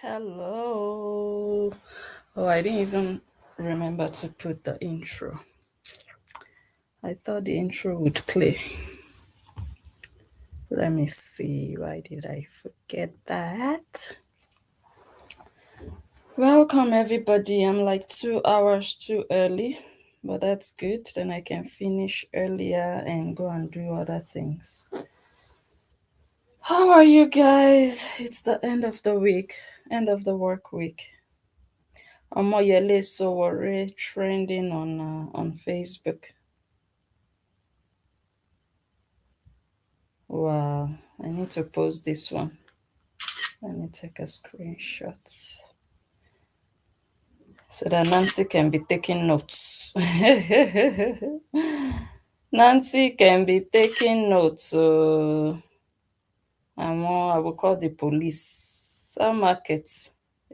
Hello. Oh, I didn't even remember to put the intro. I thought the intro would play. Let me see. Why did I forget that? Welcome, everybody. I'm like 2 hours too early, but that's good. Then I can finish earlier and go and do other things. How are you guys? It's the end of the week, end of the work week. Omoyele Sowore trending on Facebook. Wow, I need to post this one. Let me take a screenshot so that Nancy can be taking notes. Nancy can be taking notes. So I will call the police. Some market.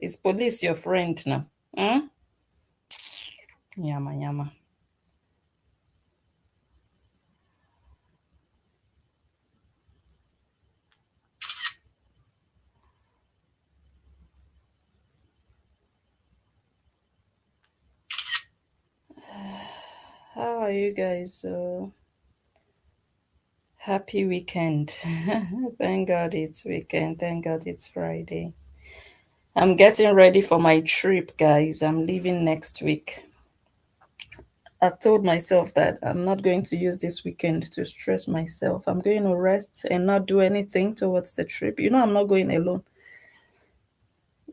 Is police your friend now? Hmm? Yama yama. How are you guys? Happy weekend. Thank God it's weekend. Thank God it's Friday. I'm getting ready for my trip, guys. I'm leaving next week. I've told myself that I'm not going to use this weekend to stress myself. I'm going to rest and not do anything towards the trip. I'm not going alone.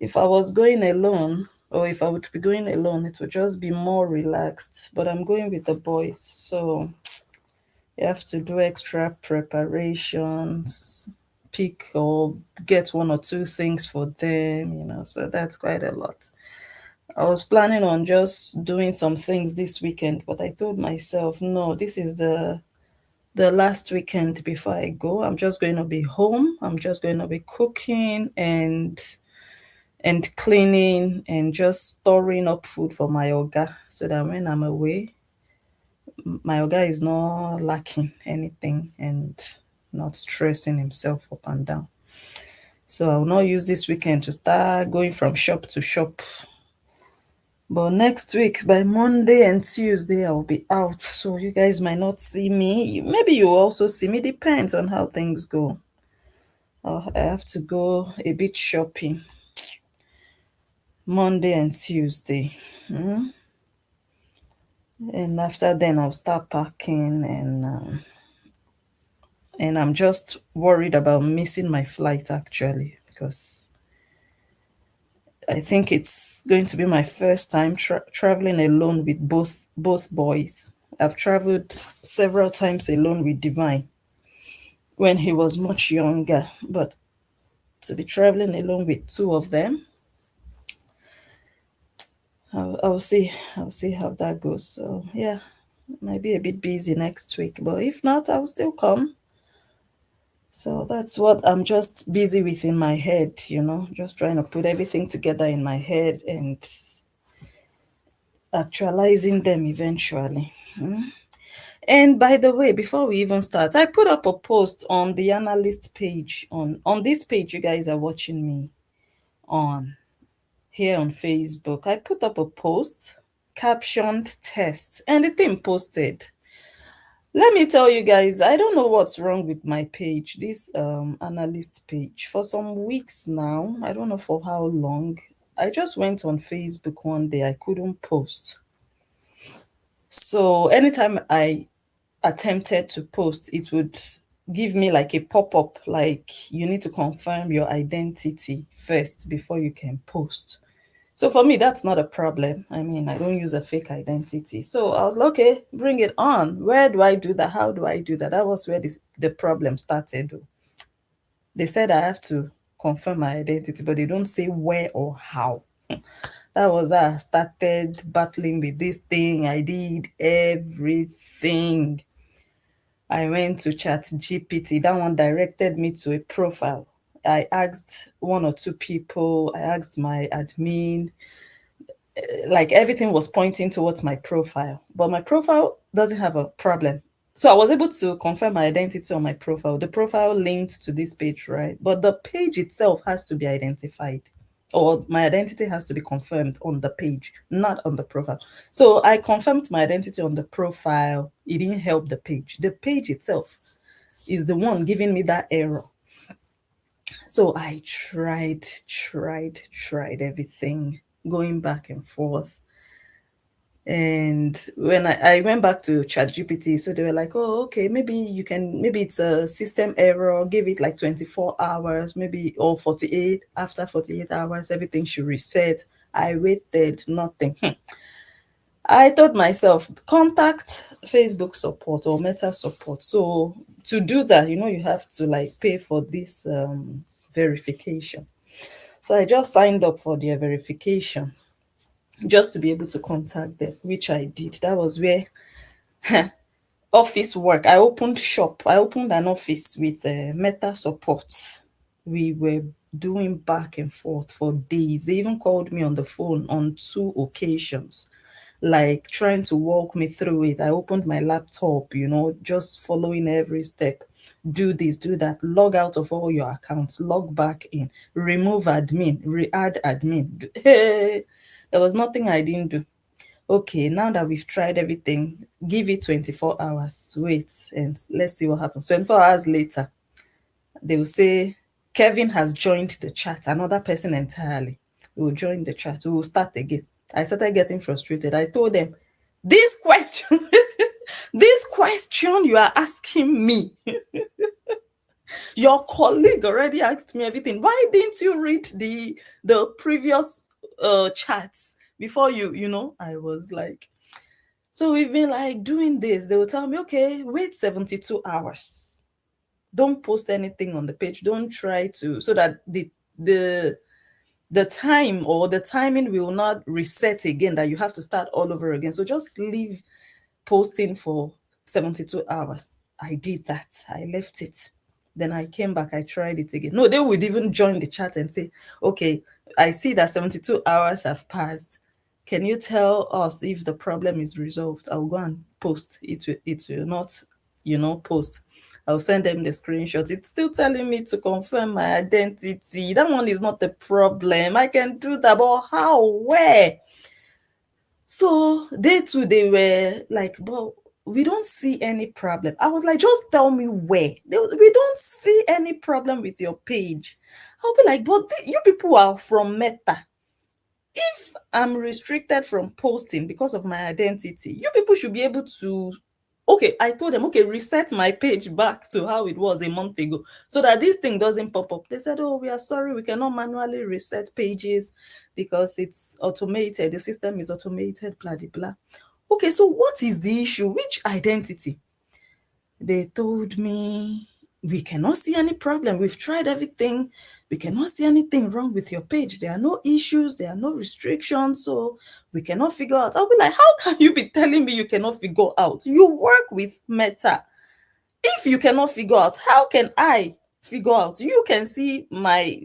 If I was going alone, or if I would be going alone, it would just be more relaxed. But I'm going with the boys, so you have to do extra preparations, pick or get one or two things for them, so that's quite a lot. I was planning on just doing some things this weekend, but I told myself, no, this is the last weekend before I go. I'm just going to be home. I'm just going to be cooking and cleaning and just storing up food for my oga so that when I'm away, my oga is not lacking anything and not stressing himself up and down. So I will not use this weekend to start going from shop to shop. But next week, by Monday and Tuesday, I'll be out. So you guys might not see me. Maybe you also see me. Depends on how things go. I have to go a bit shopping Monday and Tuesday. And after then, I'll start packing. And I'm just worried about missing my flight, actually, because I think it's going to be my first time traveling alone with both boys. I've traveled several times alone with Divine when he was much younger, but to be traveling alone with two of them, I'll see. I'll see how that goes. So yeah, might be a bit busy next week, but if not, I'll still come. So that's what I'm just busy with in my head, just trying to put everything together in my head and actualizing them eventually. And by the way, before we even start, I put up a post on the analyst page on this page you guys are watching me on here on Facebook. I put up a post captioned test and the thing posted. Let me tell you guys, I don't know what's wrong with my page, this analyst page. For some weeks now, I don't know for how long. I just went on Facebook one day, I couldn't post. So anytime I attempted to post, it would give me like a pop-up, like you need to confirm your identity first before you can post. So for me, that's not a problem. I mean, I don't use a fake identity. So I was like, okay, bring it on. Where do I do that? How do I do that? That was where the problem started. They said I have to confirm my identity, but they don't say where or how. That was how I started battling with this thing. I did everything. I went to Chat GPT. That one directed me to a profile. I asked one or two people. I asked my admin. Like everything was pointing towards my profile, but my profile doesn't have a problem. So I was able to confirm my identity on my profile. The profile linked to this page, right? But the page itself has to be identified. or my identity has to be confirmed on the page, not on the profile. So I confirmed my identity on the profile. It didn't help the page. The page itself is the one giving me that error. So I tried everything, going back and forth. And when I went back to ChatGPT, so they were like, oh, okay, maybe it's a system error, give it like 24 hours, maybe, or 48. After 48 hours, everything should reset. I waited, nothing. I told myself, contact Facebook support or Meta support. So to do that, you have to like pay for this verification. So I just signed up for their verification just to be able to contact them, which I did. That was where office work. I opened shop. I opened an office with Meta support. We were doing back and forth for days. They even called me on the phone on 2 occasions, like trying to walk me through it. I opened my laptop, just following every step. Do this, do that, log out of all your accounts, log back in, remove admin, re-add admin. Hey, there was nothing I didn't do. Okay, now that we've tried everything, give it 24 hours, wait, and let's see what happens. 24 hours later, they will say, Kevin has joined the chat, another person entirely will join the chat. We will start again. I started getting frustrated. I told them, this question, this question you are asking me, your colleague already asked me everything. Why didn't you read the previous chats before you? I was like, so we've been like doing this. They will tell me, okay, wait 72 hours. Don't post anything on the page. Don't try to, so that the time or the timing will not reset again, that you have to start all over again. So just leave posting for 72 hours. I did that. I left it. Then I came back, I tried it again. No, they would even join the chat and say, okay, I see that 72 hours have passed. Can you tell us if the problem is resolved? I'll go and post. It will not, post. I'll send them the screenshot. It's still telling me to confirm my identity. That one is not the problem. I can do that, but how? Where? So they too, they were like, but we don't see any problem. I was like, just tell me where. We don't see any problem with your page. I'll be like, but you people are from Meta. If I'm restricted from posting because of my identity, you people should be able to. Okay, I told them, okay, reset my page back to how it was a month ago so that this thing doesn't pop up. They said, oh, we are sorry, we cannot manually reset pages because it's automated. The system is automated, blah, blah, blah. Okay, so what is the issue? Which identity? They told me, we cannot see any problem. We've tried everything. We cannot see anything wrong with your page. There are no issues. There are no restrictions. So we cannot figure out. I'll be like, how can you be telling me you cannot figure out? You work with Meta. If you cannot figure out, how can I figure out? You can see my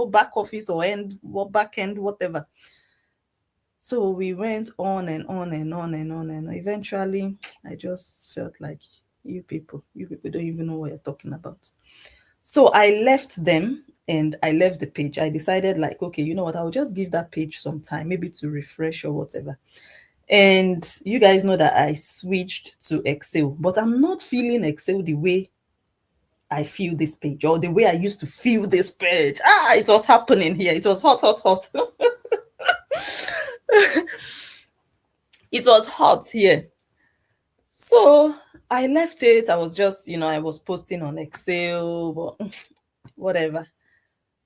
back office or back end, whatever. So we went on and on and on and on and eventually I just felt like you people don't even know what you're talking about. So I left them and I left the page. I decided like, okay, you know what, I'll just give that page some time, maybe to refresh or whatever. And you guys know that I switched to Excel, but I'm not feeling Excel the way I feel this page or the way I used to feel this page. It was happening here. It was hot, hot, hot. It was hot here. So I left it. I was just, I was posting on Excel, but whatever.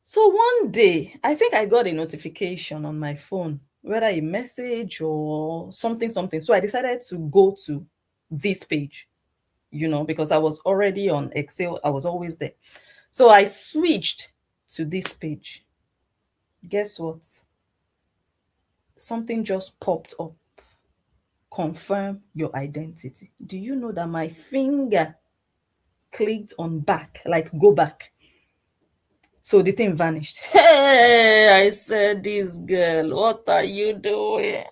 So one day, I think I got a notification on my phone, whether a message or something, something. So I decided to go to this page, because I was already on Excel. I was always there. So I switched to this page. Guess what? Something just popped up. Confirm your identity. Do you know that my finger clicked on back, like go back? So the thing vanished. Hey, I said, this girl, what are you doing?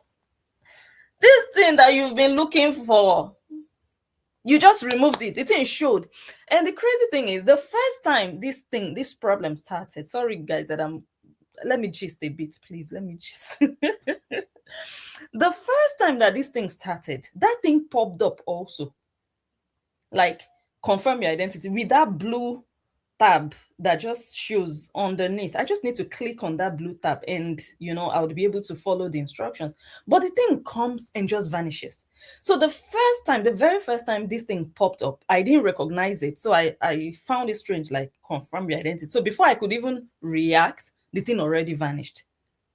This thing that you've been looking for, you just removed it. The thing showed. And the crazy thing is, the first time this problem started, sorry guys that let me gist a bit, please. Let me gist. The first time that this thing started, that thing popped up also. Like, confirm your identity with that blue tab that just shows underneath. I just need to click on that blue tab and I would be able to follow the instructions. But the thing comes and just vanishes. So the very first time this thing popped up, I didn't recognize it. So I found it strange, like, confirm your identity. So before I could even react, the thing already vanished.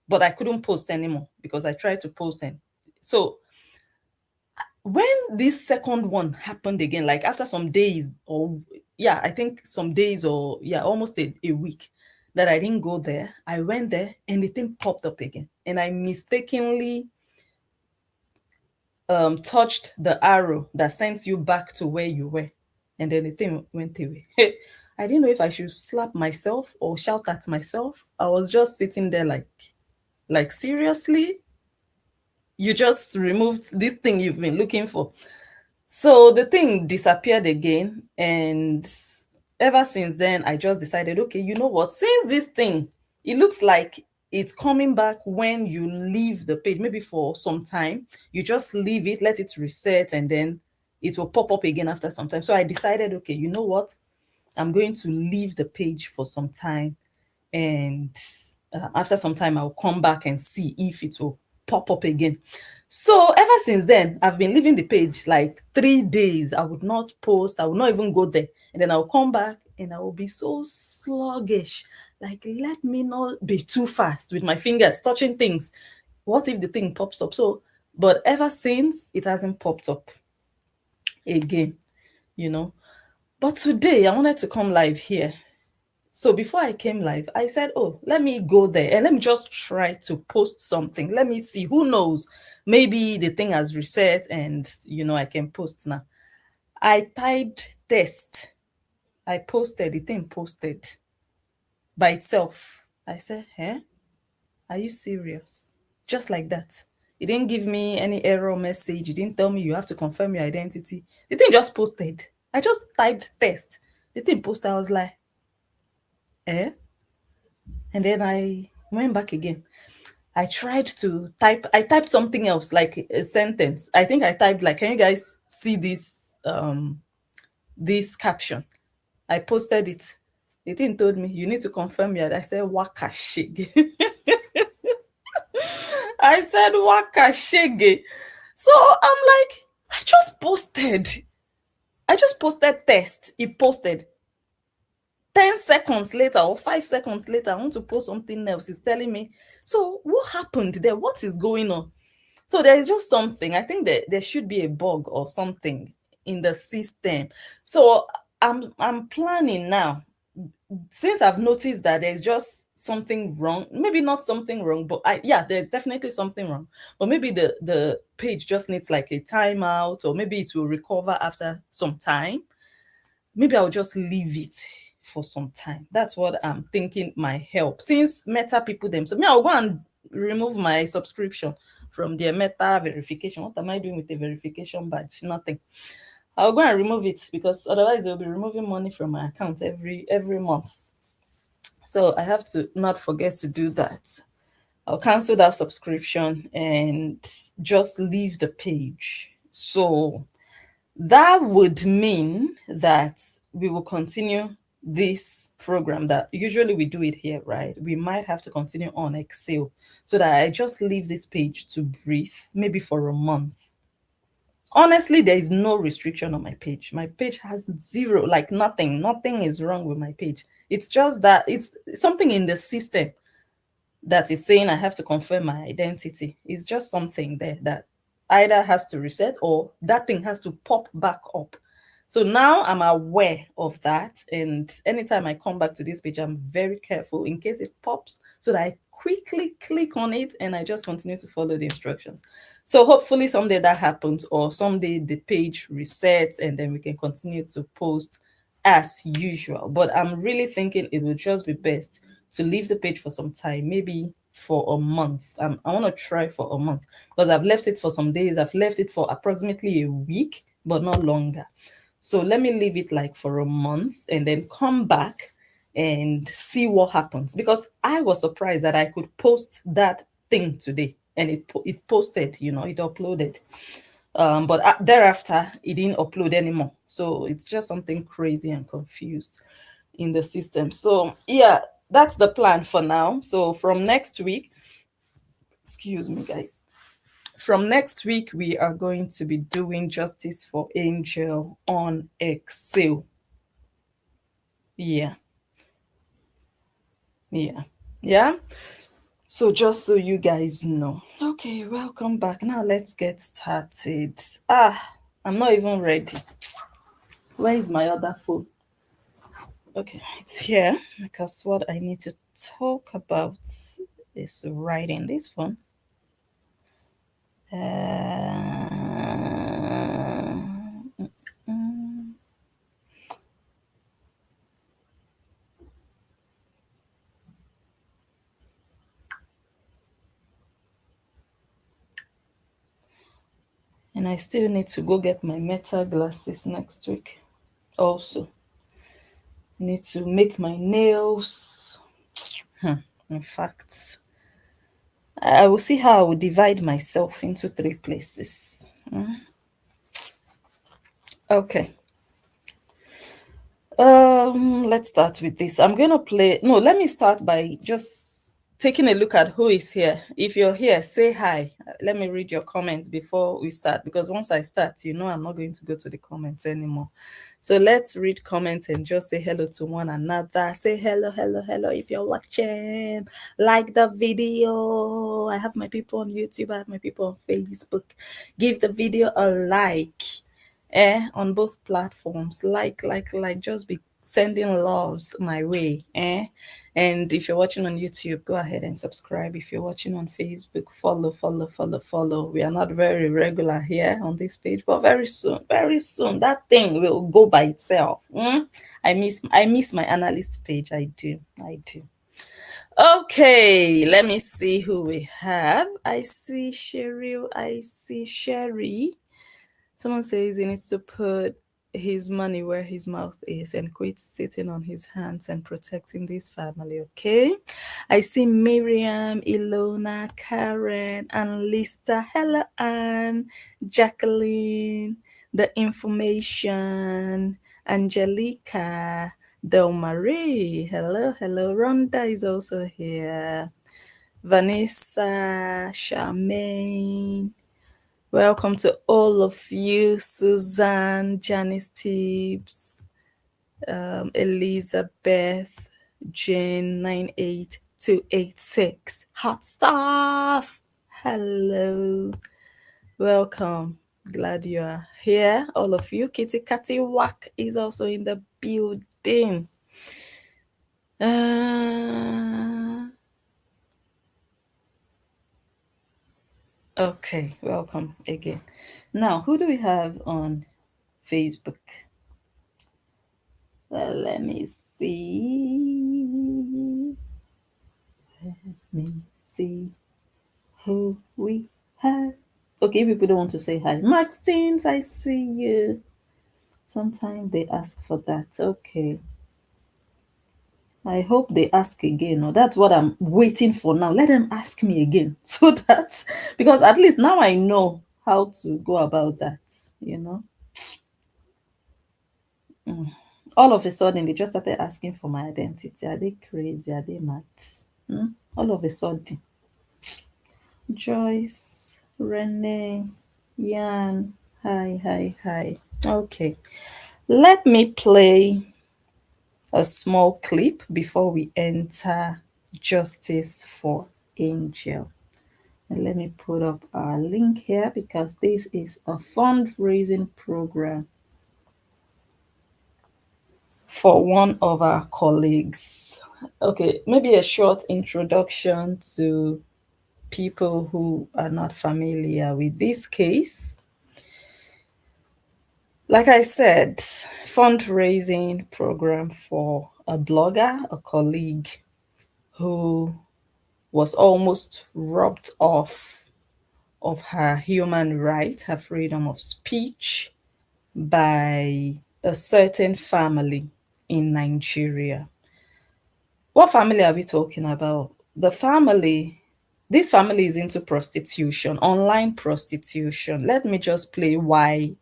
But I couldn't post anymore because I tried to post and so when this second one happened again, like after some days, or yeah, I think some days, or yeah, almost a week that I didn't go there, I went there and the thing popped up again. And I mistakenly touched the arrow that sends you back to where you were. And then the thing went away. I didn't know if I should slap myself or shout at myself. I was just sitting there like seriously? You just removed this thing you've been looking for. So the thing disappeared again. And ever since then, I just decided, okay, you know what? Since this thing, it looks like it's coming back when you leave the page, maybe for some time, you just leave it, let it reset, and then it will pop up again after some time. So I decided, okay, you know what? I'm going to leave the page for some time. And after some time, I'll come back and see if it will pop up again. So ever since then, I've been leaving the page like 3 days. I would not post, I would not even go there. And then I'll come back and I will be so sluggish. Like, let me not be too fast with my fingers touching things. What if the thing pops up? So, but ever since, it hasn't popped up again, you know. But today, I wanted to come live here. So before I came live, I said, oh, let me go there and let me just try to post something. Let me see, who knows? Maybe the thing has reset and, I can post now. I typed test. I posted, the thing posted by itself. I said, are you serious? Just like that. It didn't give me any error message. It didn't tell me you have to confirm your identity. The thing just posted. I just typed test. The thing posted. I was like, eh? And then I went back again. I tried to I typed something else, like a sentence. I think I typed like, can you guys see this caption? I posted it. The thing told me, you need to confirm your. I said, waka shege. I said, waka shege. So I'm like, I just posted test. It posted. 10 seconds later or 5 seconds later, I want to post something else. It's telling me. So what happened there? What is going on? So there is just something. I think that there should be a bug or something in the system. So I'm planning now. Since I've noticed that there's just something wrong, maybe not something wrong, but there's definitely something wrong. But maybe the page just needs like a timeout, or maybe it will recover after some time. Maybe I'll just leave it for some time. That's what I'm thinking might help. Since Meta people themselves, I'll go and remove my subscription from their Meta verification. What am I doing with the verification badge? Nothing. I'll go and remove it because otherwise they'll be removing money from my account every month. So I have to not forget to do that. I'll cancel that subscription and just leave the page. So that would mean that we will continue this program that usually we do it here, right? We might have to continue on Excel so that I just leave this page to breathe, maybe for a month. Honestly, there is no restriction on my page. My page has zero, like nothing is wrong with my page. It's just that it's something in the system that is saying I have to confirm my identity. It's just something there that either has to reset or that thing has to pop back up. So now I'm aware of that. And anytime I come back to this page, I'm very careful in case it pops so that I quickly click on it and I just continue to follow the instructions. So hopefully someday that happens, or someday the page resets and then we can continue to post as usual. But I'm really thinking it would just be best to leave the page for some time, maybe for a month. I want to try for a month because I've left it for some days. I've left it for approximately a week, but not longer. So let me leave it like for a month and then come back and see what happens, because I was surprised that I could post that thing today and it posted, it uploaded. But thereafter it didn't upload anymore, so it's just something crazy and confused in the system. So yeah, that's the plan for now. So from next week, excuse me guys, from next week we are going to be doing Justice for Angel on Excel. Yeah, yeah, yeah. So just so you guys know. Okay, welcome back. Now let's get started. I'm not even ready. Where is my other phone? Okay, it's here because what I need to talk about is right in this phone. Mm. And I still need to go get my Meta glasses next week. Also, need to make my nails. In fact, I will see how I will divide myself into 3 places. Okay. Let's start with this. I'm gonna play. No, let me start by just taking a look at who is here. If you're here, say hi. Let me read your comments before we start, because once I start, I'm not going to go to the comments anymore. So let's read comments and just say hello to one another. Say hello, hello, hello if you're watching. Like the video. I have my people on YouTube, I have my people on Facebook. Give the video a like on both platforms. Like, just be sending loves my way. And if you're watching on YouTube, go ahead and subscribe. If you're watching on Facebook, follow. We are not very regular here on this page, but very soon that thing will go by itself. I miss my analyst page. I do. Okay, let me see who we have. I see Cheryl. I see Sherry. Someone says he needs to put his money where his mouth is and quit sitting on his hands and protecting this family. Okay. I see Miriam, Ilona, Karen, and Lista. Hello, Anne, Jacqueline, the information, Angelica, Del Marie. Hello. Rhonda is also here. Vanessa, Charmaine. Welcome to all of you, Suzanne, Janice Tibbs, Elizabeth, Jane 98286. Hot stuff. Hello. Welcome. Glad you are here. All of you. Kitty Catty Wack is also in the building. Okay, welcome again. Now, who do we have on Facebook? Well, let me see. Let me see who we have. Okay, people don't want to say hi. Maxines, I see you. Sometimes they ask for that. Okay. I hope they ask again. Or that's what I'm waiting for now. Let them ask me again. So that, because at least now I know how to go about that, you know. All of a sudden, they just started asking for my identity. Are they crazy? Are they mad? All of a sudden. Joyce, Renee, Yan. Hi. Okay. Let me play a small clip before we enter Justice for Angel. And let me put up our link here because this is a fundraising program for one of our colleagues. Okay, maybe a short introduction to people who are not familiar with this case. Like I said, fundraising program for a blogger, a colleague who was almost robbed of her human right, her freedom of speech, by a certain family in Nigeria. What family are we talking about? This family is into prostitution, online prostitution. Let me just play why,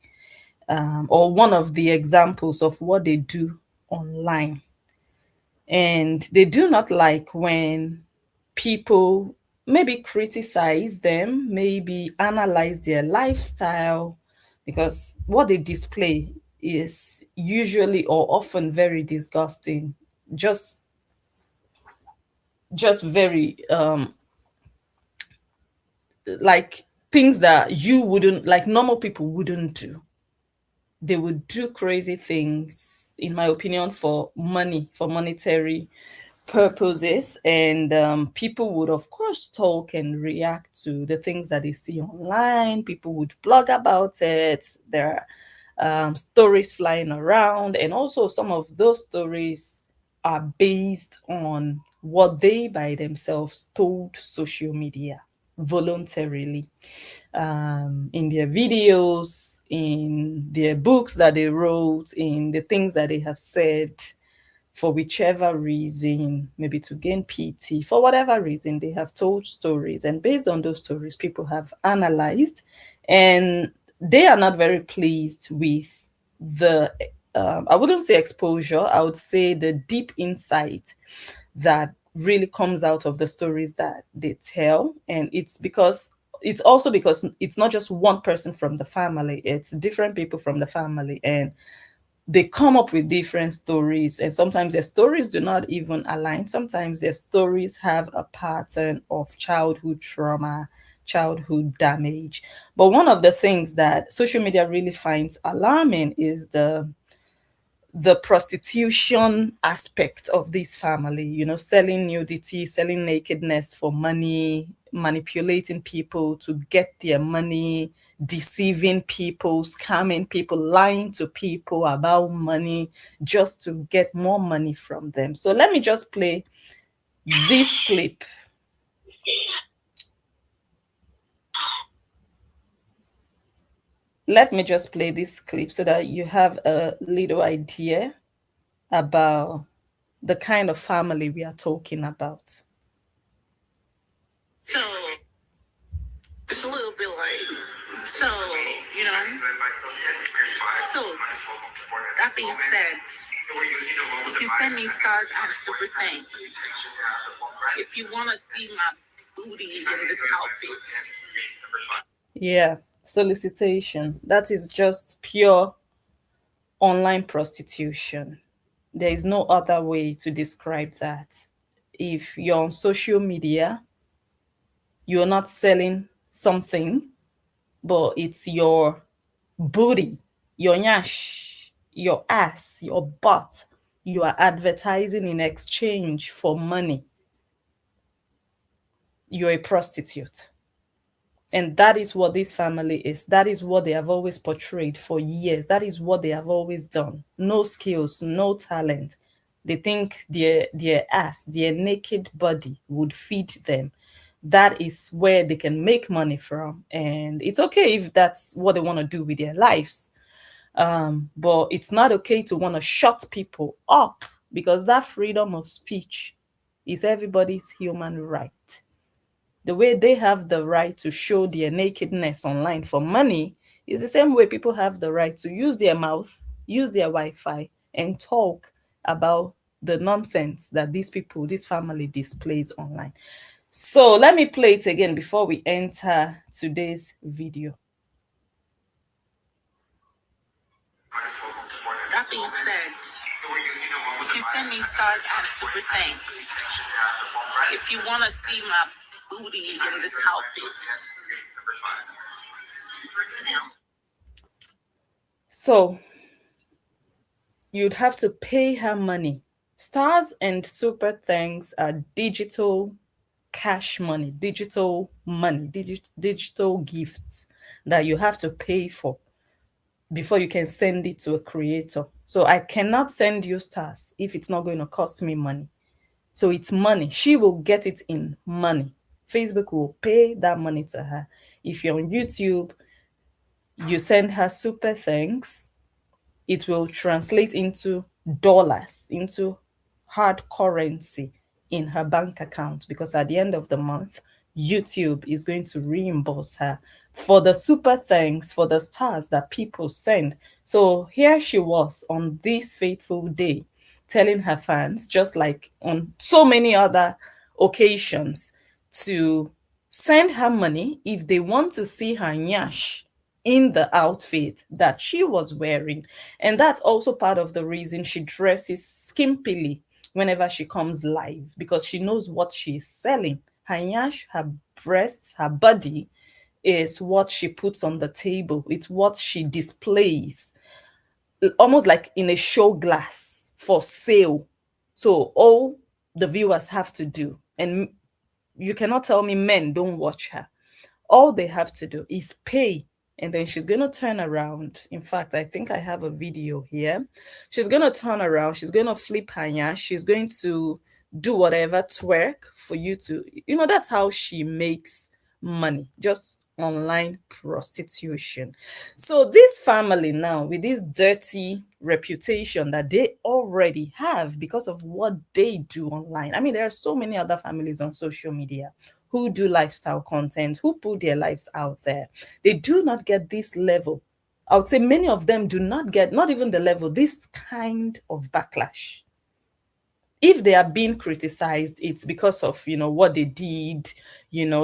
or one of the examples of what they do online. And they do not like when people maybe criticize them, maybe analyze their lifestyle, because what they display is usually or often very disgusting. Just just very like things that you wouldn't, like normal people wouldn't do. They would do crazy things, in my opinion, for money, for monetary purposes. And people would, of course, talk and react to the things that they see online. People would blog about it. There are stories flying around. And also, some of those stories are based on what they by themselves told social media voluntarily, in their videos, in their books that they wrote, in the things that they have said, for whichever reason, maybe to gain PT, for whatever reason, they have told stories. And based on those stories, people have analyzed, and they are not very pleased with the, I wouldn't say exposure, I would say the deep insight that really comes out of the stories that they tell. And it's also because it's not just one person from the family, it's different people from the family, and they come up with different stories. And sometimes their stories do not even align. Sometimes their stories have a pattern of childhood trauma, childhood damage. But one of the things that social media really finds alarming is the prostitution aspect of this family, selling nudity, selling nakedness for money, manipulating people to get their money, deceiving people, scamming people, lying to people about money just to get more money from them. So let me just play this clip. Let me just play this clip so that you have a little idea about the kind of family we are talking about. So it's a little bit like, so, you know, so that being said, you can send me stars at super thanks if you want to see my booty in this outfit. Yeah, solicitation. That is just pure online prostitution. There is no other way to describe that. If you're on social media, you're not selling something, but it's your booty, your nyash, your ass, your butt. You are advertising in exchange for money. You're a prostitute. And that is what this family is. That is what they have always portrayed for years. That is what they have always done. No skills, no talent. They think their ass, their naked body would feed them. That is where they can make money from. And it's okay if that's what they want to do with their lives. But it's not okay to want to shut people up, because that freedom of speech is everybody's human right. The way they have the right to show their nakedness online for money is the same way people have the right to use their mouth, use their Wi-Fi, and talk about the nonsense that these people, this family displays online. So let me play it again before we enter today's video. That being said, you can send me stars at super thanks if you want to see my booty in this outfit. So you'd have to pay her money. Stars and super thanks are digital cash money, digital gifts that you have to pay for before you can send it to a creator. So I cannot send you stars if it's not going to cost me money. So it's money. She will get it in money. Facebook will pay that money to her. If you're on YouTube, you send her super thanks, it will translate into dollars, into hard currency. in her bank account, because at the end of the month, YouTube is going to reimburse her for the super thanks, for the stars that people send. So here she was on this fateful day telling her fans, just like on so many other occasions, to send her money if they want to see her nyash in the outfit that she was wearing. And that's also part of the reason she dresses skimpily whenever she comes live, because she knows what she's selling. Her nyash, her breasts, her body is what she puts on the table. It's what she displays, almost like in a show glass for sale. So all the viewers have to do, and you cannot tell me men don't watch her. All they have to do is pay, and then she's going to turn around. In fact, I think I have a video here. She's going to turn around, she's going to flip her yeah, she's going to do whatever, twerk for you to, that's how she makes money, just online prostitution. So this family now, with this dirty reputation that they already have because of what they do online. I mean, there are so many other families on social media who do lifestyle content, who put their lives out there. They do not get this level. I would say many of them do not get, not even the level, this kind of backlash. If they are being criticized, it's because of, what they did,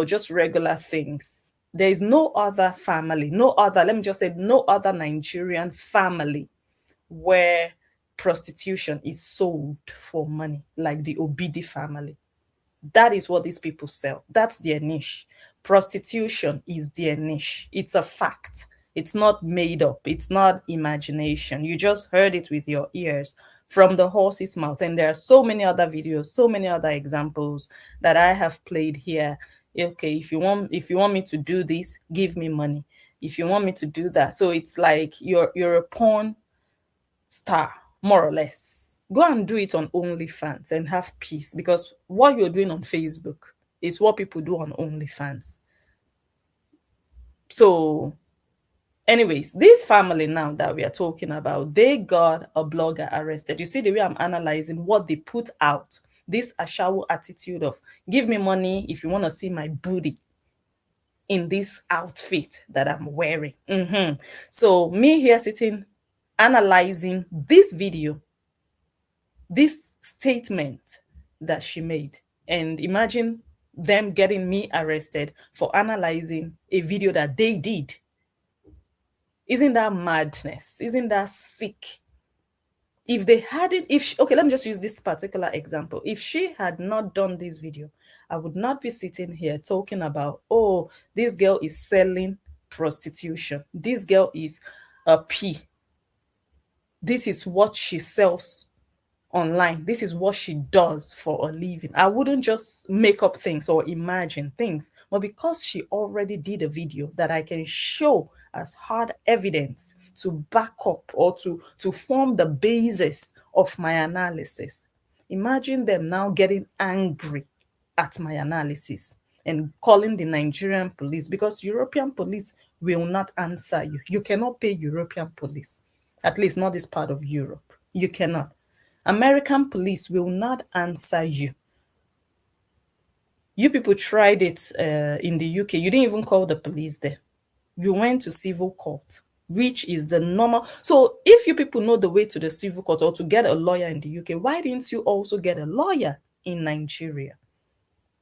just regular things. There is no other family, no other, let me just say, no other Nigerian family where prostitution is sold for money like the Obidi family. That is what these people sell. That's their niche. Prostitution is their niche. It's a fact. It's not made up. It's not imagination. You just heard it with your ears from the horse's mouth. And there are so many other videos, so many other examples that I have played here. Okay, if you want me to do this, give me money. If you want me to do that. So it's like you're a porn star, more or less. Go and do it on OnlyFans and have peace, because what you're doing on Facebook is what people do on OnlyFans. So, anyways, this family now that we are talking about, they got a blogger arrested. You see the way I'm analyzing what they put out. This Ashawo attitude of give me money if you want to see my booty in this outfit that I'm wearing. So me here sitting analyzing this video, this statement that she made, and imagine them getting me arrested for analyzing a video that they did. Isn't that madness? Isn't that sick? If they hadn't, okay, let me just use this particular example. If she had not done this video, I would not be sitting here talking about, oh, this girl is selling prostitution. This girl is a P. This is what she sells online. This is what she does for a living. I wouldn't just make up things or imagine things, but because she already did a video that I can show as hard evidence to back up or to form the basis of my analysis. Imagine them now getting angry at my analysis and calling the Nigerian police, because European police will not answer you. You cannot pay European police, at least not this part of Europe. You cannot. American police will not answer you. You people tried it in the UK. You didn't even call the police there. You went to civil court, which is the normal. So if you people know the way to the civil court or to get a lawyer in the UK, why didn't you also get a lawyer in Nigeria?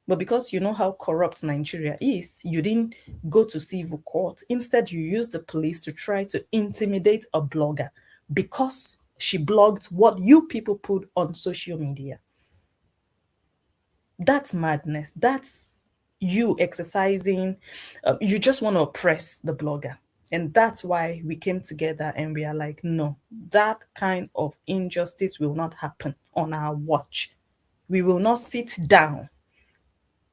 But because you know how corrupt Nigeria is, you didn't go to civil court. Instead, you used the police to try to intimidate a blogger because she blogged what you people put on social media. That's madness. That's you exercising. You just want to oppress the blogger. And that's why we came together and we are like, no, that kind of injustice will not happen on our watch. We will not sit down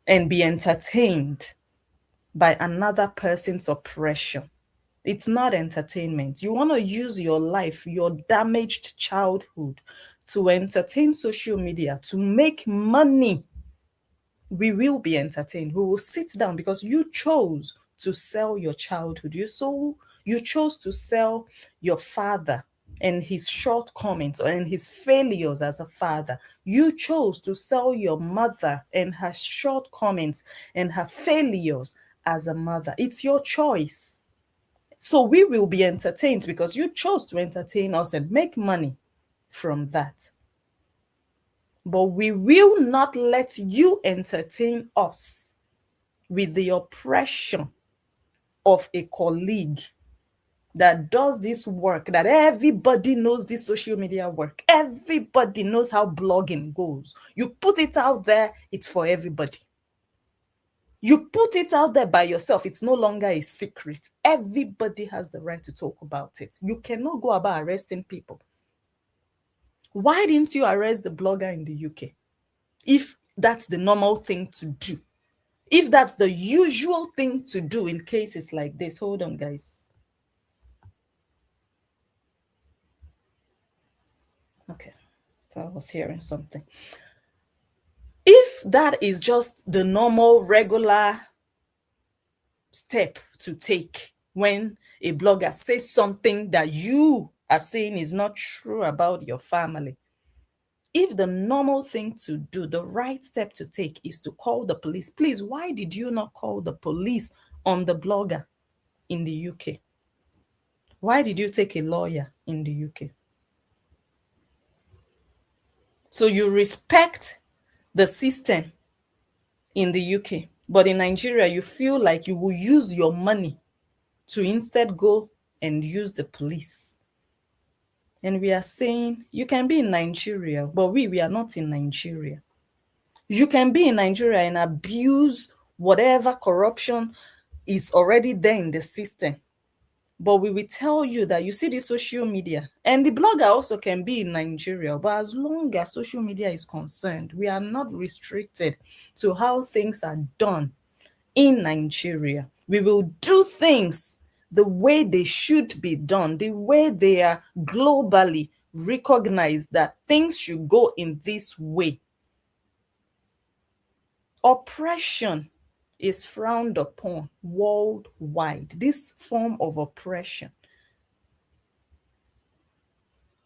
and be entertained by another person's oppression. It's not entertainment. You want to use your life, your damaged childhood, to entertain social media, to make money. We will be entertained. We will sit down because you chose to sell your childhood. You chose to sell your father. and his shortcomings and his failures as a father. You chose to sell your mother and her shortcomings and her failures as a mother. It's your choice. So we will be entertained because you chose to entertain us and make money from that. But we will not let you entertain us with the oppression of a colleague that does this work, that everybody knows this social media work. Everybody knows how blogging goes. You put it out there, it's for everybody. You put it out there by yourself, it's no longer a secret. Everybody has the right to talk about it. You cannot go about arresting people. Why didn't you arrest the blogger in the UK? If that's the normal thing to do. If that's the usual thing to do in cases like this. Hold on, guys. Okay, so I was hearing something. If that is just the normal, regular step to take when a blogger says something that you are saying is not true about your family, if the normal thing to do, the right step to take is to call the police, please, why did you not call the police on the blogger in the UK? Why did you take a lawyer in the UK? So you respect the system in the UK, but in Nigeria, you feel like you will use your money to instead go and use the police. And we are saying you can be in Nigeria, but we are not in Nigeria. You can be in Nigeria and abuse whatever corruption is already there in the system. But we will tell you that you see the social media, and the blogger also can be in Nigeria, but as long as social media is concerned, we are not restricted to how things are done in Nigeria. We will do things the way they should be done, the way they are globally recognized that things should go in this way. Oppression is frowned upon worldwide, this form of oppression.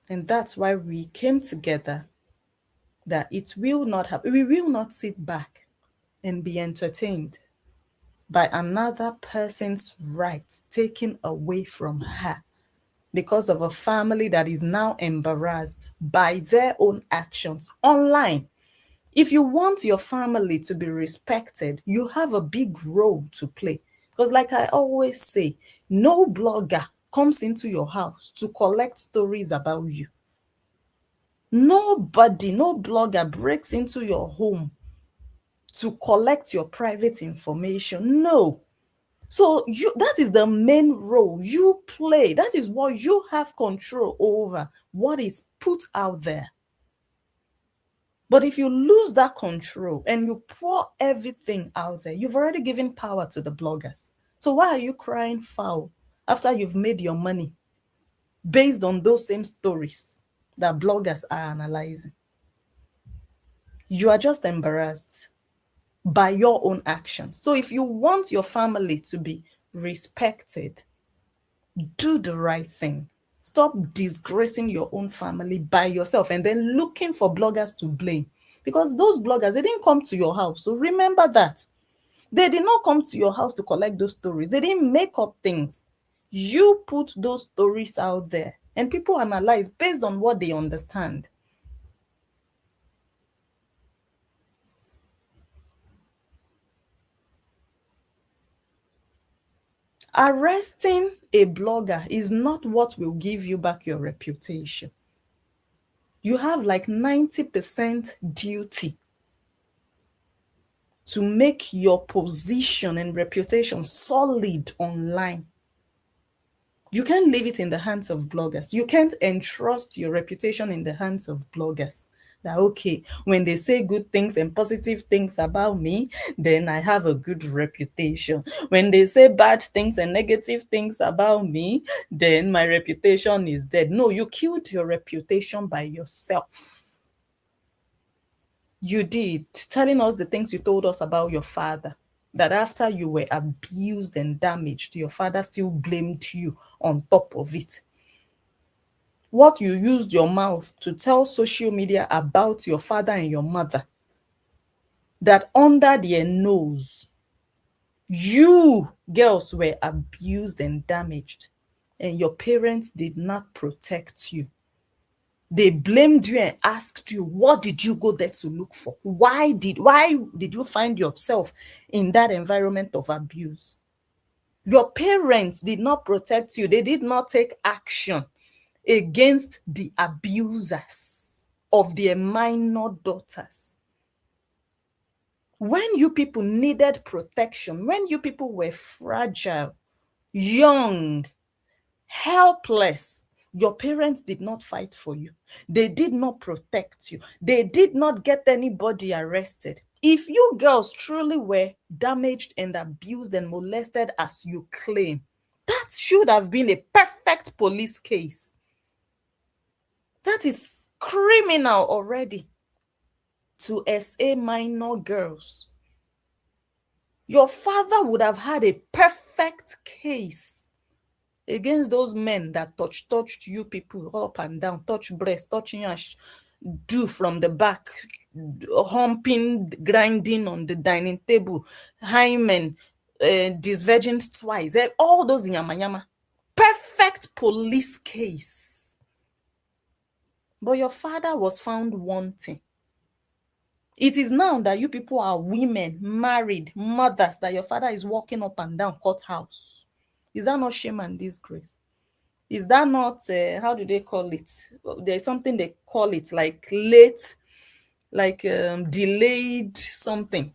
And that's why we came together, that it will not happen. We will not sit back and be entertained by another person's right taken away from her because of a family that is now embarrassed by their own actions online. If you want your family to be respected, you have a big role to play. Because like I always say, no blogger comes into your house to collect stories about you. Nobody, no blogger breaks into your home to collect your private information. No. So that is the main role you play. That is what you have control over, what is put out there. But if you lose that control and you pour everything out there, you've already given power to the bloggers. So why are you crying foul after you've made your money based on those same stories that bloggers are analyzing? You are just embarrassed by your own actions. So if you want your family to be respected, do the right thing. Stop disgracing your own family by yourself and then looking for bloggers to blame. Because those bloggers, they didn't come to your house. So remember that. They did not come to your house to collect those stories. They didn't make up things. You put those stories out there and people analyze based on what they understand. Arresting a blogger is not what will give you back your reputation. You have like 90% duty to make your position and reputation solid online. You can't leave it in the hands of bloggers. You can't entrust your reputation in the hands of bloggers. That, okay, when they say good things and positive things about me, then I have a good reputation. When they say bad things and negative things about me, then my reputation is dead. No, you killed your reputation by yourself. You did, telling us the things you told us about your father, that after you were abused and damaged, your father still blamed you on top of it. what you used your mouth to tell social media about your father and your mother, that under their nose, you girls were abused and damaged, and your parents did not protect you. They blamed you and asked you, what did you go there to look for? Why did you find yourself in that environment of abuse? Your parents did not protect you. They did not take action against the abusers of their minor daughters. When you people needed protection, when you people were fragile, young, helpless, your parents did not fight for you. They did not protect you. They did not get anybody arrested. If you girls truly were damaged and abused and molested as you claim, that should have been a perfect police case. That is criminal already to SA minor girls. Your father would have had a perfect case against those men that touched you people up and down, touch breast, touching yash, do from the back, humping, grinding on the dining table, hymen, disvirgin twice, all those yama. Perfect police case. But your father was found wanting. It is now that you people are women, married, mothers, that your father is walking up and down courthouse. Is that not shame and disgrace? Is that not, how do they call it? There's something they call it, like late, like delayed something.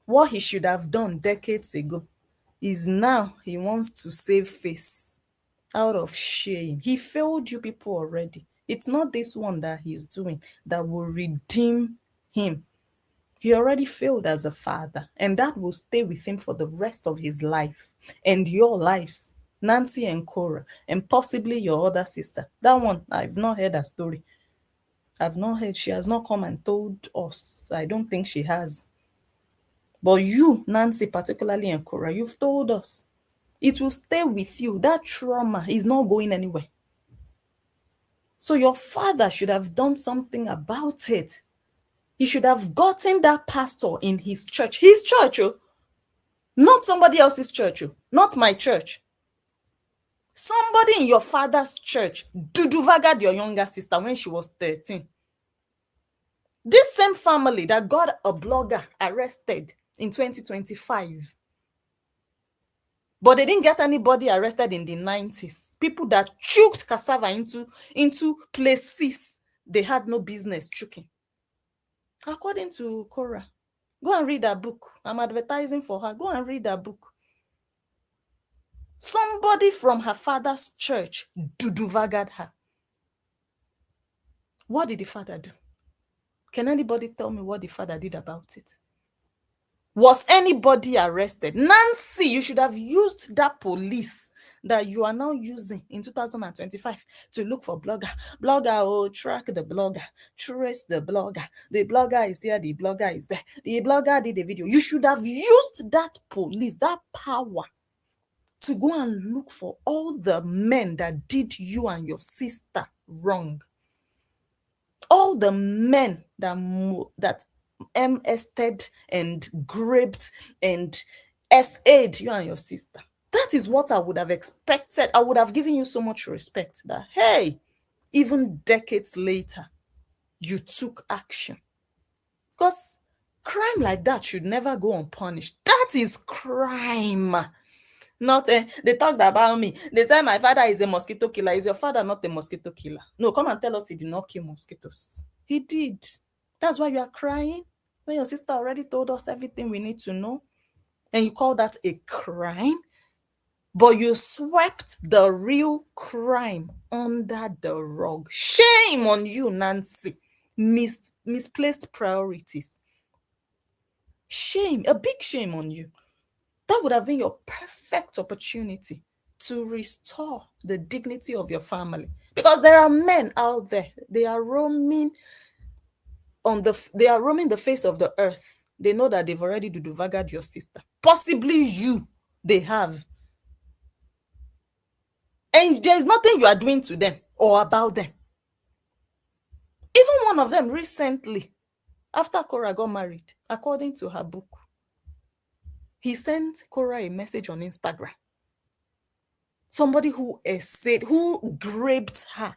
What he should have done decades ago is now he wants to save face out of shame. He failed you people already. It's not this one that he's doing that will redeem him. He already failed as a father, and that will stay with him for the rest of his life and your lives, Nancy and Cora, and possibly your other sister. That one, I've not heard her story. I've not heard. She has not come and told us. I don't think she has. But you, Nancy, particularly, and Cora, you've told us. It will stay with you. That trauma is not going anywhere. So your father should have done something about it. He should have gotten that pastor in his church. His church, oh, not somebody else's church, oh, not my church. Somebody in your father's church duduvagad your younger sister when she was 13. This same family that got a blogger arrested in 2025. But they didn't get anybody arrested in the 90s. People that choked cassava into places they had no business choking. According to Cora, go and read her book. I'm advertising for her. Go and read her book. Somebody from her father's church duduvagad her. What did the father do? Can anybody tell me what the father did about it? Was anybody arrested? Nancy, you should have used that police that you are now using in 2025 to look for blogger. Blogger, oh, track the blogger, trace the blogger. The blogger is here, the blogger is there. The blogger did a video. You should have used that police, that power, to go and look for all the men that did you and your sister wrong. All the men that MS'd and graped and SA'd you and your sister. That is what I would have expected. I would have given you so much respect that, hey, even decades later, you took action. Because crime like that should never go unpunished. That is crime. Not they talked about me. They said my father is a mosquito killer. Is your father not a mosquito killer? No, come and tell us he did not kill mosquitoes. He did. That's why you are crying when your sister already told us everything we need to know. And you call that a crime? But you swept the real crime under the rug. Shame on you, Nancy. Misplaced priorities. Shame, a big shame on you. That would have been your perfect opportunity to restore the dignity of your family. Because there are men out there, they are roaming the face of the earth. They know that they've already duduvagad your sister. Possibly you, they have. And there's nothing you are doing to them. or about them. Even one of them recently, after Korah got married, according to her book, he sent Korah a message on Instagram. Somebody who essayed, who graped her,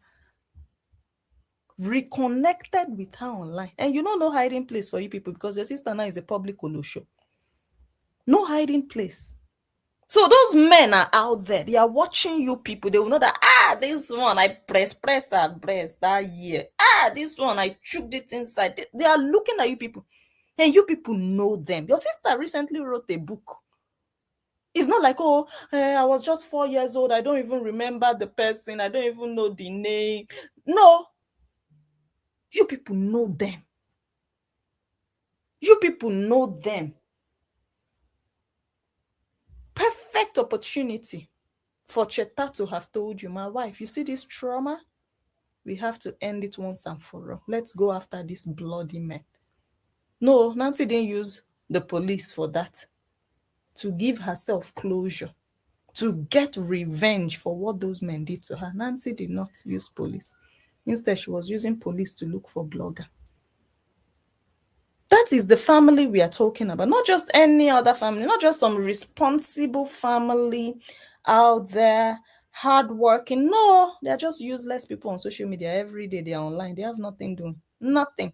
reconnected with her online. And you know, no hiding place for you people, because your sister now is a public show. No hiding place. So those men are out there. They are watching you people. They will know that, this one, I press her breast that year. This one, I choked it inside. They are looking at you people. And you people know them. Your sister recently wrote a book. It's not like, I was just 4 years old. I don't even remember the person. I don't even know the name. No. You people know them. You people know them. Perfect opportunity for Cheta to have told you, my wife, you see this trauma? We have to end it once and for all. Let's go after this bloody man. No, Nancy didn't use the police for that. To give herself closure, to get revenge for what those men did to her. Nancy did not use police. Instead, she was using police to look for blogger. That is the family we are talking about, not just any other family, not just some responsible family out there, hardworking. No, they're just useless people on social media. Every day they are online. They have nothing doing. Nothing.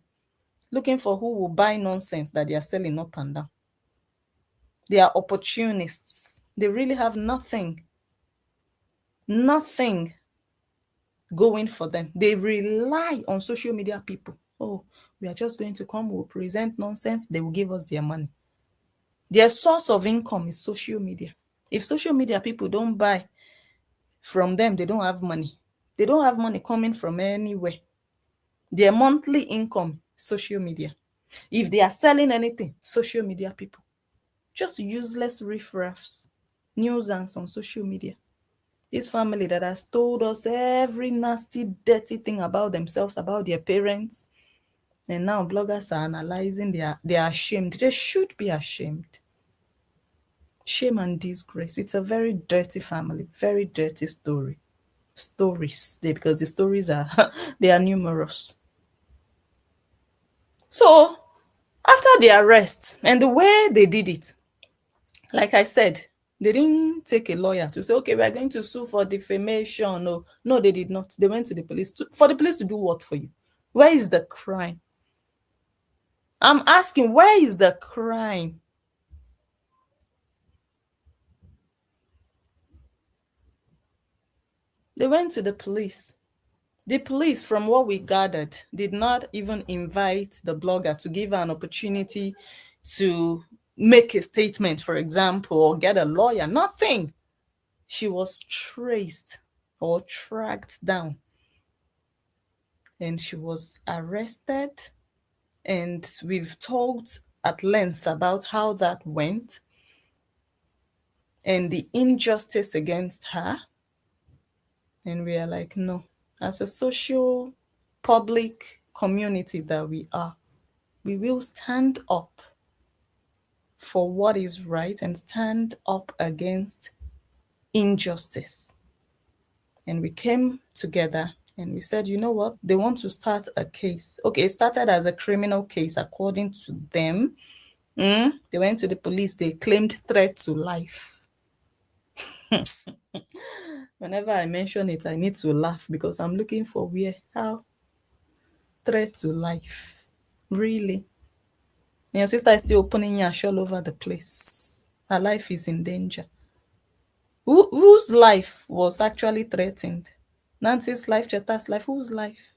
Looking for who will buy nonsense that they are selling up and down. They are opportunists. They really have nothing going for them. They rely on social media people. Oh, we are just going to come, we'll present nonsense, they will give us their money. Their source of income is social media. If social media people don't buy from them, they don't have money. They don't have money coming from anywhere. Their monthly income, social media. If they are selling anything, social media people. Just useless riffraffs, nuisance on social media. This family that has told us every nasty, dirty thing about themselves, about their parents. And now bloggers are analyzing, they are ashamed. They should be ashamed. Shame and disgrace. It's a very dirty family, very dirty stories, because the stories are they are numerous. So after the arrest and the way they did it, like I said, they didn't take a lawyer to say, okay, we're going to sue for defamation. No, they did not. They went to the police. For the police to do what for you? Where is the crime? I'm asking, where is the crime? They went to the police. The police, from what we gathered, did not even invite the blogger to give her an opportunity to make a statement, for example, or get a lawyer. Nothing. She was traced or tracked down. And she was arrested. And we've talked at length about how that went and the injustice against her. And we are like, no, as a social public community that we are, we will stand up for what is right and stand up against injustice. And we came together and we said, you know what? They want to start a case. Okay, it started as a criminal case according to them. They went to the police. They claimed threat to life. Whenever I mention it, I need to laugh because I'm looking for how threat to life. Really? And your sister is still opening yash all over the place. Her life is in danger. Whose life was actually threatened? Nancy's life, Cheta's life, whose life?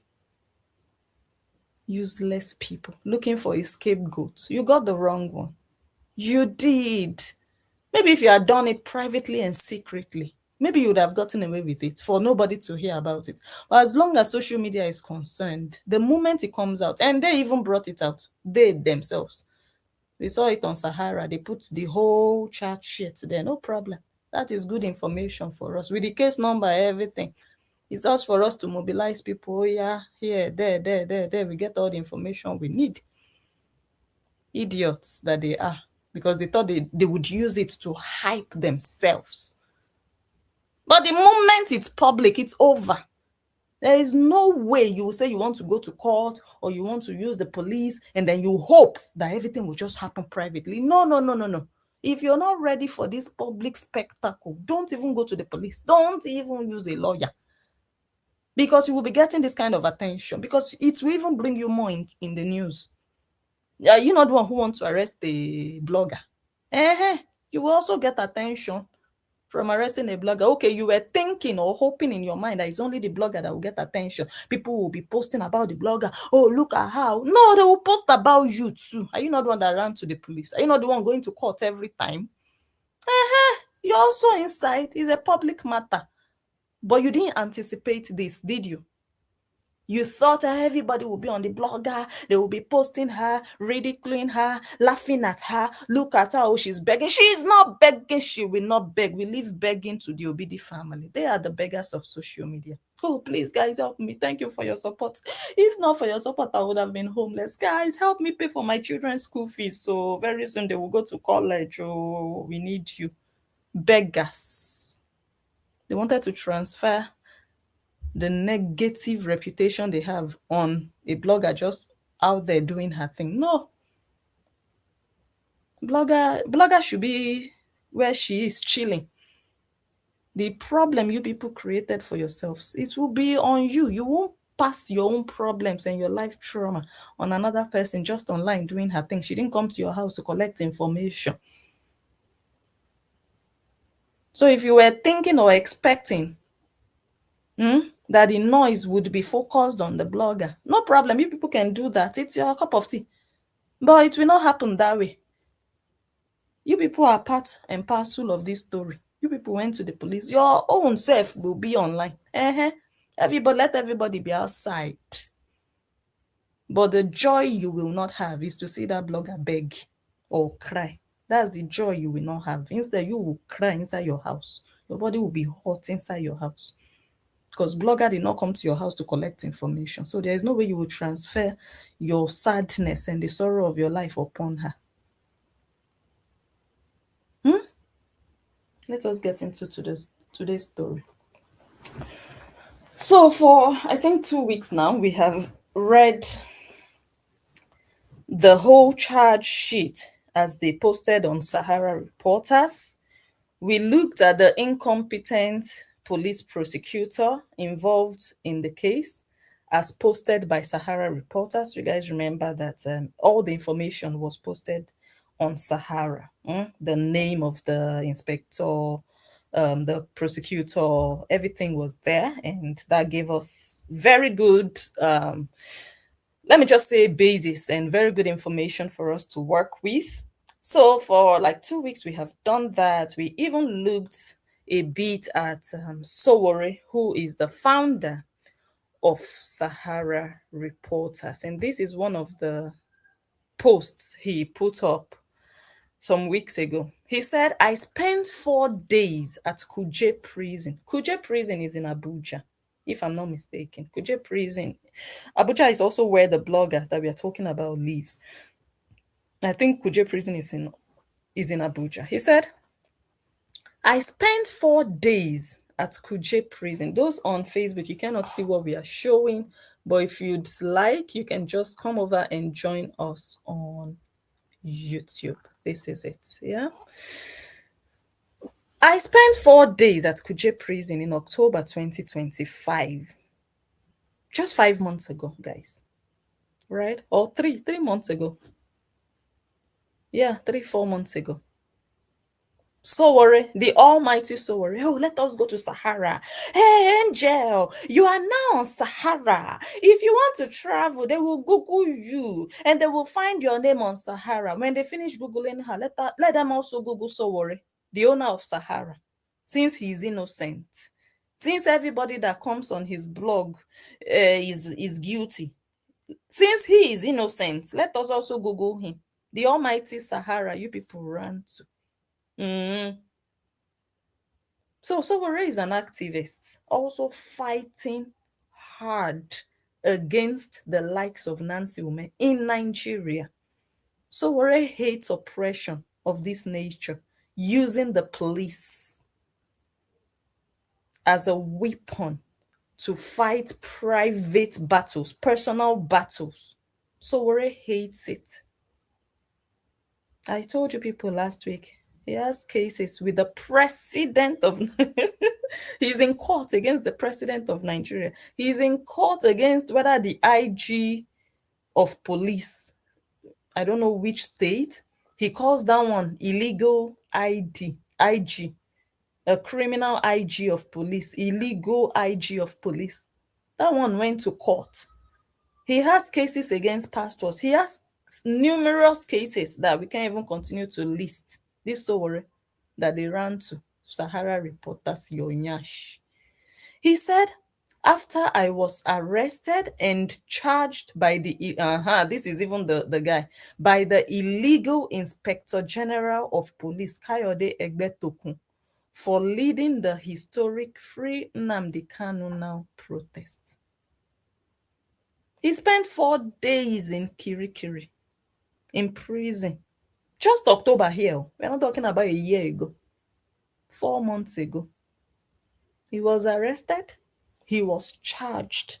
Useless people looking for a scapegoat. You got the wrong one. You did. Maybe if you had done it privately and secretly, maybe you would have gotten away with it for nobody to hear about it. But as long as social media is concerned, the moment it comes out, and they even brought it out, they themselves. We saw it on Sahara. They put the whole chat shit there. No problem. That is good information for us. With the case number, everything. It's just for us to mobilize people. Oh, yeah, here, there. We get all the information we need. Idiots that they are. Because they thought they would use it to hype themselves. But the moment it's public, it's over. There is no way you will say you want to go to court or you want to use the police and then you hope that everything will just happen privately. No, no, no, no, no. If you're not ready for this public spectacle, don't even go to the police. Don't even use a lawyer, because you will be getting this kind of attention, because it will even bring you more in the news. Are you not the one who wants to arrest a blogger? You will also get attention from arresting a blogger. Okay, you were thinking or hoping in your mind that it's only the blogger that will get attention. People will be posting about the blogger. Oh, look at how. No, they will post about you too. Are you not the one that ran to the police? Are you not the one going to court every time? You're also inside. It's a public matter. But you didn't anticipate this, did you? You thought everybody would be on the blogger, they will be posting her, ridiculing her, laughing at her. Look at her, oh, she's begging. She is not begging, she will not beg. We leave begging to the Obidi family. They are the beggars of social media. Oh, please, guys, help me. Thank you for your support. If not for your support, I would have been homeless. Guys, help me pay for my children's school fees. So very soon they will go to college. Oh, we need you. Beggars. They wanted to transfer the negative reputation they have on a blogger just out there doing her thing. No, blogger should be where she is chilling. The problem you people created for yourselves, it will be on you. You won't pass your own problems and your life trauma on another person just online doing her thing. She didn't come to your house to collect information. So if you were thinking or expecting that the noise would be focused on the blogger, no problem. You people can do that. It's your cup of tea. But it will not happen that way. You people are part and parcel of this story. You people went to the police. Your own self will be online. Everybody, let everybody be outside. But the joy you will not have is to see that blogger beg or cry. That's the joy you will not have. Instead, you will cry inside your house. Your body will be hot inside your house. Because blogger did not come to your house to collect information. So there is no way you will transfer your sadness and the sorrow of your life upon her. Let us get into today's story. So for I think 2 weeks now, we have read the whole charge sheet as they posted on Sahara Reporters. We looked at the incompetent police prosecutor involved in the case as posted by Sahara Reporters. You guys remember that all the information was posted on Sahara. The name of the inspector, the prosecutor, everything was there, and that gave us very good let me just say basis and very good information for us to work with. So for like 2 weeks, we have done that. We even looked a bit at Sowore, who is the founder of Sahara Reporters. And this is one of the posts he put up some weeks ago. He said, I spent 4 days at Kuje prison. Kuje prison is in Abuja, if I'm not mistaken. Kuje prison. Abuja is also where the blogger that we are talking about lives. I think Kuje prison is in Abuja. He said, I spent 4 days at Kuje prison. Those on Facebook, you cannot see what we are showing, but if you'd like, you can just come over and join us on YouTube. This is it. Yeah. I spent 4 days at Kuje prison in October 2025. Just 5 months ago, guys. Right? Or three months ago. Yeah, 3-4 months ago. Sowore, the almighty Sowore. Oh, let us go to Sahara. Hey, Angel, you are now on Sahara. If you want to travel, they will Google you and they will find your name on Sahara. When they finish Googling her, let them also Google Sowore, the owner of Sahara, since he is innocent. Since everybody that comes on his blog is guilty. Since he is innocent, let us also Google him. The almighty Sahara, you people ran to. So Sowore is an activist, also fighting hard against the likes of Nancy Ume in Nigeria. Sowore hates oppression of this nature, using the police as a weapon to fight private battles, personal battles. Sowore hates it. I told you people last week, he has cases with the president of he's in court against the president of Nigeria. He's in court against whether the IG of police, I don't know which state, he calls that one illegal IG, a criminal IG of police, illegal IG of police. That one went to court. He has cases against pastors. He has numerous cases that we can't even continue to list. This Sowore that they ran to Sahara Reporters Yonyash. He said, after I was arrested and charged by this is even the guy, by the illegal Inspector General of Police, Kayode Egbetokun, for leading the historic Free Nnamdi Kanu Now protest. He spent 4 days in Kirikiri, in prison. Just October here. We're not talking about a year ago. 4 months ago. He was arrested. He was charged.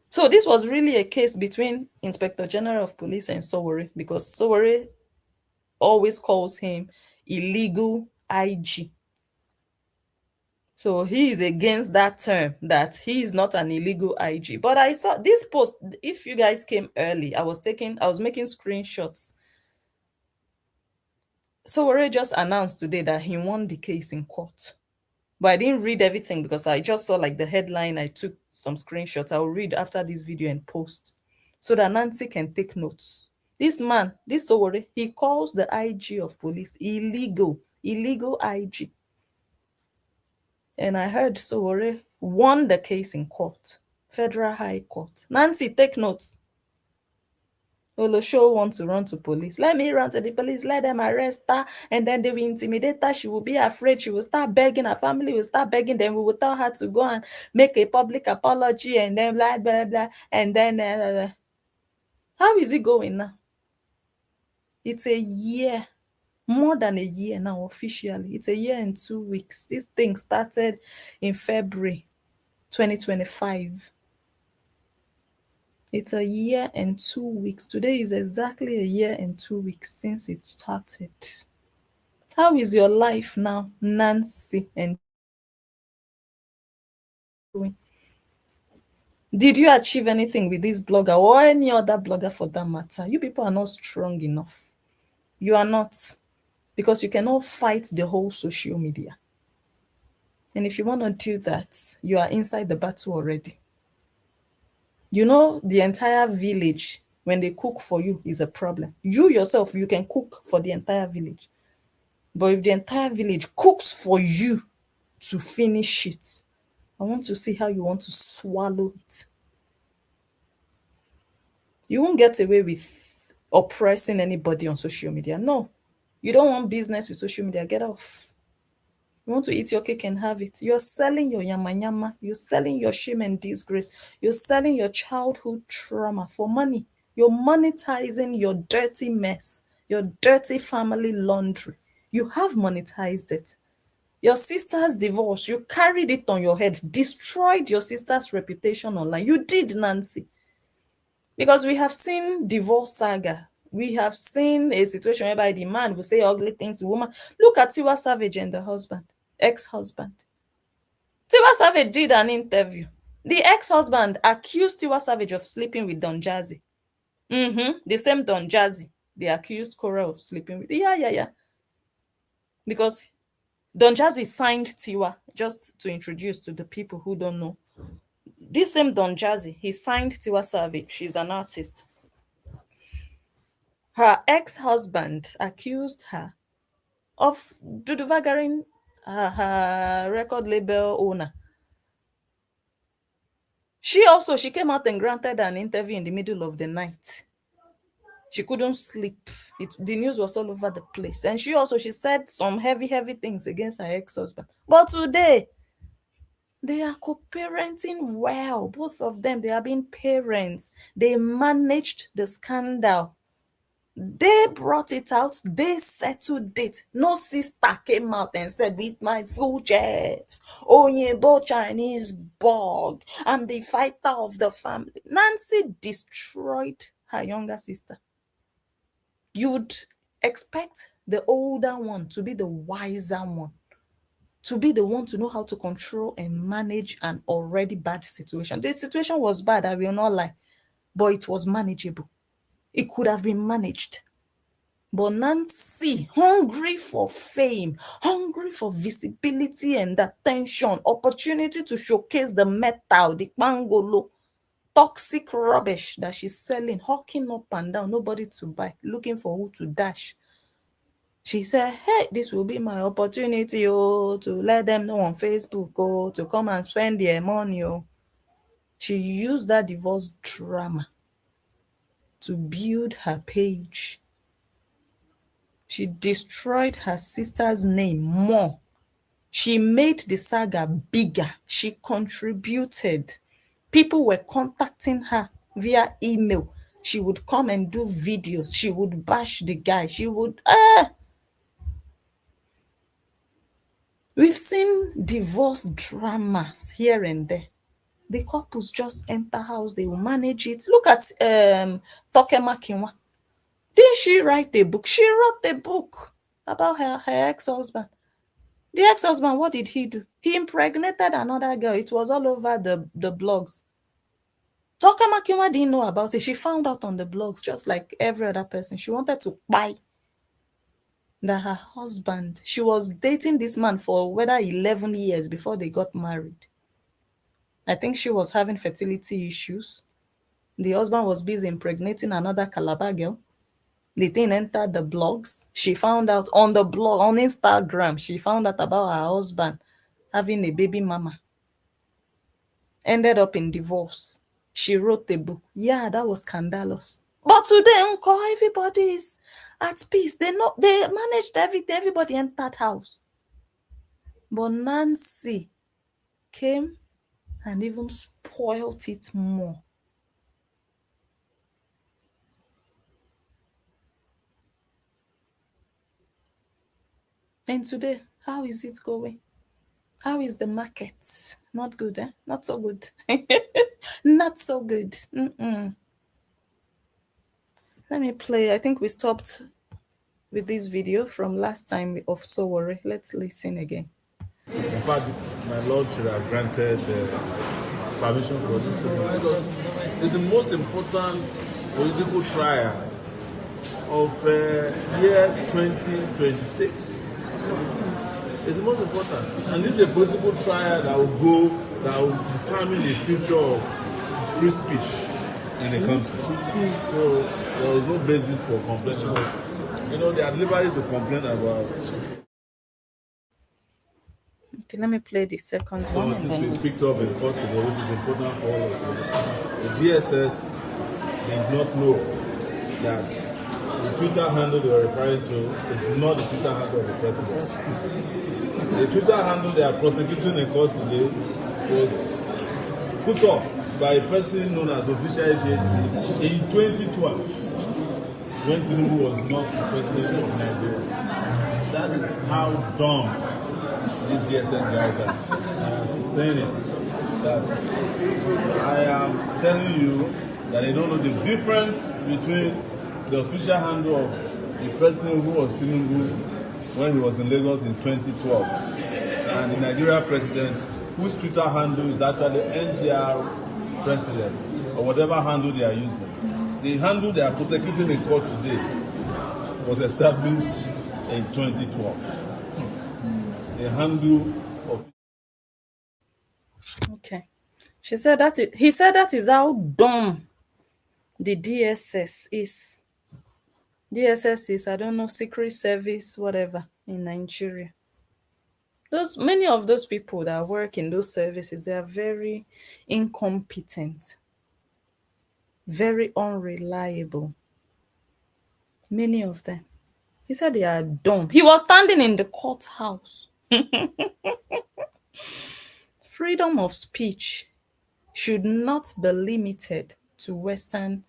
So this was really a case between Inspector General of Police and Sowore, because Sowore always calls him illegal IG. So he is against that term, that he is not an illegal IG. But I saw this post. If you guys came early, I was making screenshots. Sowore just announced today that he won the case in court. But I didn't read everything because I just saw like the headline. I took some screenshots. I'll read after this video and post so that Nancy can take notes. This man, this Sowore, he calls the IG of police illegal IG. And I heard Sowore won the case in court, Federal High Court. Nancy, take notes. Olosho wants to run to police. Let me run to the police. Let them arrest her. And then they will intimidate her. She will be afraid. She will start begging. Her family will start begging. Then we will tell her to go and make a public apology. And then blah, blah, blah. And then, how is it going now? It's a year. More than a year now, officially. It's a year and 2 weeks. This thing started in February 2025. It's a year and 2 weeks. Today is exactly a year and 2 weeks since it started. How is your life now, Nancy? And did you achieve anything with this blogger or any other blogger for that matter? You people are not strong enough. You are not, because you cannot fight the whole social media. And if you want to do that, you are inside the battle already. You know, the entire village, when they cook for you, is a problem. You yourself, you can cook for the entire village. But if the entire village cooks for you to finish it, I want to see how you want to swallow it. You won't get away with oppressing anybody on social media. No. You don't want business with social media. Get off. You want to eat your cake and have it. You're selling your yama yama. You're selling your shame and disgrace. You're selling your childhood trauma for money. You're monetizing your dirty mess, your dirty family laundry. You have monetized it. Your sister's divorce, you carried it on your head, destroyed your sister's reputation online. You did, Nancy. Because we have seen divorce saga. We have seen a situation whereby the man will say ugly things to woman. Look at Tiwa Savage and the husband, ex-husband. Tiwa Savage did an interview. The ex-husband accused Tiwa Savage of sleeping with Don Jazzy. The same Don Jazzy. They accused Cora of sleeping with. Yeah. Because Don Jazzy signed Tiwa, just to introduce to the people who don't know. This same Don Jazzy, he signed Tiwa Savage. She's an artist. Her ex-husband accused her of duduvagaring her record label owner. She came out and granted an interview in the middle of the night. She couldn't sleep. The news was all over the place. And she said some heavy things against her ex-husband. But today, they are co-parenting well. Both of them, they are being parents. They managed the scandal. They brought it out, they settled it. No sister came out and said, with my full chest, Oyinbo Chinese bug, I'm the fighter of the family. Nancy destroyed her younger sister. You would expect the older one to be the wiser one, to be the one to know how to control and manage an already bad situation. The situation was bad, I will not lie, but it was manageable. It could have been managed. But Nancy, hungry for fame, hungry for visibility and attention, opportunity to showcase the metal, the pangolo, toxic rubbish that she's selling, hawking up and down, nobody to buy, looking for who to dash. She said, hey, this will be my opportunity to let them know on Facebook to come and spend their money. She used that divorce drama to build her page. She destroyed her sister's name more. She made the saga bigger. She contributed. People were contacting her via email. She would come and do videos. She would bash the guy. She would We've seen divorce dramas here and there. The couples just enter house, they will manage it. Look at Toke Makinwa. Didn't she write a book? She wrote a book about her ex-husband. The ex-husband, what did he do? He impregnated another girl. It was all over the blogs. Toke Makinwa didn't know about it. She found out on the blogs, just like every other person. She wanted to buy that her husband, she was dating this man for whether 11 years before they got married. I think she was having fertility issues. The husband was busy impregnating another Calabar girl. The thing entered the blogs. She found out on the blog, on Instagram, she found out about her husband having a baby mama. Ended up in divorce. She wrote a book. Yeah, that was scandalous. But today, uncle, everybody is at peace. They managed everything. Everybody entered house. But Nancy came and even spoilt it more. And today, how is it going? How is the market? Not good, eh? Not so good. Not so good. Let me play. I think we stopped with this video from last time of Sowore. Let's listen again. In fact, my Lord should have granted permission for this. It's the most important political trial of year 2026. It's the most important. And this is a political trial that will determine the future of free speech in the country. So there was no basis for complaining. They are liberty to complain about. Okay, let me play the second one. So it has been picked up in court today, which is important for all of you. The DSS did not know that the Twitter handle they were referring to is not the Twitter handle of the president. The Twitter handle they are prosecuting in court today was put up by a person known as Official AJT in 2012, when Tinubu was not the president of Nigeria. That is how dumb these DSS guys are. I'm saying it. That I am telling you that they don't know the difference between the official handle of the person who was Tinubu when he was in Lagos in 2012 and the Nigeria president whose Twitter handle is actually NGR president or whatever handle they are using. The handle they are prosecuting in court today was established in 2012. The handle of. Okay. He said that is how dumb the DSS is. DSS is, I don't know, secret service, whatever, in Nigeria. Many of those people that work in those services, they are very incompetent, very unreliable. Many of them. He said they are dumb. He was standing in the courthouse. Freedom of speech should not be limited to Western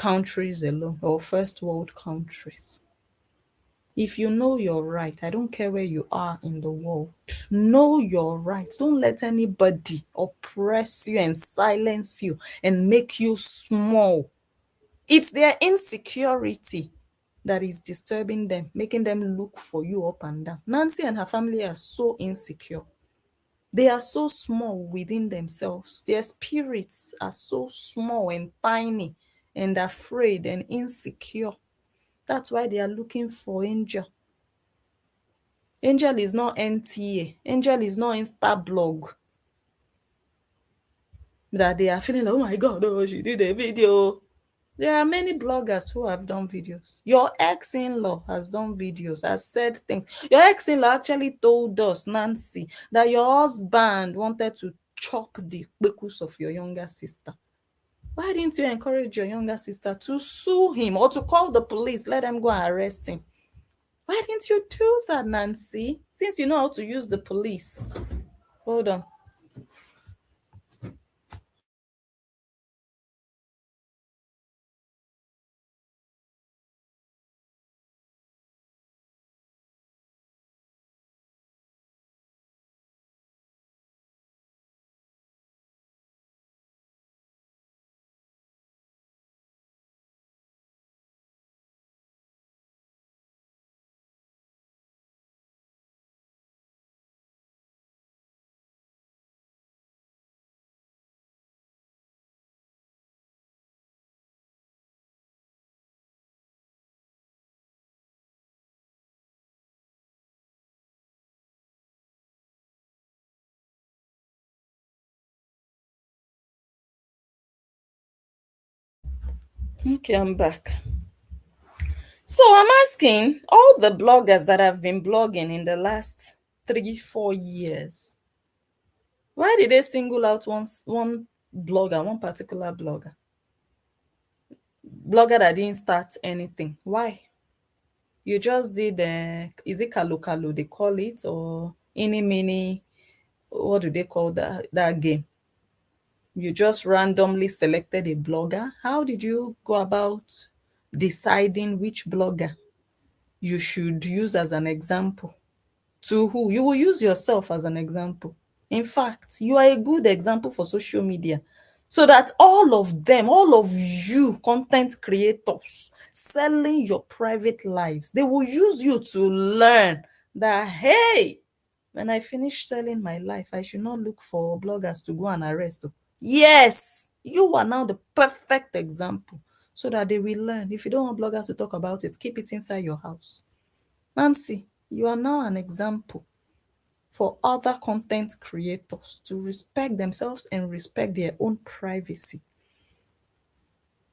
countries alone or first world countries. If you know your right, I don't care where you are in the world, know your right. Don't let anybody oppress you and silence you and make you small. It's their insecurity that is disturbing them, making them look for you up and down. Nancy and her family are so insecure. They are so small within themselves. Their spirits are so small and tiny and afraid and insecure. That's why they are looking for Angel. Angel is not NTA. Angel is not Instablog. That they are feeling like, oh my God, oh, she did a video. There are many bloggers who have done videos. Your ex-in-law has done videos, has said things. Your ex-in-law actually told us, Nancy, that your husband wanted to chop the bekus of your younger sister. Why didn't you encourage your younger sister to sue him or to call the police, let them go and arrest him? Why didn't you do that, Nancy? Since you know how to use the police. Hold on. Okay, I'm back. So I'm asking all the bloggers that have been blogging in the last 3, 4 years, why did they single out one blogger, one particular blogger that didn't start anything? Why? You just did is it kalu they call it, or any mini, what do they call that game? You just randomly selected a blogger. How did you go about deciding which blogger you should use as an example? To who? You will use yourself as an example. In fact, you are a good example for social media, so that all of them, all of you content creators selling your private lives, they will use you to learn that, hey, when I finish selling my life, I should not look for bloggers to go and arrest. Yes, you are now the perfect example, so that they will learn. If you don't want bloggers to talk about it, keep it inside your house. Nancy, you are now an example for other content creators to respect themselves and respect their own privacy.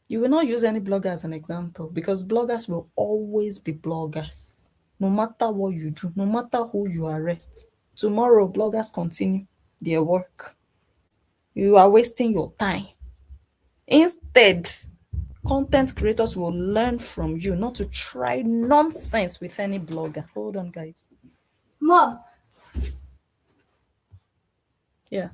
You will not use any blogger as an example, because bloggers will always be bloggers. No matter what you do, no matter who you arrest, tomorrow bloggers continue their work. You are wasting your time. Instead, content creators will learn from you not to try nonsense with any blogger. Hold on, guys. Mom. Yeah.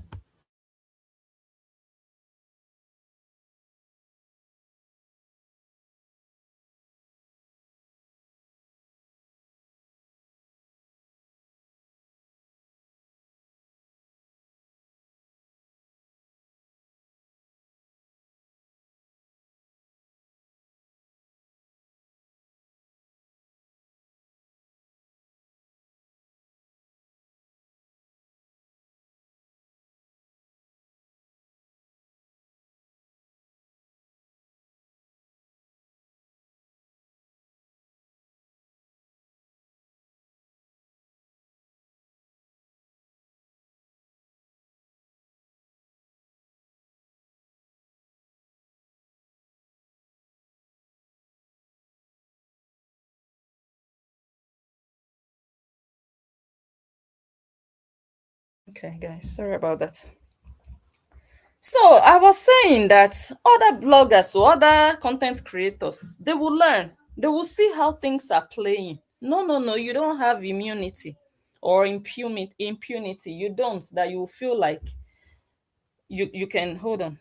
Okay, guys, sorry about that. So I was saying that other bloggers or other content creators, they will learn. They will see how things are playing. No, no, no, you don't have immunity or impunity. You don't, that you feel like you can hold on.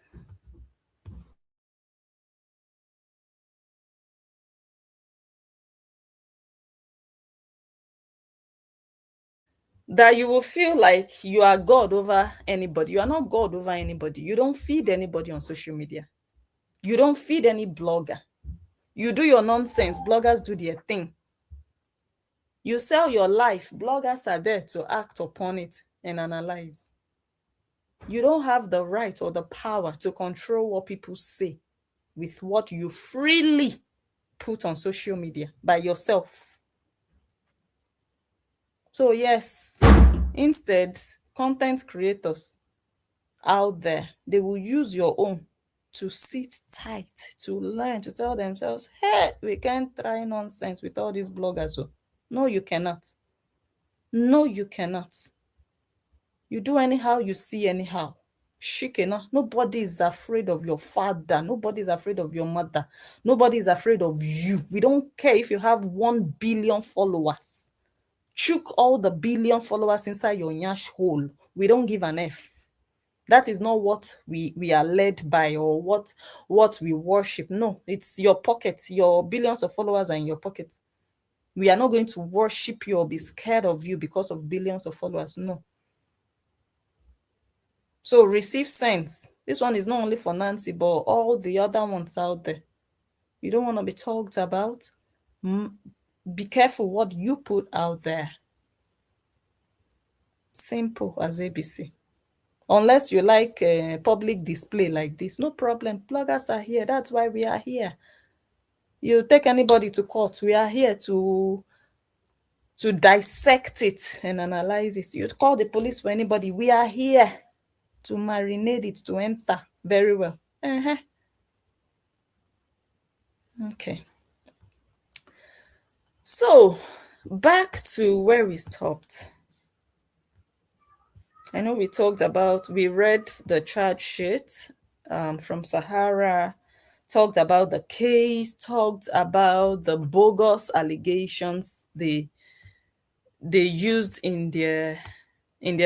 that you will feel like you are God over anybody. You are not God over anybody. You don't feed anybody on social media. You don't feed any blogger. You do your nonsense, bloggers do their thing. You sell your life, bloggers are there to act upon it and analyze. You don't have the right or the power to control what people say with what you freely put on social media by yourself. So, yes, instead, content creators out there, they will use your own to sit tight, to learn, to tell themselves, hey, we can't try nonsense with all these bloggers. So, no, you cannot. No, you cannot. You do anyhow, you see anyhow. Shikena. Nobody is afraid of your father. Nobody is afraid of your mother. Nobody is afraid of you. We don't care if you have 1 billion followers. Chook all the billion followers inside your nyash hole. We don't give an F. That is not what we are led by, or what we worship. No, it's your pocket. Your billions of followers are in your pocket. We are not going to worship you or be scared of you because of billions of followers. No. So receive sense. This one is not only for Nancy, but all the other ones out there. You don't want to be talked about. Be careful what you put out there. Simple as ABC. Unless you like public display like this, no problem. Bloggers are here. That's why we are here. You take anybody to court. We are here to dissect it and analyze it. You call the police for anybody. We are here to marinate it, to enter very well. Okay. So, back to where we stopped. I know we read the charge sheet from Sahara, talked about the case, talked about the bogus allegations they used in their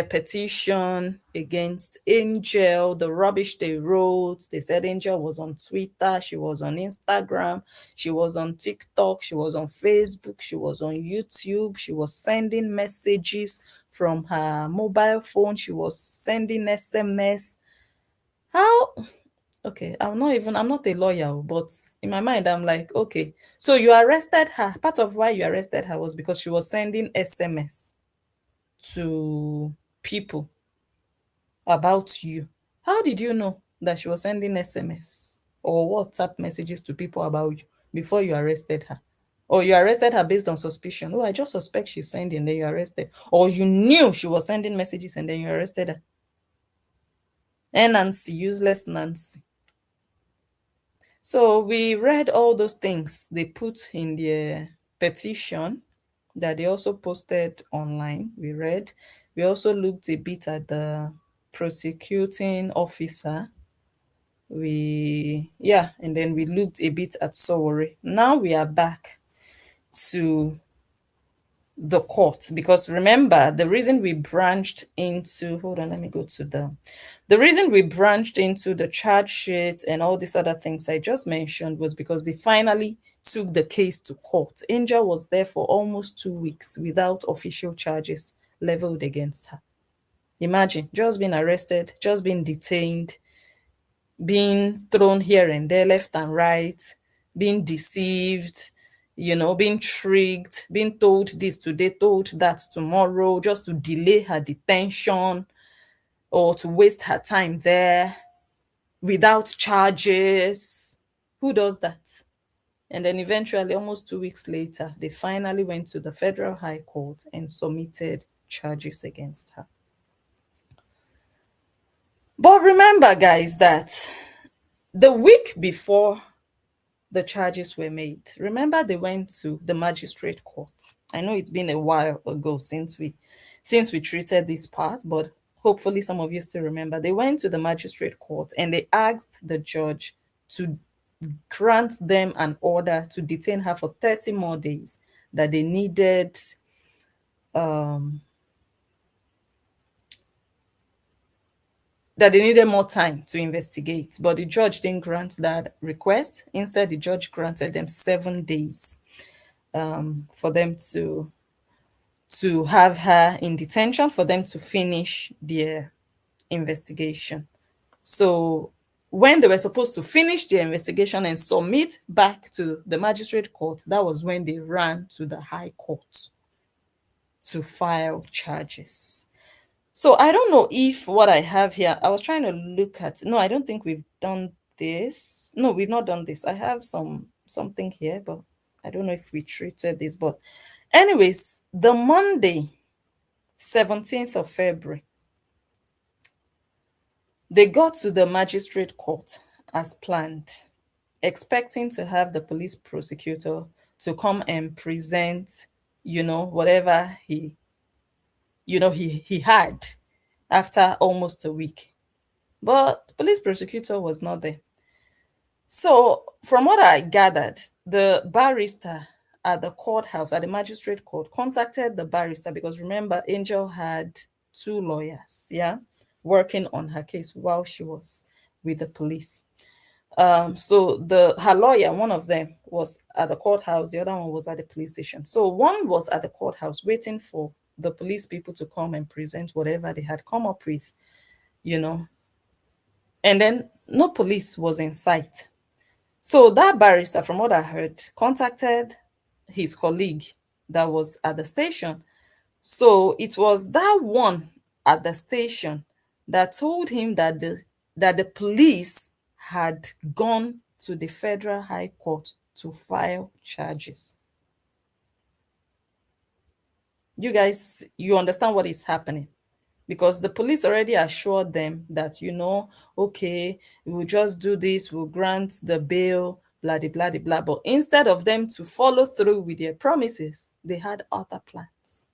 petition against Angel, the rubbish they wrote. They said Angel was on Twitter, she was on Instagram, she was on TikTok, she was on Facebook, she was on YouTube, she was sending messages from her mobile phone, she was sending SMS. How? Okay, I'm not a lawyer, but in my mind, I'm like, okay, so you arrested her. Part of why you arrested her was because she was sending SMS to people about you. How did you know that she was sending SMS or WhatsApp messages to people about you before you arrested her? Or you arrested her based on suspicion? Oh, I just suspect she's sending, then you arrested. Or you knew she was sending messages and then you arrested her. And Nancy, useless Nancy. So we read all those things they put in their petition that they also posted online. We read. We also looked a bit at the prosecuting officer. And then we looked a bit at Sowore. Now we are back to the court, because remember, the reason we branched into hold on, let me go to the reason we branched into the charge sheet and all these other things I just mentioned was because they finally took the case to court. Angel was there for almost 2 weeks without official charges leveled against her. Imagine just being arrested, just being detained, being thrown here and there, left and right, being deceived, being tricked, being told this today, told that tomorrow, just to delay her detention or to waste her time there without charges. Who does that? And then eventually, almost 2 weeks later, they finally went to the Federal High Court and submitted charges against her. But remember, guys, that the week before the charges were made, remember they went to the magistrate court. I know it's been a while ago since we treated this part, but hopefully some of you still remember. They went to the magistrate court and they asked the judge to grant them an order to detain her for 30 more days, that they needed more time to investigate. But the judge didn't grant that request. Instead, the judge granted them 7 days for them to to have her in detention for them to finish their investigation. So when they were supposed to finish their investigation and submit back to the magistrate court, that was when they ran to the high court to file charges. So I don't know if what I have here, I was trying to look at, no, I don't think we've done this. No, we've not done this. I have something here, but I don't know if we treated this. But anyways, the Monday, 17th of February, they got to the magistrate court as planned, expecting to have the police prosecutor to come and present, whatever he had after almost a week. But the police prosecutor was not there. So, from what I gathered, the barrister at the courthouse, at the magistrate court, contacted the barrister because remember, Angel had two lawyers, yeah, working on her case while she was with the police. So her lawyer, one of them was at the courthouse, the other one was at the police station. So one was at the courthouse waiting for the police people to come and present whatever they had come up with, and then no police was in sight. So that barrister, from what I heard, contacted his colleague that was at the station. So it was that one at the station that told him that the police had gone to the Federal High Court to file charges. You guys, you understand what is happening? Because the police already assured them that, okay, we'll just do this, we'll grant the bail, blah, blah, blah, blah. But instead of them to follow through with their promises, they had other plans.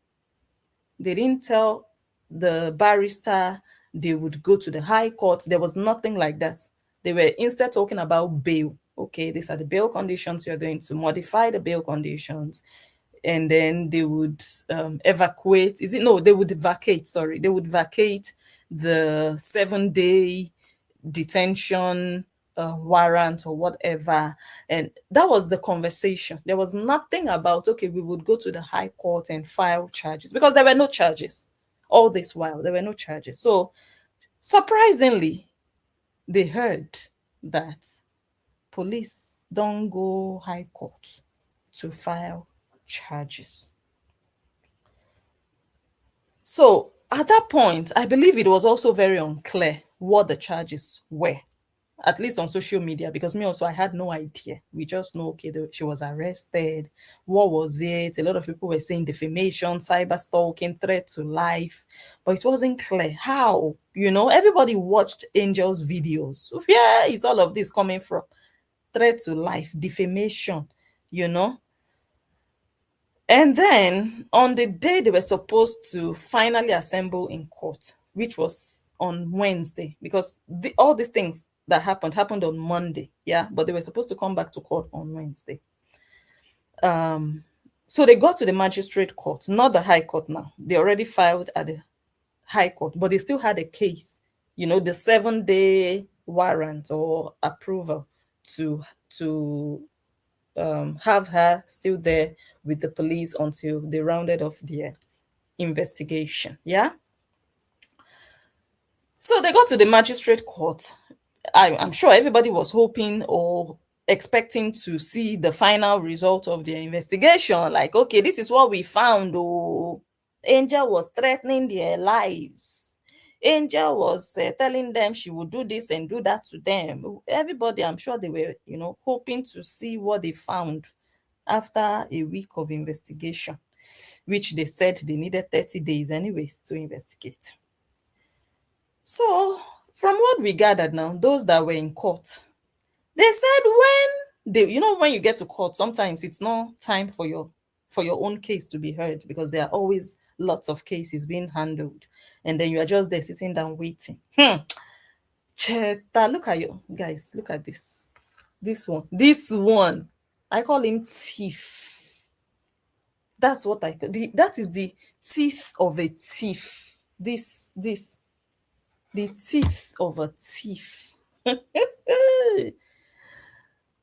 They didn't tell the barrister they would go to the high court. There was nothing like that. They were instead talking about bail. Okay, these are the bail conditions. You're going to modify the bail conditions. And then they would evacuate. They would vacate. Sorry, they would vacate the 7-day detention warrant or whatever. And that was the conversation. There was nothing about, okay, we would go to the high court and file charges, because there were no charges. All this while, there were no charges. So surprisingly, they heard that police don't go high court to file charges. So at that point, I believe it was also very unclear what the charges were, at least on social media, because me also, I had no idea. We just know, okay, she was arrested. What was it? A lot of people were saying defamation, cyber stalking, threat to life, but it wasn't clear how. Everybody watched Angel's videos. Where is all of this coming from? Threat to life, defamation, And then on the day they were supposed to finally assemble in court, which was on Wednesday, because all these things that happened on Monday, yeah, but they were supposed to come back to court on Wednesday. So they got to the magistrate court, not the high court now. They already filed at the high court, but they still had a case, the 7-day warrant or approval to have her still there with the police until they rounded off their investigation. Yeah. So they got to the magistrate court. I'm sure everybody was hoping or expecting to see the final result of their investigation. Like, okay, this is what we found. Oh, Angel was threatening their lives. Angel was telling them she would do this and do that to them. Everybody, I'm sure they were, hoping to see what they found after a week of investigation, which they said they needed 30 days anyways to investigate. So, from what we gathered now, those that were in court, they said when you get to court, sometimes it's not time for your own case to be heard, because there are always lots of cases being handled, and then you are just there sitting down waiting. Cheta, look at you guys, look at this one. I call him thief. That's what that is the teeth of a thief. This the teeth of a thief.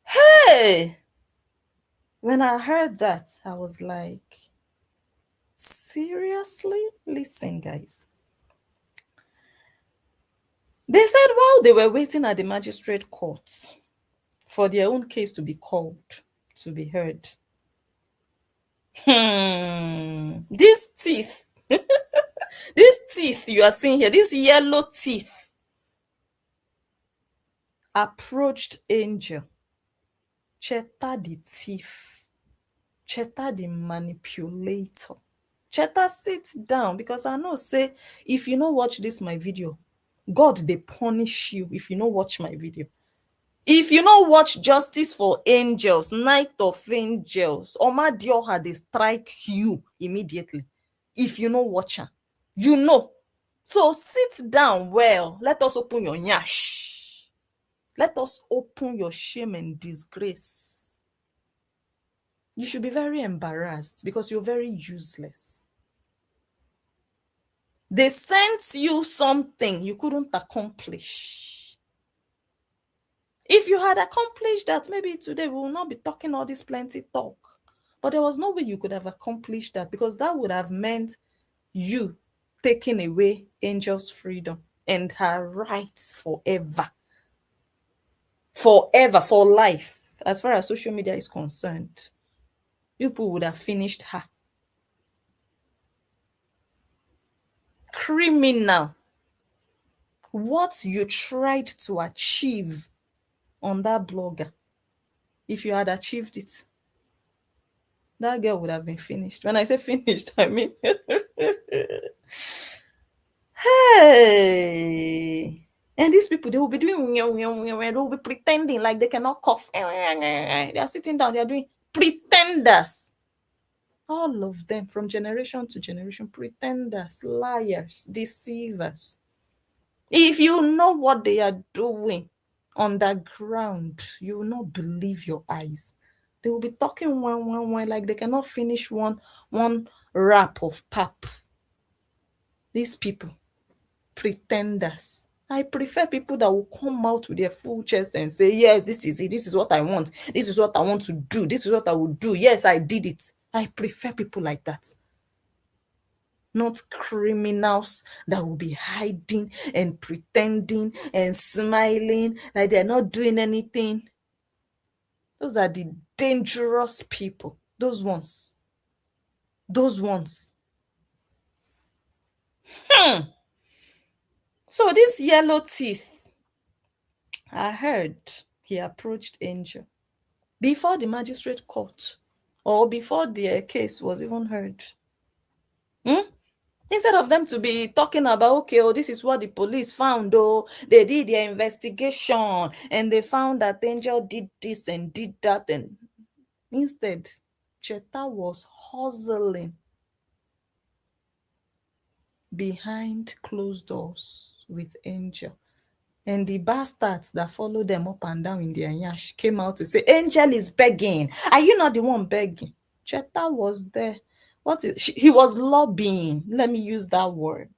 Hey, when I heard that, I was like, Seriously? Listen, guys. They said while they were waiting at the magistrate court for their own case to be called, to be heard, these teeth, these teeth you are seeing here, these yellow teeth, approached Angel. Cheta the thief. Cheta the manipulator. Cheta, sit down, because I know say if you no watch this my video, God they punish you if you no watch my video. If you no watch Justice for Angels, Night of Angels, Oma Dioha they strike you immediately. If you no watch her, you know. So sit down well. Let us open your nyash. Let us open your shame and disgrace. You should be very embarrassed because you're very useless. They sent you something you couldn't accomplish. If you had accomplished that, maybe today we will not be talking all this plenty talk. But there was no way you could have accomplished that, because that would have meant you taking away Angel's freedom and her rights forever. Forever, for life, as far as social media is concerned. People would have finished her. Criminal. What you tried to achieve on that blogger, if you had achieved it, that girl would have been finished. When I say finished, I mean hey. And these people, they will be doing, they will be pretending like they cannot cough. They are sitting down, they are doing pretenders. All of them, from generation to generation, pretenders, liars, deceivers. If you know what they are doing underground, you will not believe your eyes. They will be talking one, like they cannot finish one wrap of pap. These people, pretenders. I prefer people that will come out with their full chest and say, yes, this is it. This is what I want. This is what I want to do. This is what I will do. Yes, I did it. I prefer people like that. Not criminals that will be hiding and pretending and smiling like they're not doing anything. Those are the dangerous people. Those ones. So this yellow teeth, I heard he approached Angel before the magistrate court, or before the case was even heard. Instead of them to be talking about, okay, oh, this is what the police found, oh, they did their investigation and they found that Angel did this and did that. And instead, Cheta was hustling behind closed doors with Angel. And the bastards that followed them up and down in their yash came out to say, Angel is begging. Are you not the one begging? Cheta was there. He was lobbying. Let me use that word.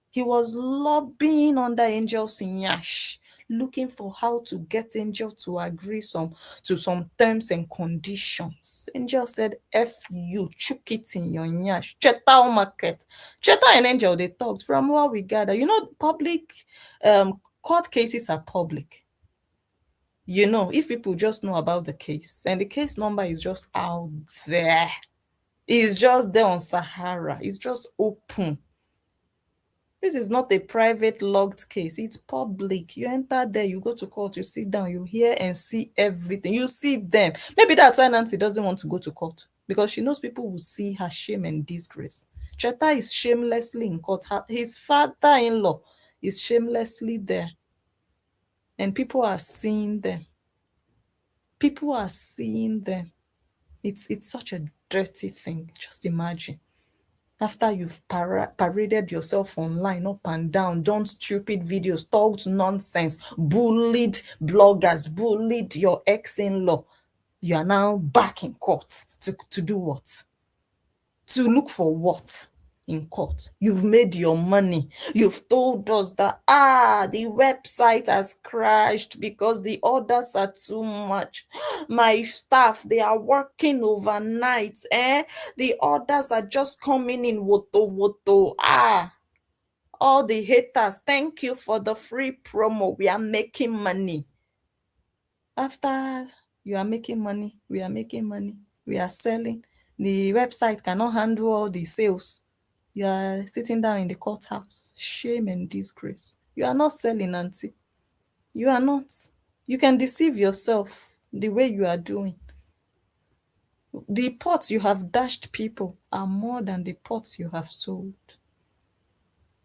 He was lobbying under Angel's yash, looking for how to get Angel to agree to some terms and conditions. Angel said, F you, chook it in your yash. Cheta market. Cheta and Angel, they talked. From what we gather, public court cases are public. If people just know about the case, and the case number is just out there, it's just there on Sahara, it's just open. This is not a private logged case, it's public. You enter there, you go to court, you sit down, you hear and see everything. You see them. Maybe that's why Nancy doesn't want to go to court, because she knows people will see her shame and disgrace. Cheta is shamelessly in court. His father-in-law is shamelessly there. And people are seeing them. People are seeing them. It's such a dirty thing. Just imagine. After you've paraded yourself online up and down, done stupid videos, talked nonsense, bullied bloggers, bullied your ex-in-law, you are now back in court to do what? To look for what? in court. You've made your money. You've told us that the website has crashed because the orders are too much. My staff, they are working overnight. The orders are just coming in woto woto. All the haters, thank you for the free promo. We are making money. After you are making money, we are making money. We are selling. The website cannot handle all the sales. You are sitting down in the courthouse. Shame and disgrace. You are not selling, auntie. You are not. You can deceive yourself the way you are doing. The pots you have dashed people are more than the pots you have sold.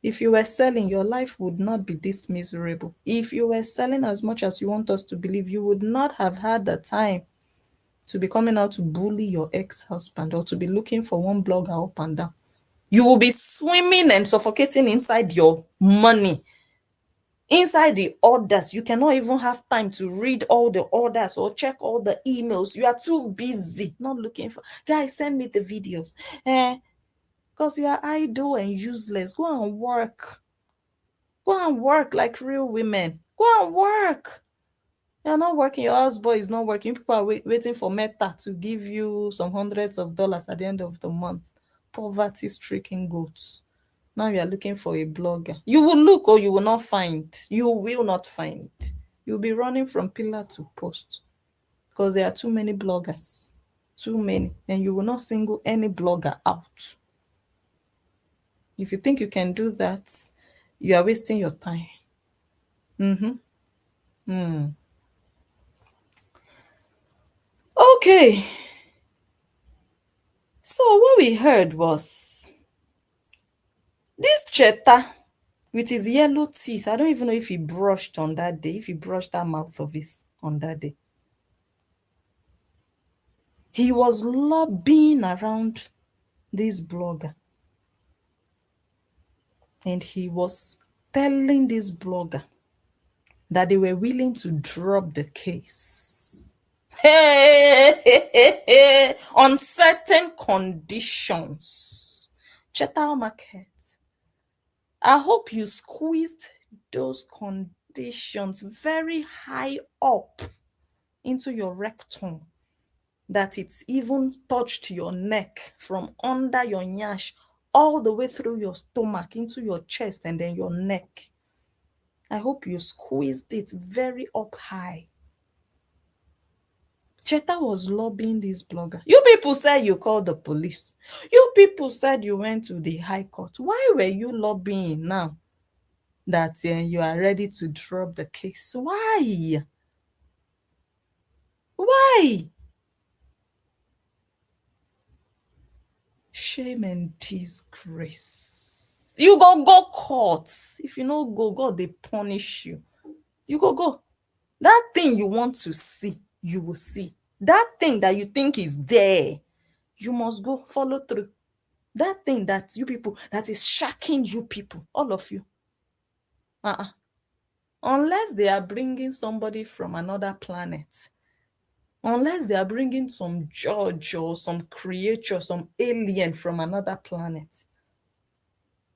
If you were selling, your life would not be this miserable. If you were selling as much as you want us to believe, you would not have had the time to be coming out to bully your ex-husband or to be looking for one blogger up and down. You will be swimming and suffocating inside your money, inside the orders. You cannot even have time to read all the orders or check all the emails. You are too busy not looking for, guys, send me the videos. Because you are idle and useless. Go and work. Go and work like real women. Go and work. You're not working. Your houseboy is not working. People are waiting for Meta to give you some hundreds of dollars at the end of the month. Poverty-stricken goats. Now you are looking for a blogger. You will look or you will not find. You will not find. You'll be running from pillar to post because there are too many bloggers. Too many. And you will not single any blogger out. If you think you can do that, you are wasting your time. Okay. So what we heard was this cheetah with his yellow teeth. I don't even know if he brushed on that day, if he brushed that mouth of his on that day. He was lobbying around this blogger. And he was telling this blogger that they were willing to drop the case. On certain conditions. Cheetah Market, I hope you squeezed those conditions very high up into your rectum, that it's even touched your neck from under your nyash all the way through your stomach into your chest and then your neck. I hope you squeezed it very up high. Cheetah was lobbying this blogger. You people said you called the police. You people said you went to the high court. Why were you lobbying now that you are ready to drop the case? Why? Why? Shame and disgrace. You go court. If you no go, God, they punish you. You go. That thing you want to see, you will see. That thing that you think is there, you must go follow through. That thing that you people, that is shocking you people, all of you. Unless they are bringing somebody from another planet, unless they are bringing some judge or some creature, some alien from another planet,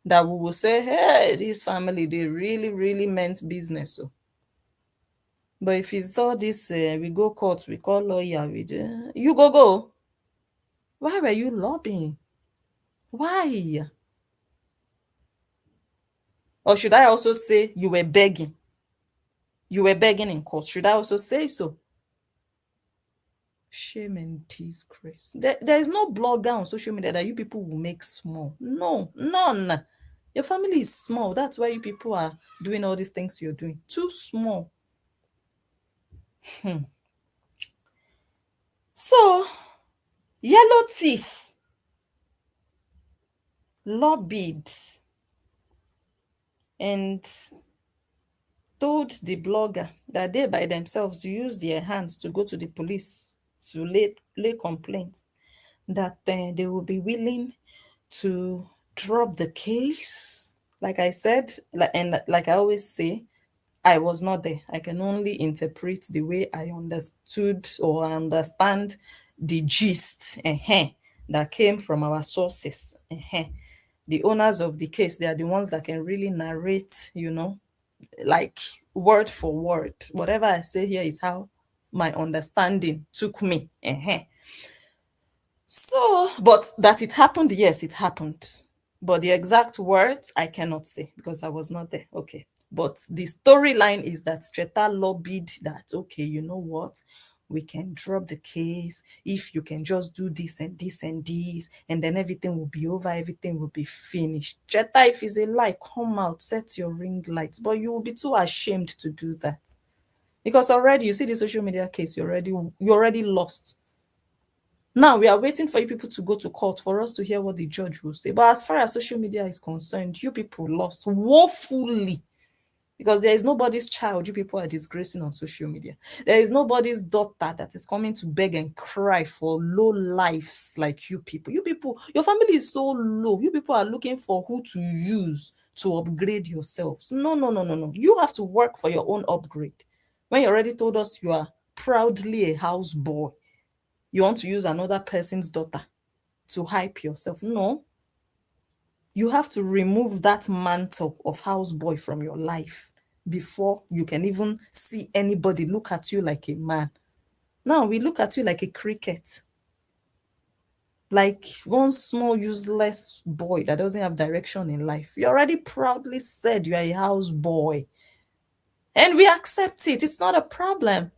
that we will say, hey, this family, they really, really meant business. So. But if it's all this, we go court, we call lawyer, you go. Why were you lobbying? Why? Or should I also say you were begging? You were begging in court. Should I also say so? Shame and disgrace. There is no blogger on social media that you people will make small. No, none. Your family is small. That's why you people are doing all these things you're doing. Too small. So, Yellow Teeth lobbied and told the blogger that they by themselves use their hands to go to the police to lay complaints, that they will be willing to drop the case. Like I said, like I always say, I was not there. I can only interpret the way I understood or understand the gist that came from our sources. The owners of the case, they are the ones that can really narrate, like word for word. Whatever I say here is how my understanding took me. So, but that it happened, yes, it happened. But the exact words I cannot say because I was not there. Okay. But the storyline is that Treta lobbied that, okay, you know what? We can drop the case if you can just do this and this and this, and then everything will be over, everything will be finished. Treta, if it's a lie, come out, set your ring lights. But you will be too ashamed to do that. Because already you see the social media case, you already lost. Now we are waiting for you people to go to court for us to hear what the judge will say. But as far as social media is concerned, you people lost woefully. Because there is nobody's child you people are disgracing on social media. There is nobody's daughter that is coming to beg and cry for low lives like you people. You people, your family is so low. You people are looking for who to use to upgrade yourselves. No, no, no, no, no. You have to work for your own upgrade. When you already told us you are proudly a house boy, you want to use another person's daughter to hype yourself. No. You have to remove that mantle of houseboy from your life before you can even see anybody look at you like a man. Now we look at you like a cricket, like one small useless boy that doesn't have direction in life. You already proudly said you are a houseboy, and we accept it. It's not a problem.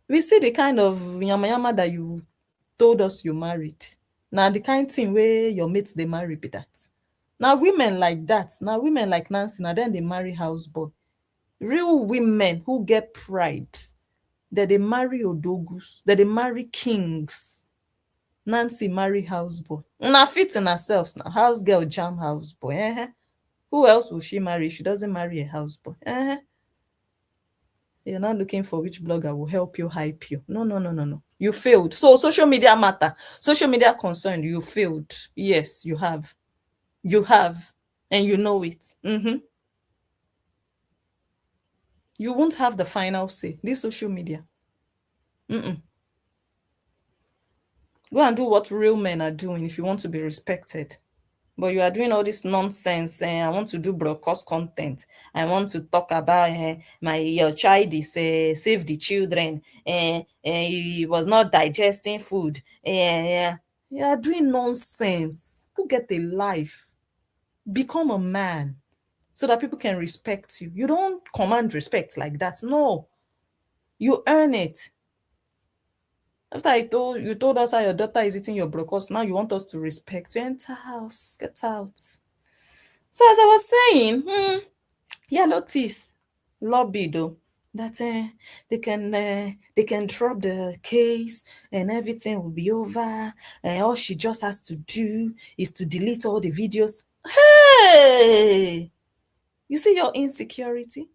We see the kind of yama yama that you told us you married. Now the kind thing where your mates they marry be that. Now women like that, now women like Nancy, now then they marry houseboy. Real women who get pride, that they marry odogus, that they marry kings. Nancy marry houseboy. Now fit in herself now. House girl jam houseboy. Who else will she marry if she doesn't marry a houseboy? You're not looking for which blogger will help you hype you. No, no, no, no, no. You failed. So social media matter. Social media concerned, you failed. Yes, you have. You have. And you know it. You won't have the final say. This social media. Go and do what real men are doing if you want to be respected. But you are doing all this nonsense. I want to do broadcast content. I want to talk about your child is save the children. He was not digesting food. You are doing nonsense. Go get a life. Become a man so that people can respect you. You don't command respect like that. No, you earn it. After you told us how your daughter is eating your broadcast, now you want us to respect you. Enter house, get out. So as I was saying, yellow teeth lobby though that they can drop the case and everything will be over. All she just has to do is to delete all the videos. Hey, you see your insecurity?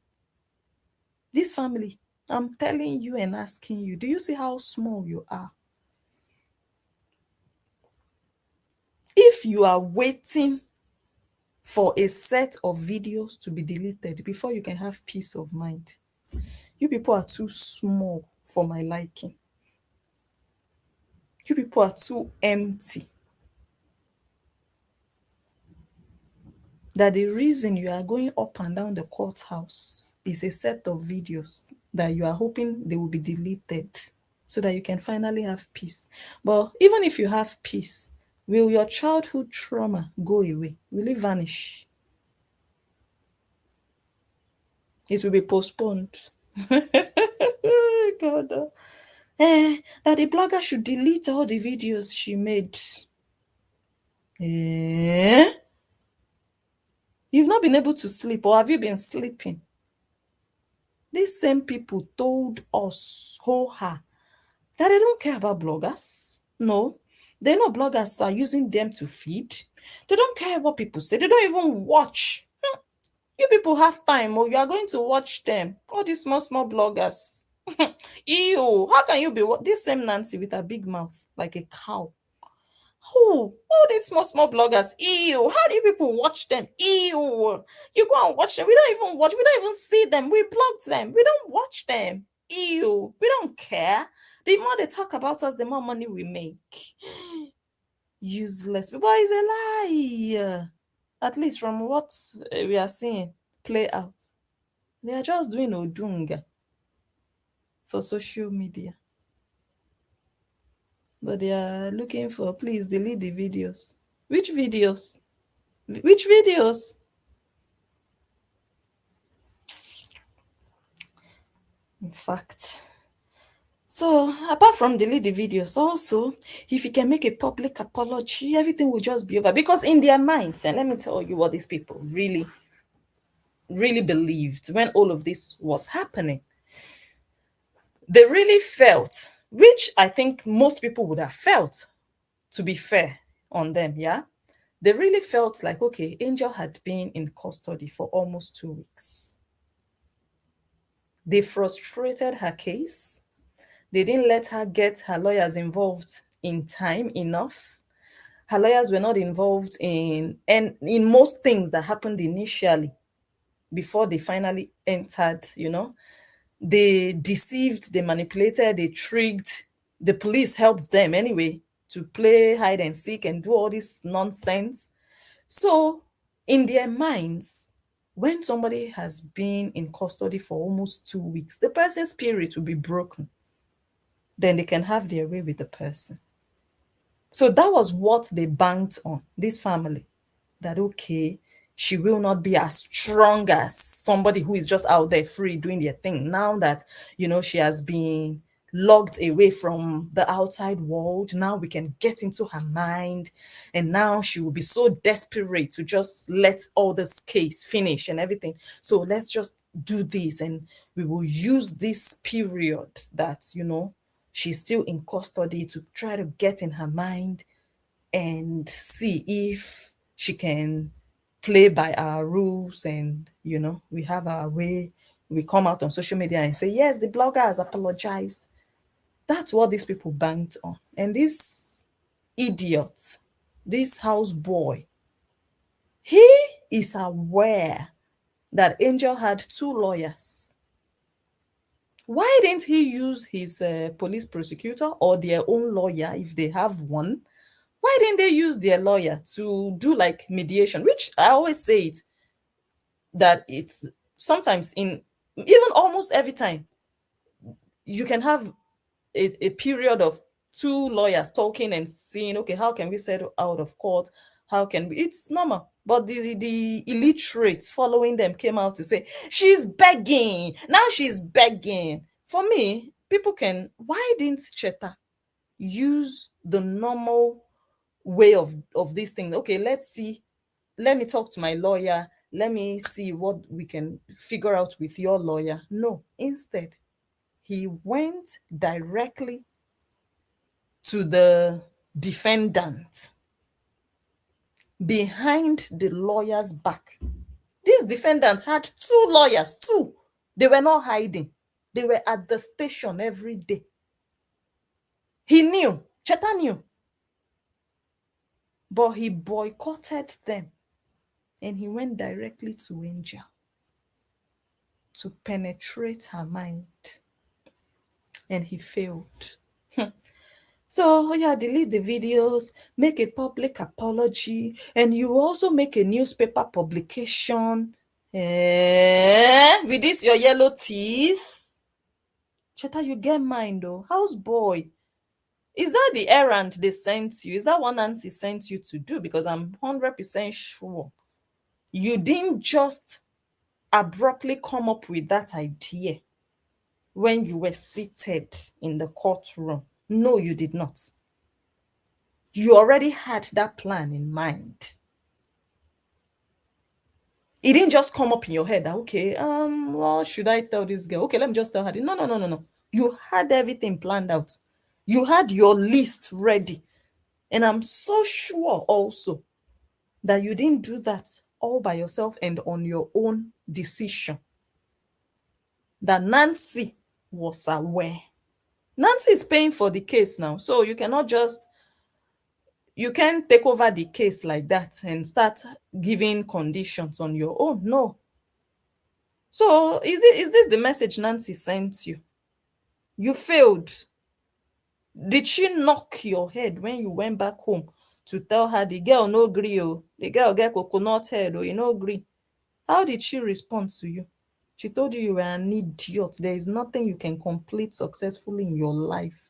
This family, I'm telling you and asking you, do you see how small you are? If you are waiting for a set of videos to be deleted before you can have peace of mind, you people are too small for my liking. You people are too empty. That the reason you are going up and down the courthouse is a set of videos that you are hoping they will be deleted so that you can finally have peace. But even if you have peace, will your childhood trauma go away? Will it vanish? It will be postponed. God. That the blogger should delete all the videos she made. You've not been able to sleep, or have you been sleeping? These same people told us, that they don't care about bloggers. No, they know bloggers are using them to feed. They don't care what people say. They don't even watch. You people have time, or you are going to watch them. All these small bloggers. Ew, how can you be this same Nancy with a big mouth like a cow? Oh, all these small bloggers. Ew, how do you people watch them? Ew, you go and watch them. We don't even watch. We don't even see them. We blocked them. We don't watch them. Ew, we don't care. The more they talk about us, the more money we make. Useless. But it's a lie. At least from what we are seeing play out. They are just doing Odunga for social media. But they are looking for, please delete the videos. Which videos? Which videos? In fact. So, apart from delete the videos, also, if you can make a public apology, everything will just be over. Because in their minds, and let me tell you what these people really, really believed when all of this was happening. They really felt, which I think most people would have felt, to be fair on them, yeah? They really felt like, okay, Angel had been in custody for almost 2 weeks. They frustrated her case. They didn't let her get her lawyers involved in time enough. Her lawyers were not involved in most things that happened initially before they finally entered, They deceived, they manipulated, they tricked. The police helped them anyway to play hide and seek and do all this nonsense. So, in their minds, when somebody has been in custody for almost 2 weeks, the person's spirit will be broken. Then they can have their way with the person. So that was what they banked on, this family. That, okay, she will not be as strong as somebody who is just out there free doing their thing. Now that, she has been locked away from the outside world, now we can get into her mind. And now she will be so desperate to just let all this case finish and everything. So let's just do this, and we will use this period that, she's still in custody to try to get in her mind and see if she can play by our rules, and we have our way. We come out on social media and say, yes, the blogger has apologized. That's what these people banked on. And this idiot, this house boy, he is aware that Angel had 2 lawyers. Why didn't he use his police prosecutor or their own lawyer if they have one? Why didn't they use their lawyer to do like mediation? Which I always say it, that it's sometimes even almost every time, you can have a period of 2 lawyers talking and seeing, okay, how can we settle out of court? How can we? It's normal. But the illiterates following them came out to say, she's begging. Now she's begging. For me, people can, why didn't Cheta use the normal way of these things? Okay, let's see. Let me talk to my lawyer. Let me see what we can figure out with your lawyer. No, instead, he went directly to the defendant behind the lawyer's back. This defendant had 2 lawyers, 2. They were not hiding. They were at the station every day. He knew, Cheta knew, but he boycotted them, and he went directly to Angel to penetrate her mind, and he failed. So, yeah, delete the videos, make a public apology, and you also make a newspaper publication. With this, your yellow teeth. Cheta, you get mine though. House boy. Is that the errand they sent you? Is that what Nancy sent you to do? Because I'm 100% sure you didn't just abruptly come up with that idea when you were seated in the courtroom. No, you did not. You already had that plan in mind. It didn't just come up in your head that, okay, well, should I tell this girl? Okay, let me just tell her. No. You had everything planned out. You had your list ready. And I'm so sure also that you didn't do that all by yourself and on your own decision. That Nancy was aware. Nancy is paying for the case now, so you can't take over the case like that and start giving conditions on your own. No. So is this the message Nancy sent you? You failed. Did she knock your head when you went back home to tell her the girl no gree, oh, the girl get coconut head, oh, you no gree. How did she respond to you? She told you were an idiot. There is nothing you can complete successfully in your life.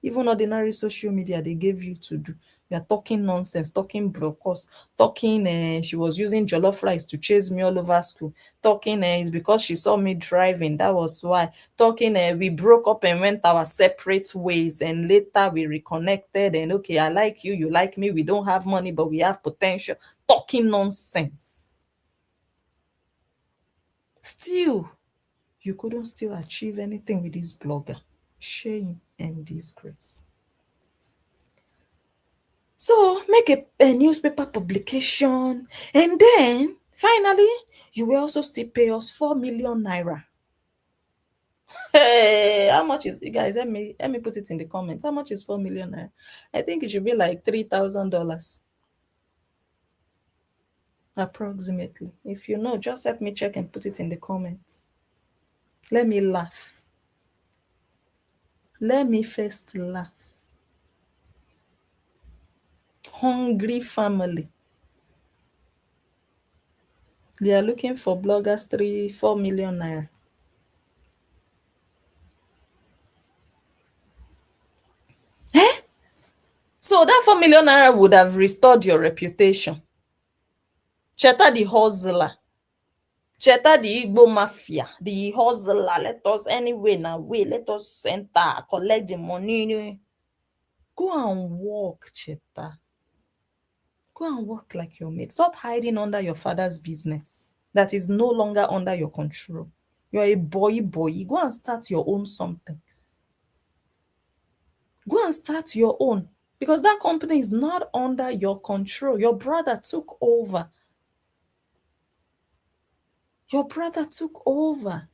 Even ordinary social media they gave you to do. You're talking nonsense, talking brocos, talking she was using jollof rice to chase me all over school. Talking it's because she saw me driving. That was why. Talking we broke up and went our separate ways, and later we reconnected, and okay, I like you, you like me, we don't have money, but we have potential. Talking nonsense. Still, you couldn't still achieve anything with this blogger. Shame and disgrace. So make a newspaper publication, and then finally you will also still pay us 4 million naira. Hey, how much is, guys? Let me put it in the comments. How much is 4 million naira? I think it should be like $3,000 approximately. If you know, just help me check and put it in the comments. Let me laugh. Let me first laugh. Hungry family. They are looking for bloggers 4 million naira. So that 4 million naira would have restored your reputation. Cheta the hustler. Cheta the Igbo mafia. The hustler. Let us anyway now way. Let us enter, collect the money. Go and work, Cheta. Go and work like your mate. Stop hiding under your father's business that is no longer under your control. You're a boy. Go and start your own something. Go and start your own, because that company is not under your control. Your brother took over. Your brother took over.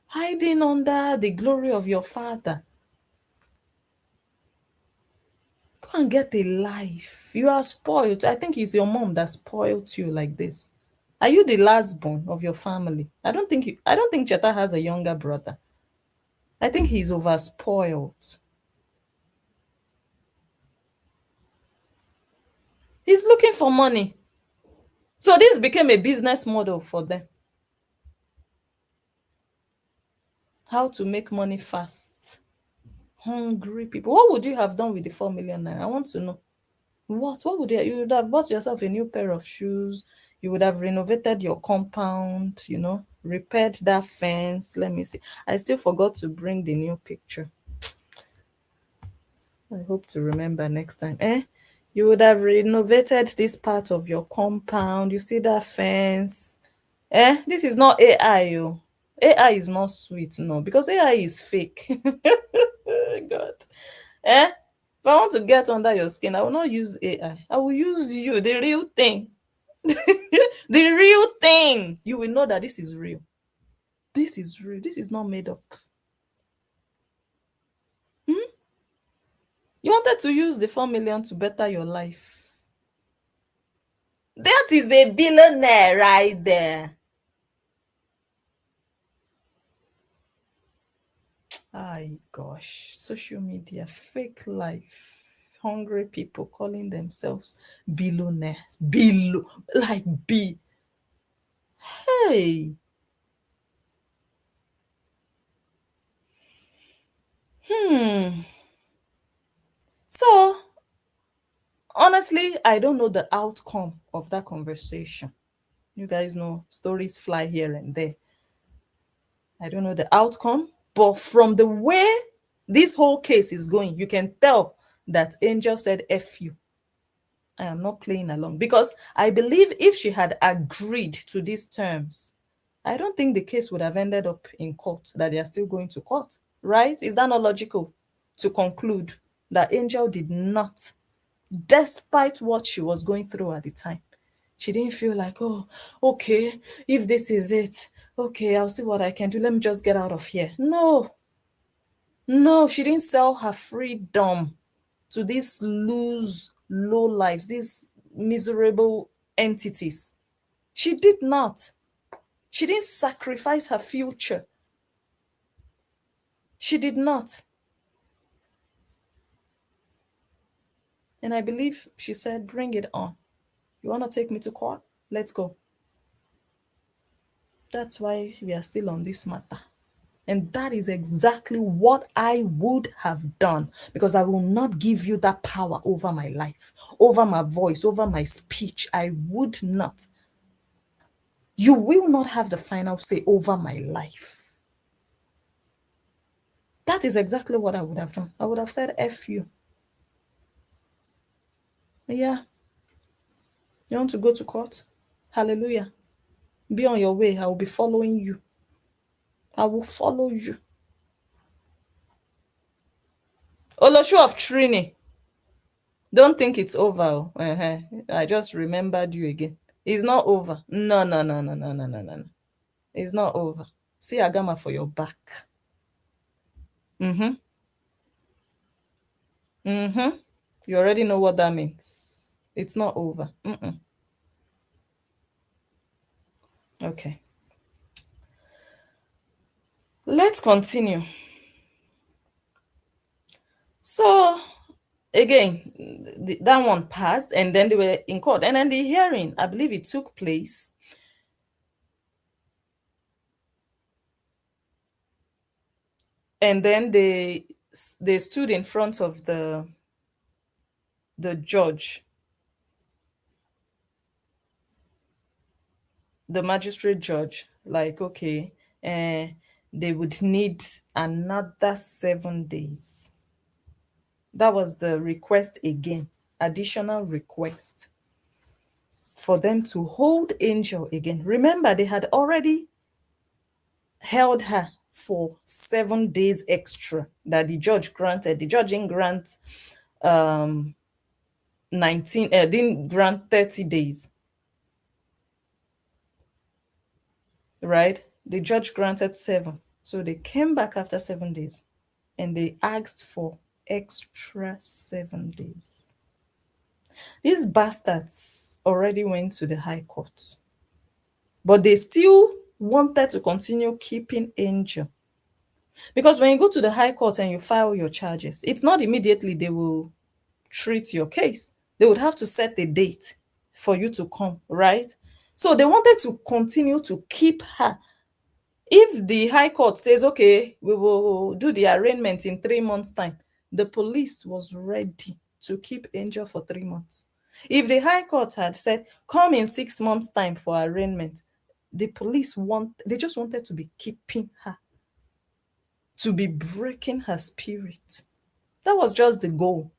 Hiding under the glory of your father. Go and get a life. You are spoiled. I think it's your mom that spoiled you like this. Are you the last born of your family? I don't think Cheta has a younger brother. I think he's over spoiled. He's looking for money. So this became a business model for them. How to make money fast. Hungry people. What would you have done with the 4 million naira? I want to know. What would you would have bought yourself a new pair of shoes. You would have renovated your compound, repaired that fence. Let me see. I still forgot to bring the new picture. I hope to remember next time. You would have renovated this part of your compound. You see that fence? This is not AI, oh. AI is not sweet, no, because AI is fake. God. If I want to get under your skin, I will not use AI. I will use you, the real thing. The real thing. You will know that this is real. This is real. This is not made up. You wanted to use the 4 million to better your life. That is a billionaire right there. Ay gosh, social media, fake life, hungry people calling themselves billionaires. Like B. Hey. So honestly, I don't know the outcome of that conversation. You guys know stories fly here and there. I don't know the outcome, but from the way this whole case is going, you can tell that Angel said F you. I am not playing along, because I believe if she had agreed to these terms, I don't think the case would have ended up in court, that they are still going to court, right? Is that not logical to conclude that Angel did not, despite what she was going through at the time, she didn't feel like, oh, okay, if this is it, okay, I'll see what I can do. Let me just get out of here. No, she didn't sell her freedom to these low lives, these miserable entities. She did not. She didn't sacrifice her future. She did not. And I believe she said, bring it on. You want to take me to court? Let's go. That's why we are still on this matter. And that is exactly what I would have done, because I will not give you that power over my life, over my voice, over my speech. I would not. You will not have the final say over my life. That is exactly what I would have done. I would have said, F you. Yeah. You want to go to court? Hallelujah. Be on your way. I will be following you. I will follow you. Oloshu of Trini. Don't think it's over. I just remembered you again. It's not over. No, no, no, no, no, no, no, no. It's not over. See Agama for your back. Mm-hmm. Mm-hmm. You already know what that means. It's not over. Mm-mm. Okay. Let's continue. So again, that one passed, and then they were in court, and then the hearing, I believe it took place. And then they stood in front of the judge, the magistrate judge, like, okay, they would need another 7 days. That was the request again, additional request for them to hold Angel again. Remember, they had already held her for 7 days extra that the judge granted. The judge didn't grant 19, didn't grant 30 days. Right? The judge granted 7. So they came back after 7 days and they asked for extra 7 days. These bastards already went to the High Court, but they still wanted to continue keeping Angel. Because when you go to the High Court and you file your charges, it's not immediately they will treat your case. They would have to set a date for you to come, right? So they wanted to continue to keep her. If the High Court says, okay, we will do the arraignment in 3 months' time, the police was ready to keep Angel for 3 months. If the High Court had said, come in 6 months' time for arraignment, the police they just wanted to be keeping her, to be breaking her spirit. That was just the goal.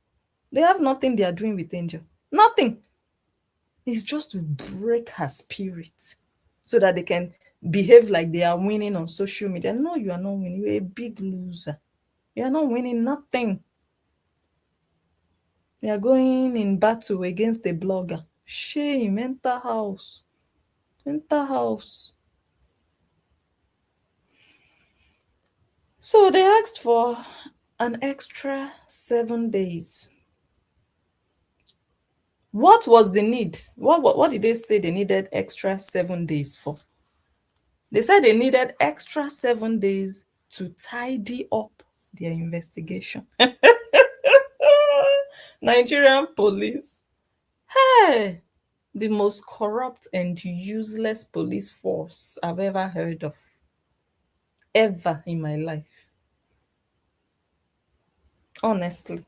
They have nothing they are doing with Angel. Nothing. It's just to break her spirit so that they can behave like they are winning on social media. No, you are not winning. You're a big loser. You are not winning nothing. You are going in battle against a blogger. Shame. Enter house. Enter house. So they asked for an extra 7 days. What was the need? What did they say they needed extra 7 days for? They said they needed extra 7 days to tidy up their investigation. Nigerian police. Hey, the most corrupt and useless police force I've ever heard of. Ever in my life. Honestly.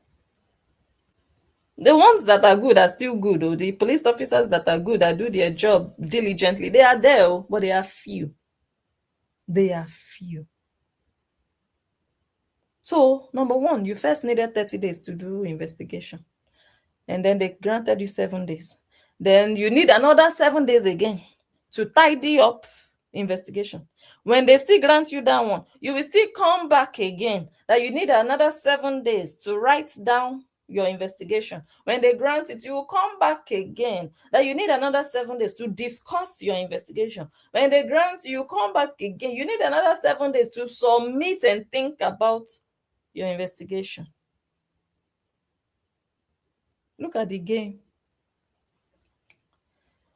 The ones that are good are still good. Oh, the police officers that are good, that do their job diligently, they are there, oh, but they are few. They are few. So, number one, you first needed 30 days to do investigation. And then they granted you 7 days. Then you need another 7 days again to tidy up investigation. When they still grant you that one, you will still come back again that you need another 7 days to write down your investigation. When they grant it, you will come back again that you need another 7 days to discuss your investigation. When they grant you come back again, you need another 7 days to submit and think about your investigation. Look at the game.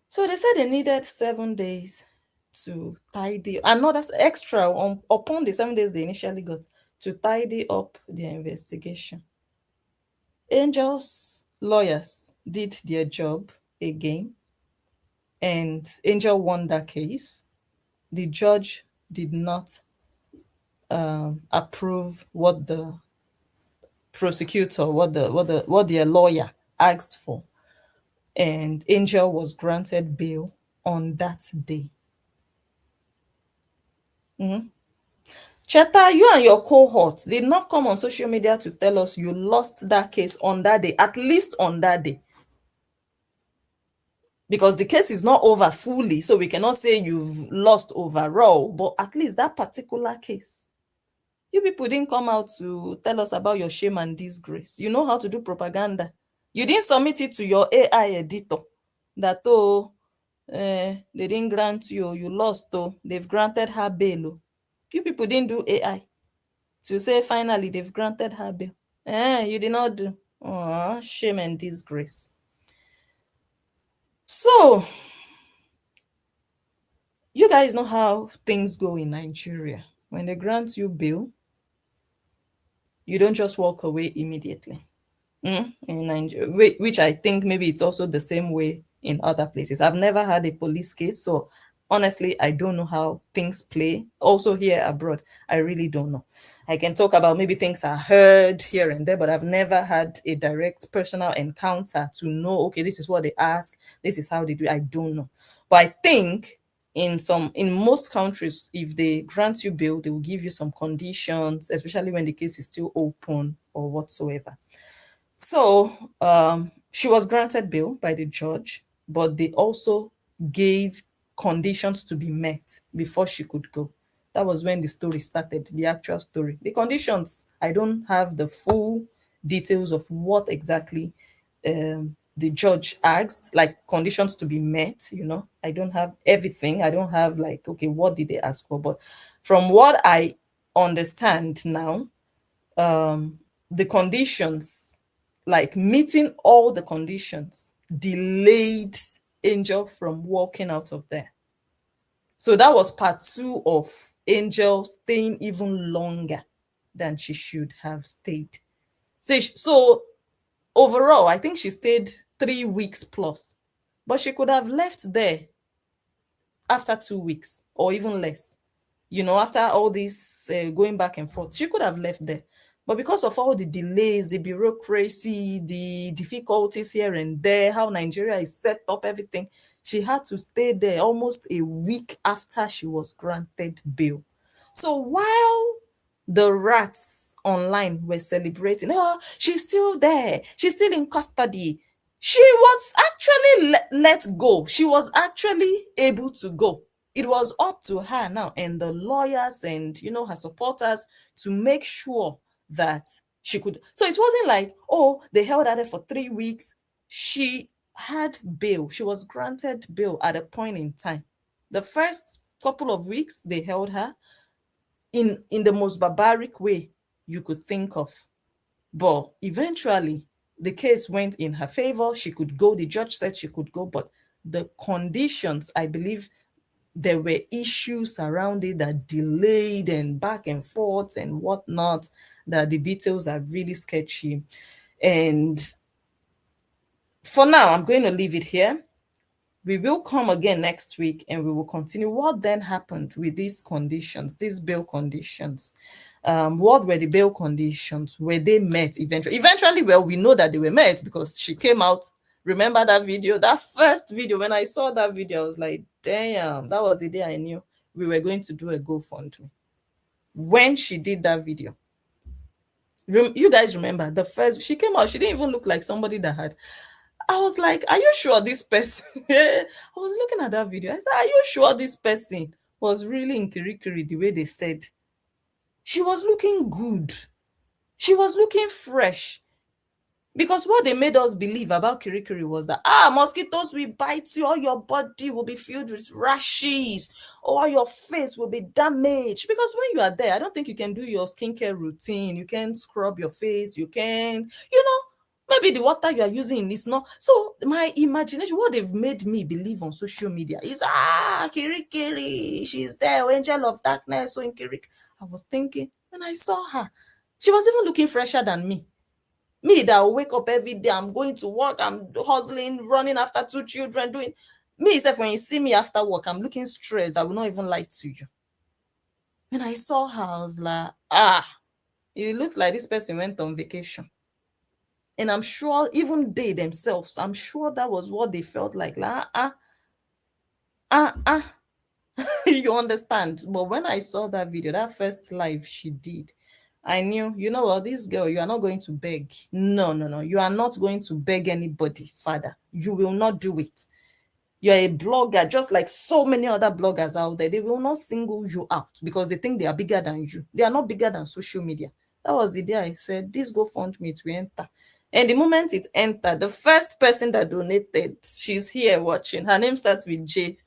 So they said they needed 7 days to tidy, another extra upon the 7 days they initially got, to tidy up their investigation. Angel's lawyers did their job again, and Angel won that case. The judge did not approve what the prosecutor, what their lawyer asked for, and Angel was granted bail on that day. Cheta, you and your cohorts did not come on social media to tell us you lost that case on that day, at least on that day. Because the case is not over fully, so we cannot say you've lost overall, but at least that particular case. You people didn't come out to tell us about your shame and disgrace. You know how to do propaganda. You didn't submit it to your AI editor that, they didn't grant you, you lost, they've granted her bail. You people didn't do AI to say finally they've granted her bail. You did not do. Shame and disgrace. So, you guys know how things go in Nigeria. When they grant you bail, you don't just walk away immediately. In Nigeria, which I think maybe it's also the same way in other places. I've never had a police case, so honestly, I don't know how things play. Also here abroad, I really don't know. I can talk about maybe things I heard here and there, but I've never had a direct personal encounter to know, okay, this is what they ask, this is how they do it. I don't know. But I think in most countries, if they grant you bail, they will give you some conditions, especially when the case is still open or whatsoever. So she was granted bail by the judge, but they also gave conditions to be met before she could go. That was when the story started, the actual story. The conditions, I don't have the full details of what exactly the judge asked, like conditions to be met, I don't have everything. I don't have like, okay, what did they ask for? But from what I understand now, the conditions, like meeting all the conditions, delayed Angel from walking out of there. So that was part 2 of Angel staying even longer than she should have stayed. So overall, I think she stayed 3 weeks plus, but she could have left there after 2 weeks or even less. After all this going back and forth, she could have left there. But because of all the delays, the bureaucracy, the difficulties here and there, how Nigeria is set up, everything, she had to stay there almost a week after she was granted bail. So while the rats online were celebrating, she's still there, she's still in custody, she was actually let go. She was actually able to go. It was up to her now and the lawyers and her supporters to make sure that she could. So it wasn't like, they held her there for 3 weeks. She had bail. She was granted bail at a point in time. The first couple of weeks they held her in the most barbaric way you could think of. But eventually the case went in her favor. She could go. The judge said she could go, but the conditions, I believe, there were issues around it that delayed and back and forth and whatnot, that the details are really sketchy. And for now, I'm going to leave it here. We will come again next week and we will continue what then happened with these conditions, these bail conditions. What were the bail conditions? Were they met eventually? Eventually, well, we know that they were met because she came out. Remember that video, that first video? When I saw that video, I was like, damn, that was the day I knew we were going to do a GoFundMe. When she did that video, you guys remember the first, she came out, she didn't even look like somebody that had, I was like, are you sure this person? I was looking at that video. I said, are you sure this person was really in Kirikiri the way they said? She was looking good. She was looking fresh. Because what they made us believe about Kirikiri was that, mosquitoes will bite you, all your body will be filled with rashes, or your face will be damaged. Because when you are there, I don't think you can do your skincare routine. You can't scrub your face. You can't, maybe the water you are using is not. So my imagination, what they've made me believe on social media is, Kirikiri, she's there, angel of darkness, so in Kirikiri. I was thinking, when I saw her, she was even looking fresher than me. Me that will wake up every day, I'm going to work, I'm hustling, running after 2 children, doing me. Except when you see me after work, I'm looking stressed. I will not even lie to you. When I saw her, I was like, it looks like this person went on vacation. And I'm sure even they themselves, I'm sure that was what they felt like. Ah, ah. You understand? But when I saw that video, that first live she did, I knew, you know what, this girl, you are not going to beg. No, no, no. You are not going to beg anybody's father. You will not do it. You're a blogger, just like so many other bloggers out there. They will not single you out because they think they are bigger than you. They are not bigger than social media. That was the day I said, this GoFundMe, it will enter. And the moment it entered, the first person that donated, she's here watching. Her name starts with J.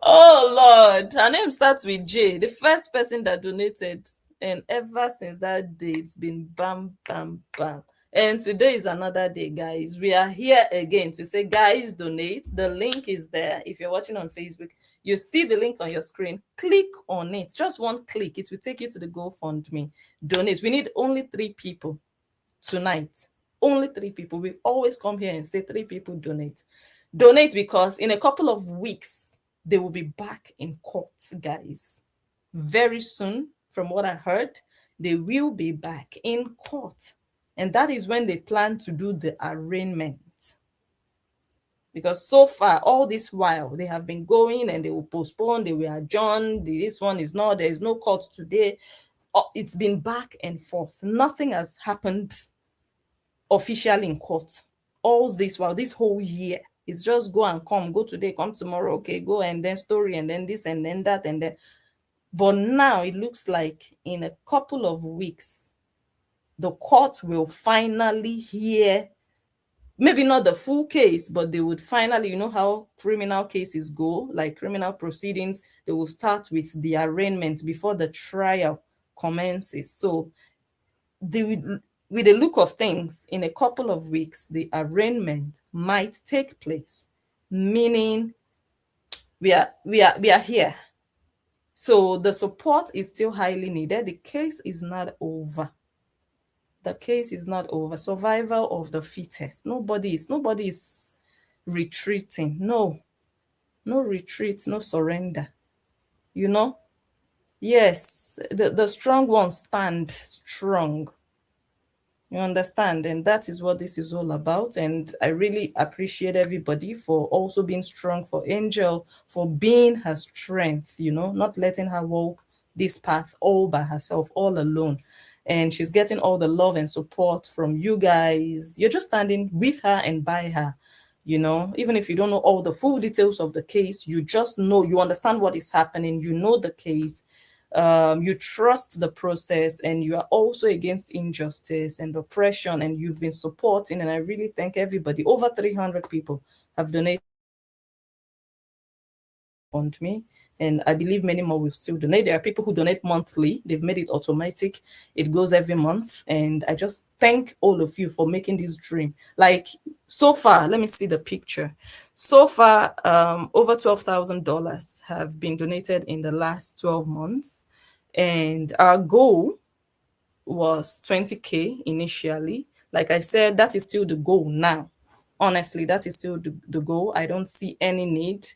Oh Lord, her name starts with J. The first person that donated, and ever since that day, it's been bam, bam, bam. And today is another day, guys. We are here again to say, guys, donate. The link is there. If you're watching on Facebook, you see the link on your screen. Click on it. Just one click. It will take you to the GoFundMe. Donate. We need only 3 people tonight. Only 3 people. We always come here and say 3 people donate. Donate because in a couple of weeks, they will be back in court, guys. Very soon, from what I heard, they will be back in court. And that is when they plan to do the arraignment. Because so far, all this while, they have been going and they will postpone, they will adjourn. This one is not, there is no court today. It's been back and forth. Nothing has happened officially in court. All this while, this whole year, it's just go and come, go today, come tomorrow, okay, go, and then story, and then this, and then that, and then. But now it looks like in a couple of weeks, the court will finally hear, maybe not the full case, but they would finally, you know how criminal cases go, like criminal proceedings, they will start with the arraignment before the trial commences. So with the look of things, in a couple of weeks, the arraignment might take place, meaning we are here. So the support is still highly needed. The case is not over. The case is not over. Survival of the fittest. Nobody is retreating. No retreat, no surrender. You know? Yes, the strong ones stand strong. You understand? And that is what this is all about. And I really appreciate everybody for also being strong, for Angel, for being her strength, you know, not letting her walk this path all by herself, all alone. And she's getting all the love and support from you guys. You're just standing with her and by her. You know, even if you don't know all the full details of the case, you just know, you understand what is happening, you know the case, you trust the process, and you are also against injustice and oppression, and you've been supporting. And I really thank everybody. Over 300 people have donated on me, and I believe many more will still donate. There are people who donate monthly. They've made it automatic. It goes every month. And I just thank all of you for making this dream. Like, so far, let me see the picture. So far, over $12,000 have been donated in the last 12 months. And our goal was 20K initially. Like I said, that is still the goal now. Honestly, that is still the goal. I don't see any need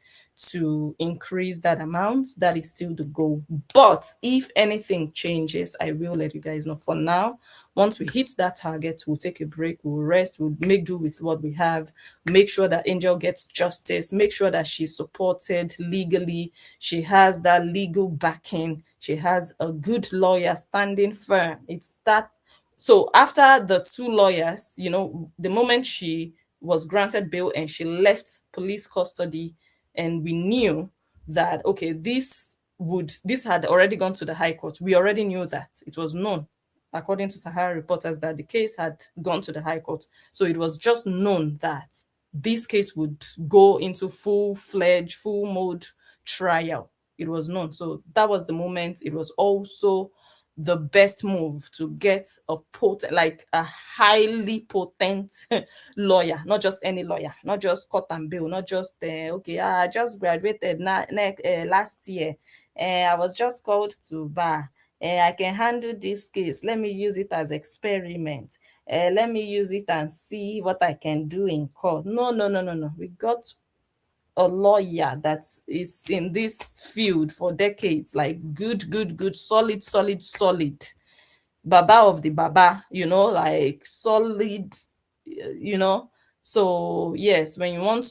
to increase that amount. That is still the goal. But if anything changes, I will let you guys know. For now, once we hit that target, we'll take a break, we'll rest, we'll make do with what we have, make sure that Angel gets justice, make sure that she's supported legally, she has that legal backing, she has a good lawyer standing firm. It's that. So after the 2 lawyers, you know, the moment she was granted bail and she left police custody, and we knew that, okay, this had already gone to the High Court. We already knew that. It was known, according to Sahara reporters, that the case had gone to the High Court. So it was just known that this case would go into full-fledged, full mode trial. It was known. So that was the moment. It was also the best move to get a highly potent lawyer, not just any lawyer, not just court and bail, not just I just graduated last year, I was just called to bar, I can handle this case. Let me use it as experiment. Let me use it and see what I can do in court. No, no, no, no, no. We got a lawyer that is in this field for decades, like good, solid, solid, solid. Baba of the Baba, like solid, you know. So yes, when you want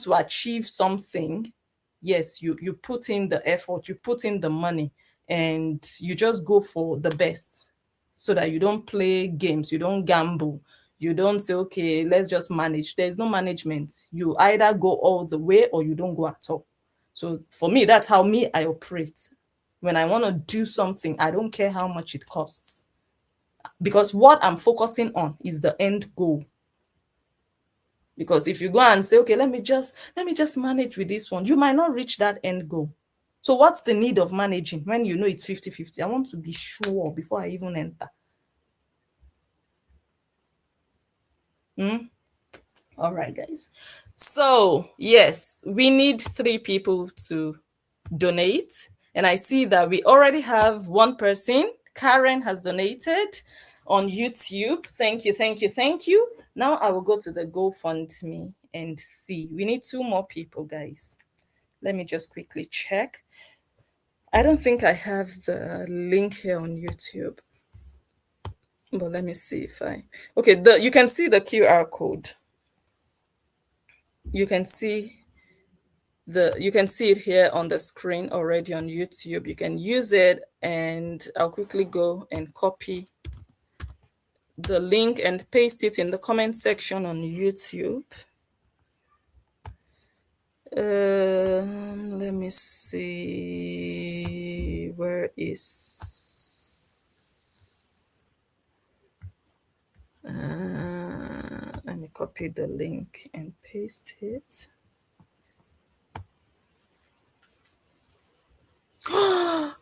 to achieve something, yes, you put in the effort, you put in the money, and you just go for the best, so that you don't play games, you don't gamble, you don't say, okay, let's just manage. There's no management. You either go all the way or you don't go at all. So for me, that's how I operate. When I want to do something, I don't care how much it costs, because what I'm focusing on is the end goal. Because if you go and say, okay, let me just manage with this one, you might not reach that end goal. So what's the need of managing when you know it's 50-50? I want to be sure before I even enter. All right, guys. So yes, we need 3 people to donate. And I see that we already have one person. Karen has donated on YouTube. Thank you, thank you, thank you. Now I will go to the GoFundMe and see. We need 2 more people, guys. Let me just quickly check. I don't think I have the link here on YouTube. But let me see if okay, you can see the QR code. You can see it here on the screen already on YouTube. You can use it, and I'll quickly go and copy the link and paste it in the comment section on YouTube. Let me see, where is let me copy the link and paste it.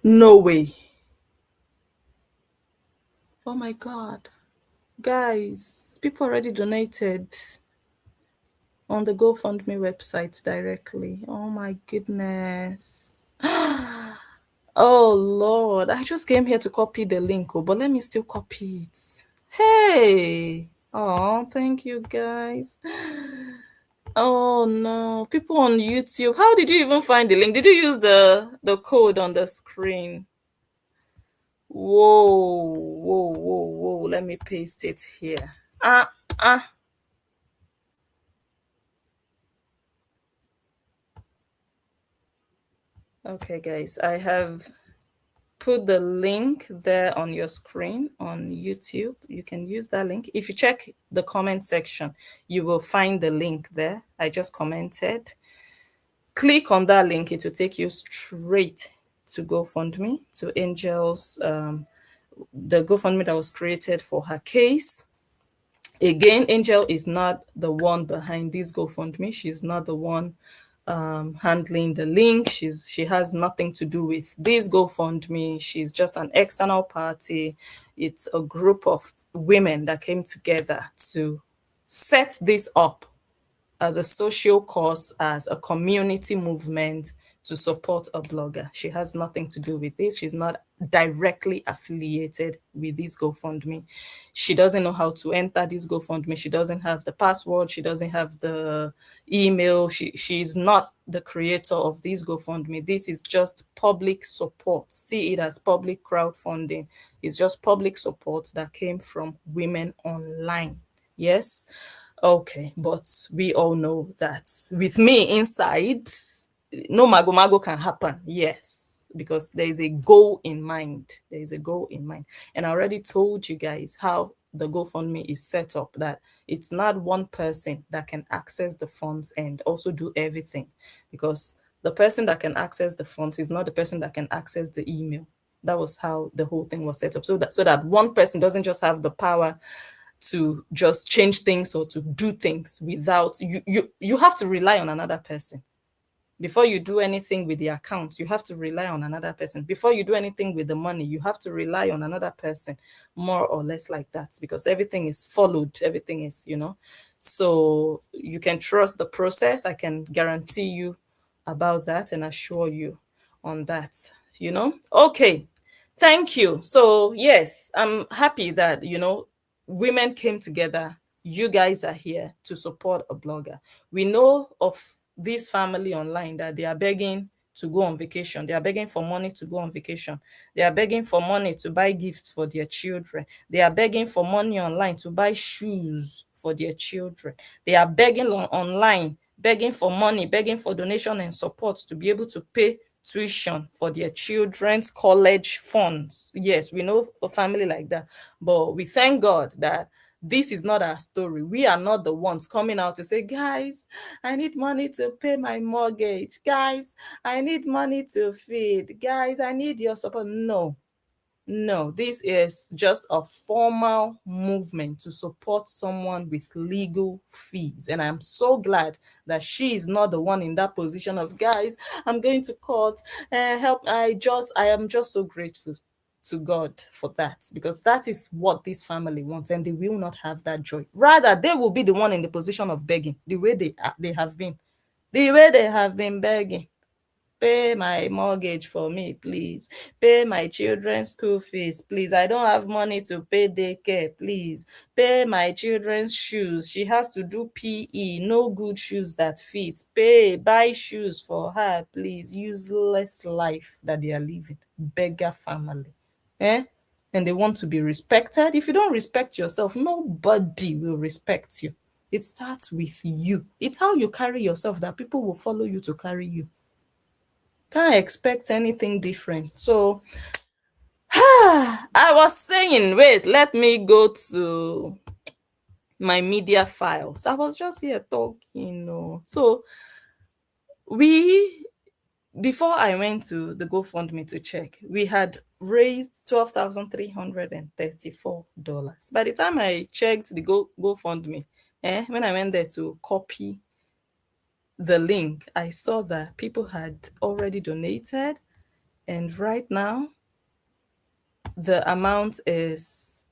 No way. Oh my God. Guys, people already donated on the GoFundMe website directly. Oh my goodness. Oh Lord, I just came here to copy the link, but let me still copy it. Hey. Oh, thank you guys. Oh no, people on YouTube, how did you even find the link? Did you use the code on the screen? Whoa, whoa, whoa, whoa. Let me paste it here. Okay, guys, I have put the link there on your screen on YouTube. You can use that link. If you check the comment section, you will find the link there. I just commented. Click on that link. It will take you straight to GoFundMe, to Angel's, the GoFundMe that was created for her case. Again, Angel is not the one behind this GoFundMe. She's not the one handling the link. She has nothing to do with this GoFundMe. She's just an external party. It's a group of women that came together to set this up as a social cause, as a community movement to support a blogger. She has nothing to do with this. She's not directly affiliated with this GoFundMe. She doesn't know how to enter this GoFundMe. She doesn't have the password. She doesn't have the email. She's not the creator of this GoFundMe. This is just public support. See it as public crowdfunding. It's just public support that came from women online. Yes. Okay, but we all know that with me inside, no mago can happen. Yes, because there is a goal in mind. There is a goal in mind. And I already told you guys how the GoFundMe is set up, that it's not one person that can access the funds and also do everything, because the person that can access the funds is not the person that can access the email. That was how the whole thing was set up, so that one person doesn't just have the power to just change things or to do things without you have to rely on another person. Before you do anything with the account, you have to rely on another person. Before you do anything with the money, you have to rely on another person, more or less like that, because everything is followed, everything is, so you can trust the process. I can guarantee you about that and assure you on that. Okay. Thank you. So, yes, I'm happy that, women came together. You guys are here to support a blogger. We know of this family online that they are begging to go on vacation. They are begging for money to go on vacation. They are begging for money to buy gifts for their children. They are begging for money online to buy shoes for their children. They are begging online, begging for money, begging for donation and support to be able to pay tuition for their children's college funds. Yes, we know a family like that, but we thank God that this is not our story. We are not the ones coming out to say, guys, I need money to pay my mortgage. Guys, I need money to feed. Guys, I need your support. No, no, this is just a formal movement to support someone with legal fees. And I'm so glad that she is not the one in that position of, guys, I'm going to court, help. I am just so grateful to God for that, because that is what this family wants, and they will not have that joy. Rather, they will be the one in the position of begging, the way they have been, begging. Pay my mortgage for me, please. Pay my children's school fees, please. I don't have money to pay daycare, please. Pay my children's shoes. She has to do PE, no good shoes that fit. Buy shoes for her, please. Useless life that they are living. Beggar family. Eh? And they want to be respected. If you don't respect yourself, nobody will respect you. It starts with you. It's how you carry yourself that people will follow you to carry you. Can't expect anything different. So I was saying, wait, let me go to my media files. I was just here talking. So we before I went to the GoFundMe to check, we had raised $12,334. By the time I checked the GoFundMe, when I went there to copy the link, I saw that people had already donated, and right now the amount is,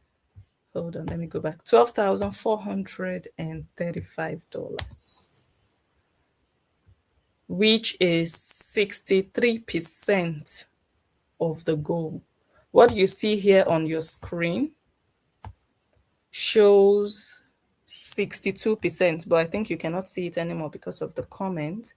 hold on, let me go back, $12,435, which is 63% of the goal. What you see here on your screen shows 62%, but I think you cannot see it anymore because of the comment.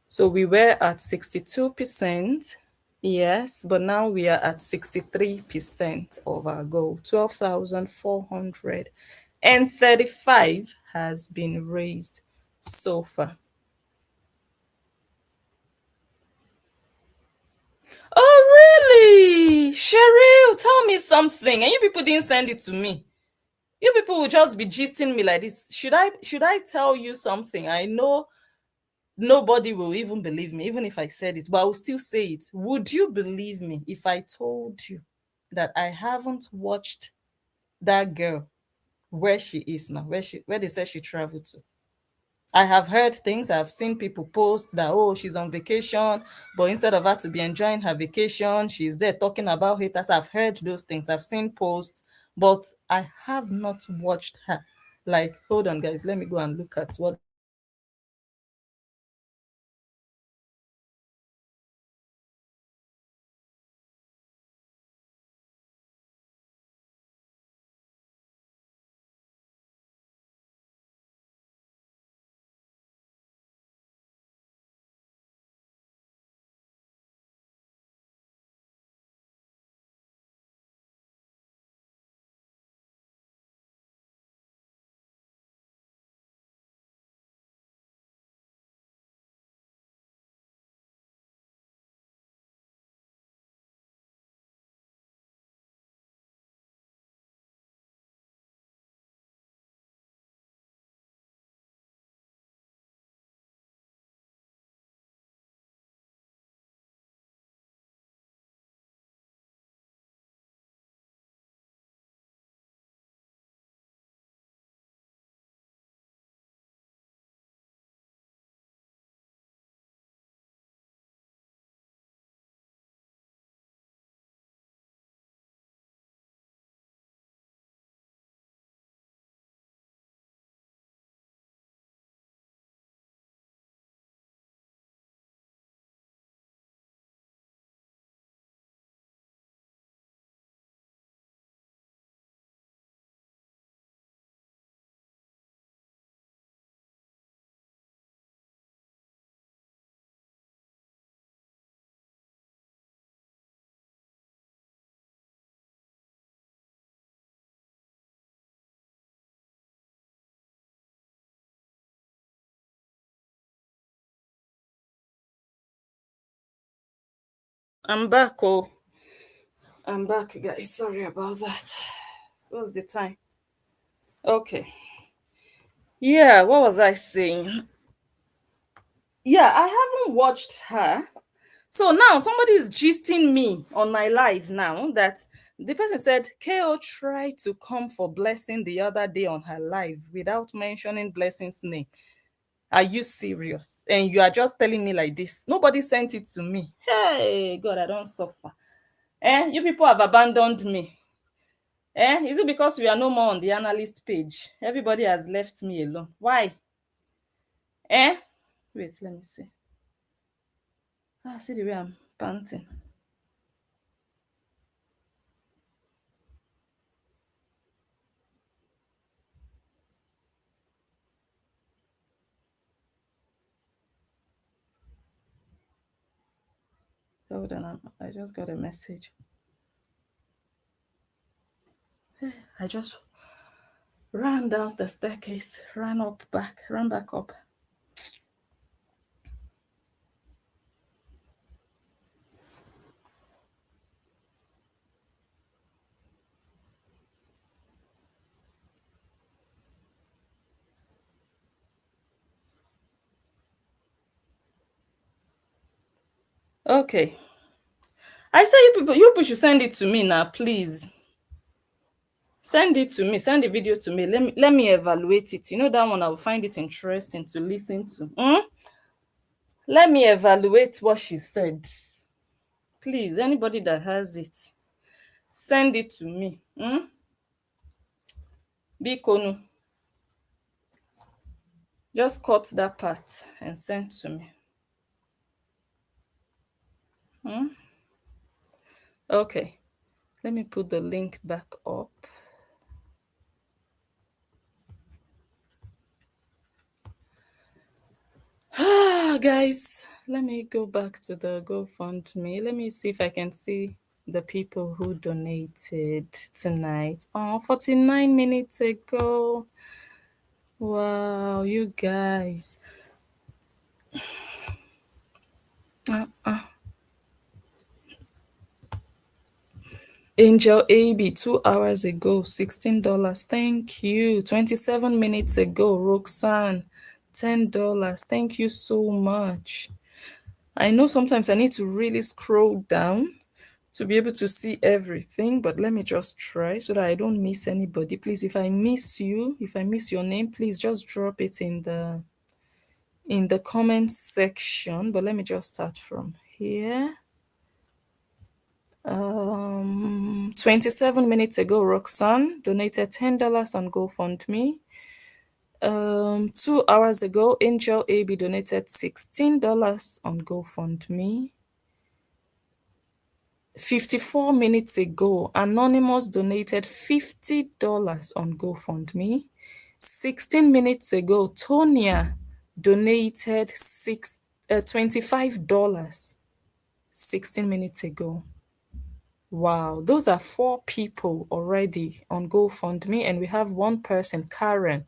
So we were at 62%. Yes, but now we are at 63% of our goal. 12,435 has been raised so far. Oh, really? Cheryl, tell me something. And you people didn't send it to me. You people will just be gisting me like this. Should I tell you something? I know nobody will even believe me, even if I said it, but I will still say it. Would you believe me if I told you that I haven't watched that girl where she is now, where they said she traveled to? I have heard things. I've seen people post that, oh, she's on vacation, but instead of her to be enjoying her vacation, she's there talking about haters. I've heard those things. I've seen posts, but I have not watched her. Like, hold on, guys, let me go and look at what I'm back. Oh, I'm back, guys. Sorry about that. What's the time? Okay. Yeah, what was I saying? Yeah, I haven't watched her. So now somebody is gisting me on my live now that the person said KO tried to come for Blessing the other day on her live without mentioning Blessing's name. Are you serious? And you are just telling me like this? Nobody sent it to me. Hey, God, I don't suffer. You people have abandoned me. Is it because we are no more on the analyst page? Everybody has left me alone. Why? Wait, let me see. See the way I'm panting. Hold on, I just got a message. I just ran down the staircase, ran back up. Okay. I say you people should send it to me now, please. Send it to me. Send the video to me. Let me evaluate it. You know that one I will find it interesting to listen to. Let me evaluate what she said. Please, anybody that has it, send it to me. Bikonu. Just cut that part and send to me. Okay. Let me put the link back up. Guys, let me go back to the GoFundMe. Let me see if I can see the people who donated tonight. 49 minutes ago. Wow, you guys. Angel AB, 2 hours ago, $16. Thank you. 27 minutes ago, Roxanne, $10. Thank you so much. I know sometimes I need to really scroll down to be able to see everything, but let me just try so that I don't miss anybody. Please, if I miss you, if I miss your name, please just drop it in the comment section. But let me just start from here. 27 minutes ago, Roxanne donated $10 on GoFundMe. 2 hours ago, Angel AB donated $16 on GoFundMe. 54 minutes ago, Anonymous donated $50 on GoFundMe. 16 minutes ago, Tonya donated $25. 16 minutes ago. Wow, those are 4 people already on GoFundMe, and we have one person, Karen,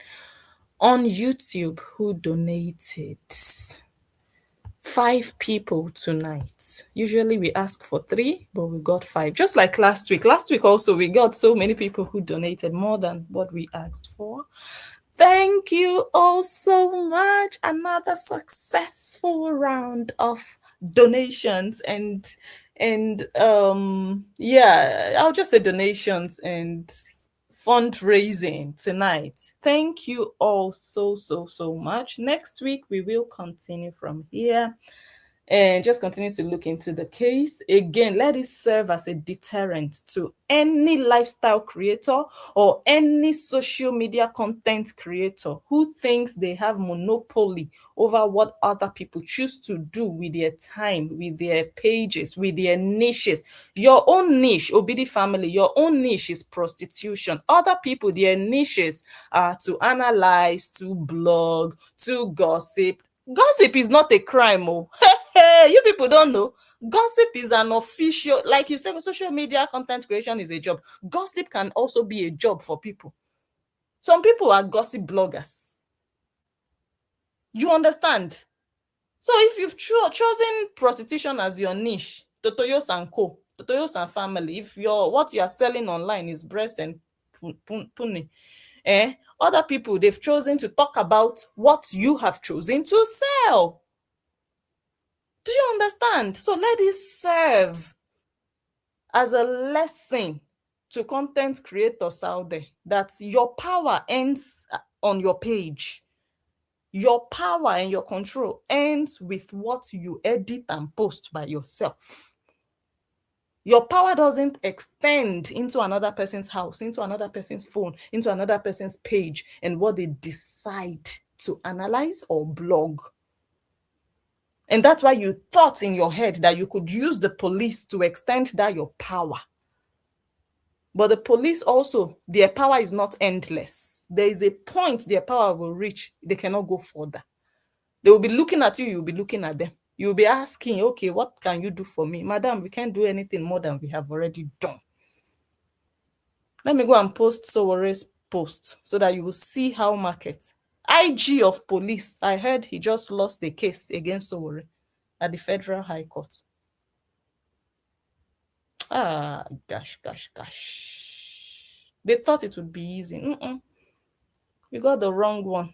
on YouTube who donated. 5 people tonight. Usually we ask for 3, but we got 5. Just like last week. Last week also we got so many people who donated more than what we asked for. Thank you all so much. Another successful round of donations and yeah, I'll just say donations and fundraising tonight. Thank you all so much. Next week we will continue from here and just continue to look into the case. Again, let it serve as a deterrent to any lifestyle creator or any social media content creator who thinks they have monopoly over what other people choose to do with their time, with their pages, with their niches. Your own niche, Obidi family, your own niche is prostitution. Other people, their niches are to analyze, to blog, to gossip. Gossip is not a crime. Hey, you people don't know. Gossip is an official, like you said, social media content creation is a job. Gossip can also be a job for people. Some people are gossip bloggers. You understand? So if you've chosen prostitution as your niche, Totoyos and Co, Totoyos and Family. If what you are selling online is breast and puni, other people, they've chosen to talk about what you have chosen to sell. Do you understand? So let this serve as a lesson to content creators out there that your power ends on your page. Your power and your control ends with what you edit and post by yourself. Your power doesn't extend into another person's house, into another person's phone, into another person's page, and what they decide to analyze or blog. And that's why you thought in your head that you could use the police to extend that your power. But the police also, their power is not endless. There is a point their power will reach. They cannot go further. They will be looking at you, you'll be looking at them. You'll be asking, okay, what can you do for me? Madam, we can't do anything more than we have already done. Let me go and post Sowore's post so that you will see how market. IG of police, I heard he just lost the case against Sowore at the Federal High Court. Gosh. They thought it would be easy. We got the wrong one.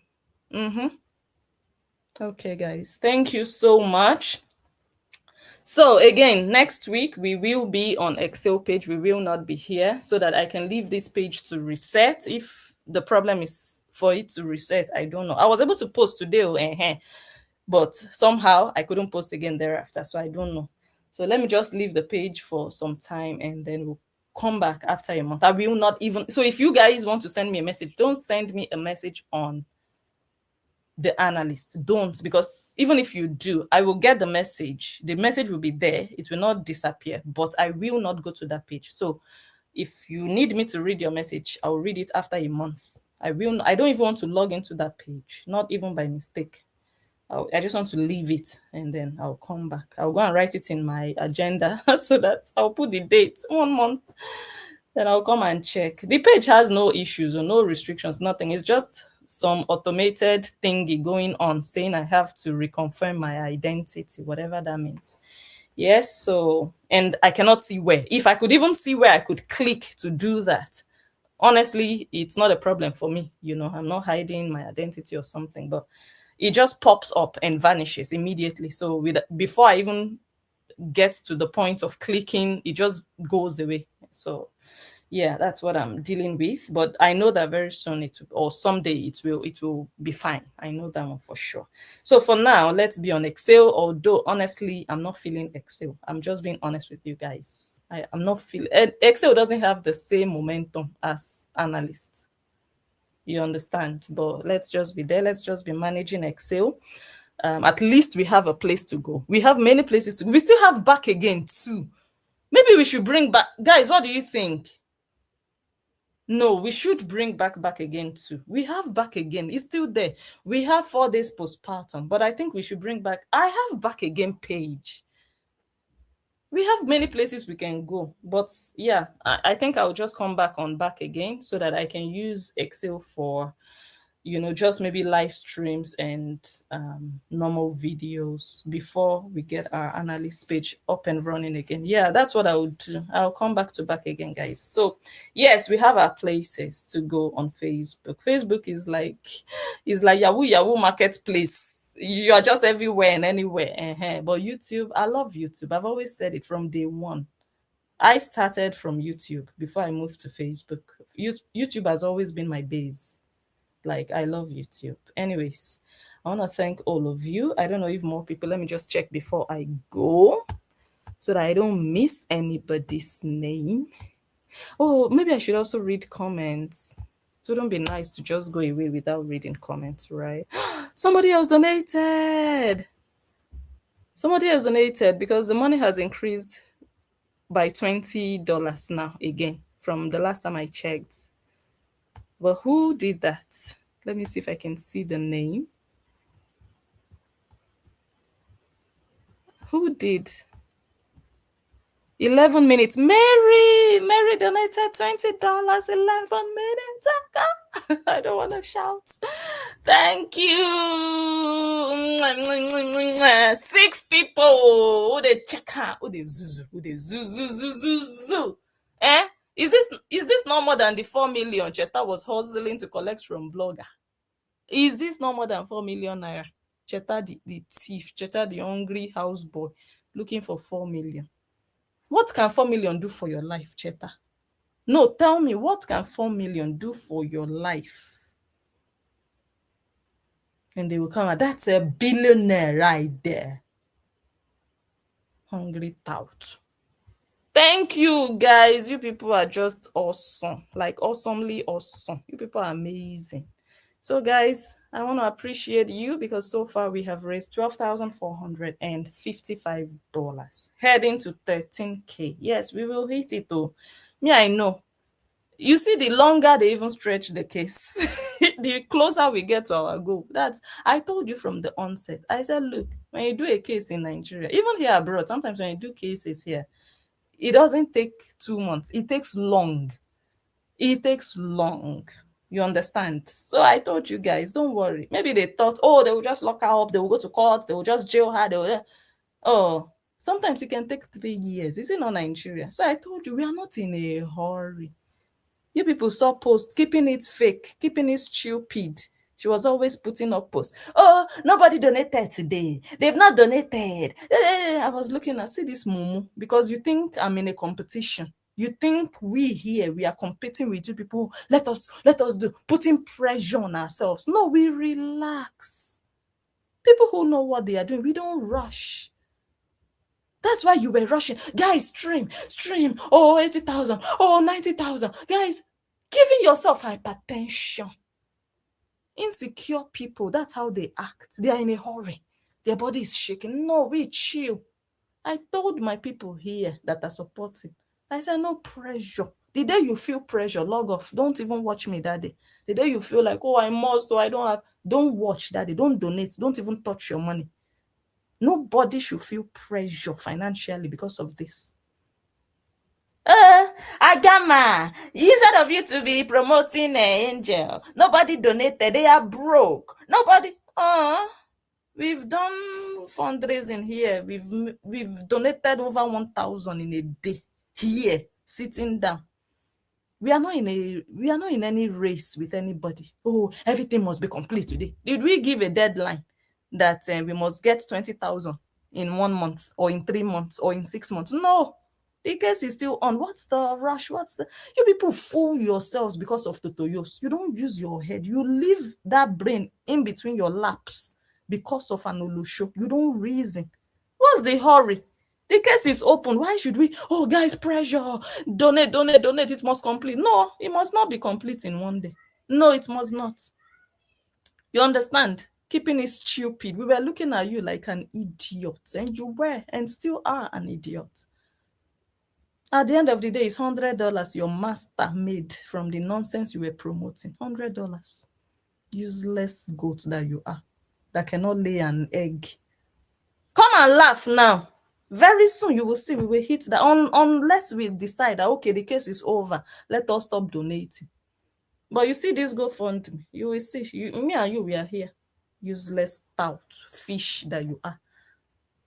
Okay, guys. Thank you so much. So again, next week, we will be on Excel page. We will not be here so that I can leave this page to reset. If the problem is for it to reset, I don't know. I was able to post today, but somehow I couldn't post again thereafter. So I don't know. So let me just leave the page for some time and then we'll come back after a month. I will not even. So if you guys want to send me a message, don't send me a message on the analyst. Don't, because even if you do, I will get the message. The message will be there. It will not disappear, but I will not go to that page. So if you need me to read your message, I'll read it after a month. I don't even want to log into that page, not even by mistake. I just want to leave it and then I'll come back. I'll go and write it in my agenda so that I'll put the date 1 month. Then I'll come and check. The page has no issues or no restrictions, nothing. It's just some automated thingy going on saying I have to reconfirm my identity, whatever that means. Yes, so, and I cannot see where. If I could even see where I could click to do that, honestly, it's not a problem for me. I'm not hiding my identity or something, but it just pops up and vanishes immediately. So before I even get to the point of clicking, it just goes away. So yeah, that's what I'm dealing with. But I know that very soon or someday it will be fine. I know that one for sure. So for now, let's be on Excel. Although honestly, I'm not feeling Excel. I'm just being honest with you guys. I'm not feeling Excel doesn't have the same momentum as analyst. You understand? But let's just be there. Let's just be managing Excel. At least we have a place to go. We have many places to go. We still have back again too. Maybe we should bring back, guys, what do you think? No, we should bring back again too. We have back again. It's still there. We have 4 days postpartum, but I think we should bring back. I have back again page. We have many places we can go, but yeah, I think I'll just come back on back again so that I can use Excel for, just maybe live streams and normal videos before we get our analyst page up and running again. Yeah, that's what I would do. I'll come back to back again, guys. So yes, we have our places to go on Facebook. Facebook is like Yahoo marketplace. You are just everywhere and anywhere. But YouTube, I love YouTube. I've always said it from day one. I started from YouTube before I moved to Facebook. YouTube has always been my base. Like, I love YouTube. Anyways, I want to thank all of you. I don't know if more people, let me just check before I go so that I don't miss anybody's name. Oh, maybe I should also read comments. It wouldn't be nice to just go away without reading comments, right? Somebody else donated. Somebody else donated because the money has increased by $20 now again from the last time I checked. But who did that? Let me see if I can see the name. Who did? 11 minutes. Mary donated $20 11 minutes ago. I don't want to shout. Thank you. 6 people. Who they check out? Who they zuzu? Who they zuzu? Eh? Is this not more than the 4 million Cheta was hustling to collect from blogger? Is this not more than 4 million naira? Cheta the thief, Cheta the hungry houseboy looking for 4 million. What can 4 million do for your life, Cheta? No, tell me, what can 4 million do for your life? And they will come out, that's a billionaire right there. Hungry tout. Thank you, guys. You people are just awesome. Like, awesomely awesome. You people are amazing. So, guys, I want to appreciate you because so far we have raised $12,455, heading to 13K. Yes, we will hit it though. Me, I know. You see, the longer they even stretch the case, the closer we get to our goal. I told you from the onset. I said, look, when you do a case in Nigeria, even here abroad, sometimes when you do cases here, it doesn't take 2 months. It takes long. It takes long. You understand? So I told you guys, don't worry. Maybe they thought, oh, they will just lock her up, they will go to court, they will just jail her, they will... Oh, sometimes it can take 3 years. Is it not Nigeria? So I told you, we are not in a hurry. You people saw posts, keeping it fake, keeping it stupid. She was always putting up posts. Oh, nobody donated today. They've not donated. I was looking at, see this mumu, because you think I'm in a competition. You think we here, we are competing with you people. Let us do, putting pressure on ourselves. No, we relax. People who know what they are doing, we don't rush. That's why you were rushing. Guys, stream. Oh, 80,000. Oh, 90,000. Guys, giving yourself hypertension. Insecure people, that's how they act. They are in a hurry. Their body is shaking. No, we chill. I told my people here that are supporting. I said, no pressure. The day you feel pressure, log off. Don't even watch me that day. The day you feel like, oh, I must, or I don't have, don't watch that day. Don't donate. Don't even touch your money. Nobody should feel pressure financially because of this. Agama, instead of you to be promoting an angel, nobody donated, they are broke. Nobody, we've done fundraising here. We've donated over 1,000 in a day here, sitting down. We are not in any race with anybody. Oh, everything must be complete today. Did we give a deadline that we must get 20,000 in 1 month or in 3 months or in 6 months? No, the case is still on. What's the rush? You people fool yourselves because of Totoyos. You don't use your head. You leave that brain in between your laps because of an Olusho. You don't reason. What's the hurry? The case is open. Why should we? Oh, guys, pressure. Donate. It must complete. No, it must not be complete in 1 day. No, it must not. You understand? Keeping it stupid. We were looking at you like an idiot, and you were and still are an idiot. At the end of the day, it's $100 your master made from the nonsense you were promoting. $100. Useless goat that you are, that cannot lay an egg. Come and laugh now. Very soon you will see we will hit that, unless we decide that, okay, the case is over, let us stop donating. But you see this GoFundMe, you will see, me and you, we are here. Useless tout fish that you are.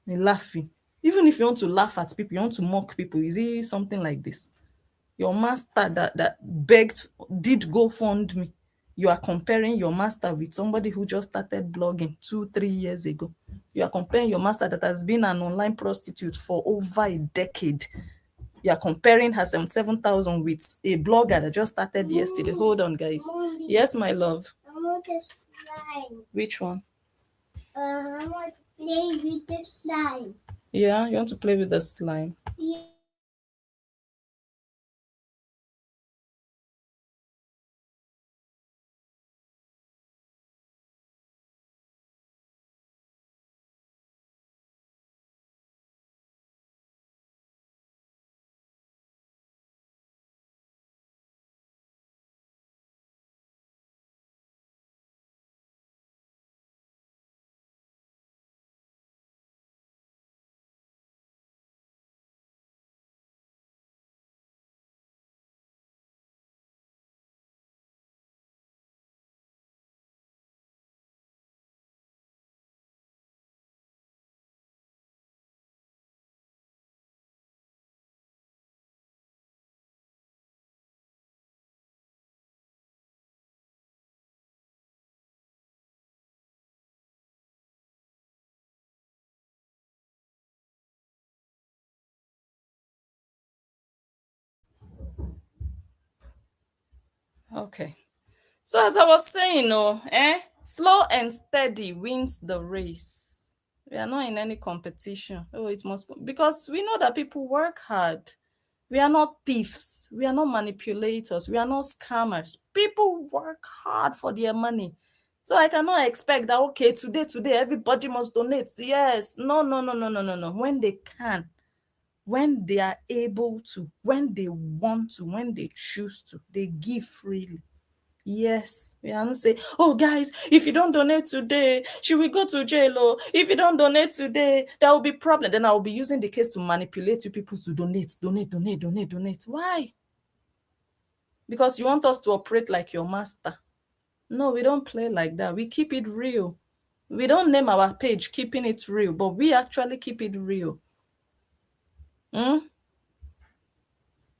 You're laughing. Even if you want to laugh at people, you want to mock people, is it something like this? Your master that did GoFundMe. You are comparing your master with somebody who just started blogging 2-3 years ago. You are comparing your master that has been an online prostitute for over a decade. You are comparing her 77,000 with a blogger that just started yesterday. Hold on, guys. Mommy. Yes, my love. I want a slime. Which one? I want to play with the slime. Yeah, you want to play with the slime? Yeah. Okay. So as I was saying, slow and steady wins the race. We are not in any competition. Oh, it must because we know that people work hard. We are not thieves. We are not manipulators. We are not scammers. People work hard for their money. So I cannot expect that, okay, today, everybody must donate. Yes. No, no, no, no, no, no, no. When they can, when they are able to, when they want to, when they choose to, they give freely. Yes, we are not say, oh guys, if you don't donate today, she will go to jail. Oh, if you don't donate today, there will be problem. Then I will be using the case to manipulate you people to donate, donate, donate, donate, donate. Why? Because you want us to operate like your master. No, we don't play like that. We keep it real. We don't name our page keeping it real, but we actually keep it real.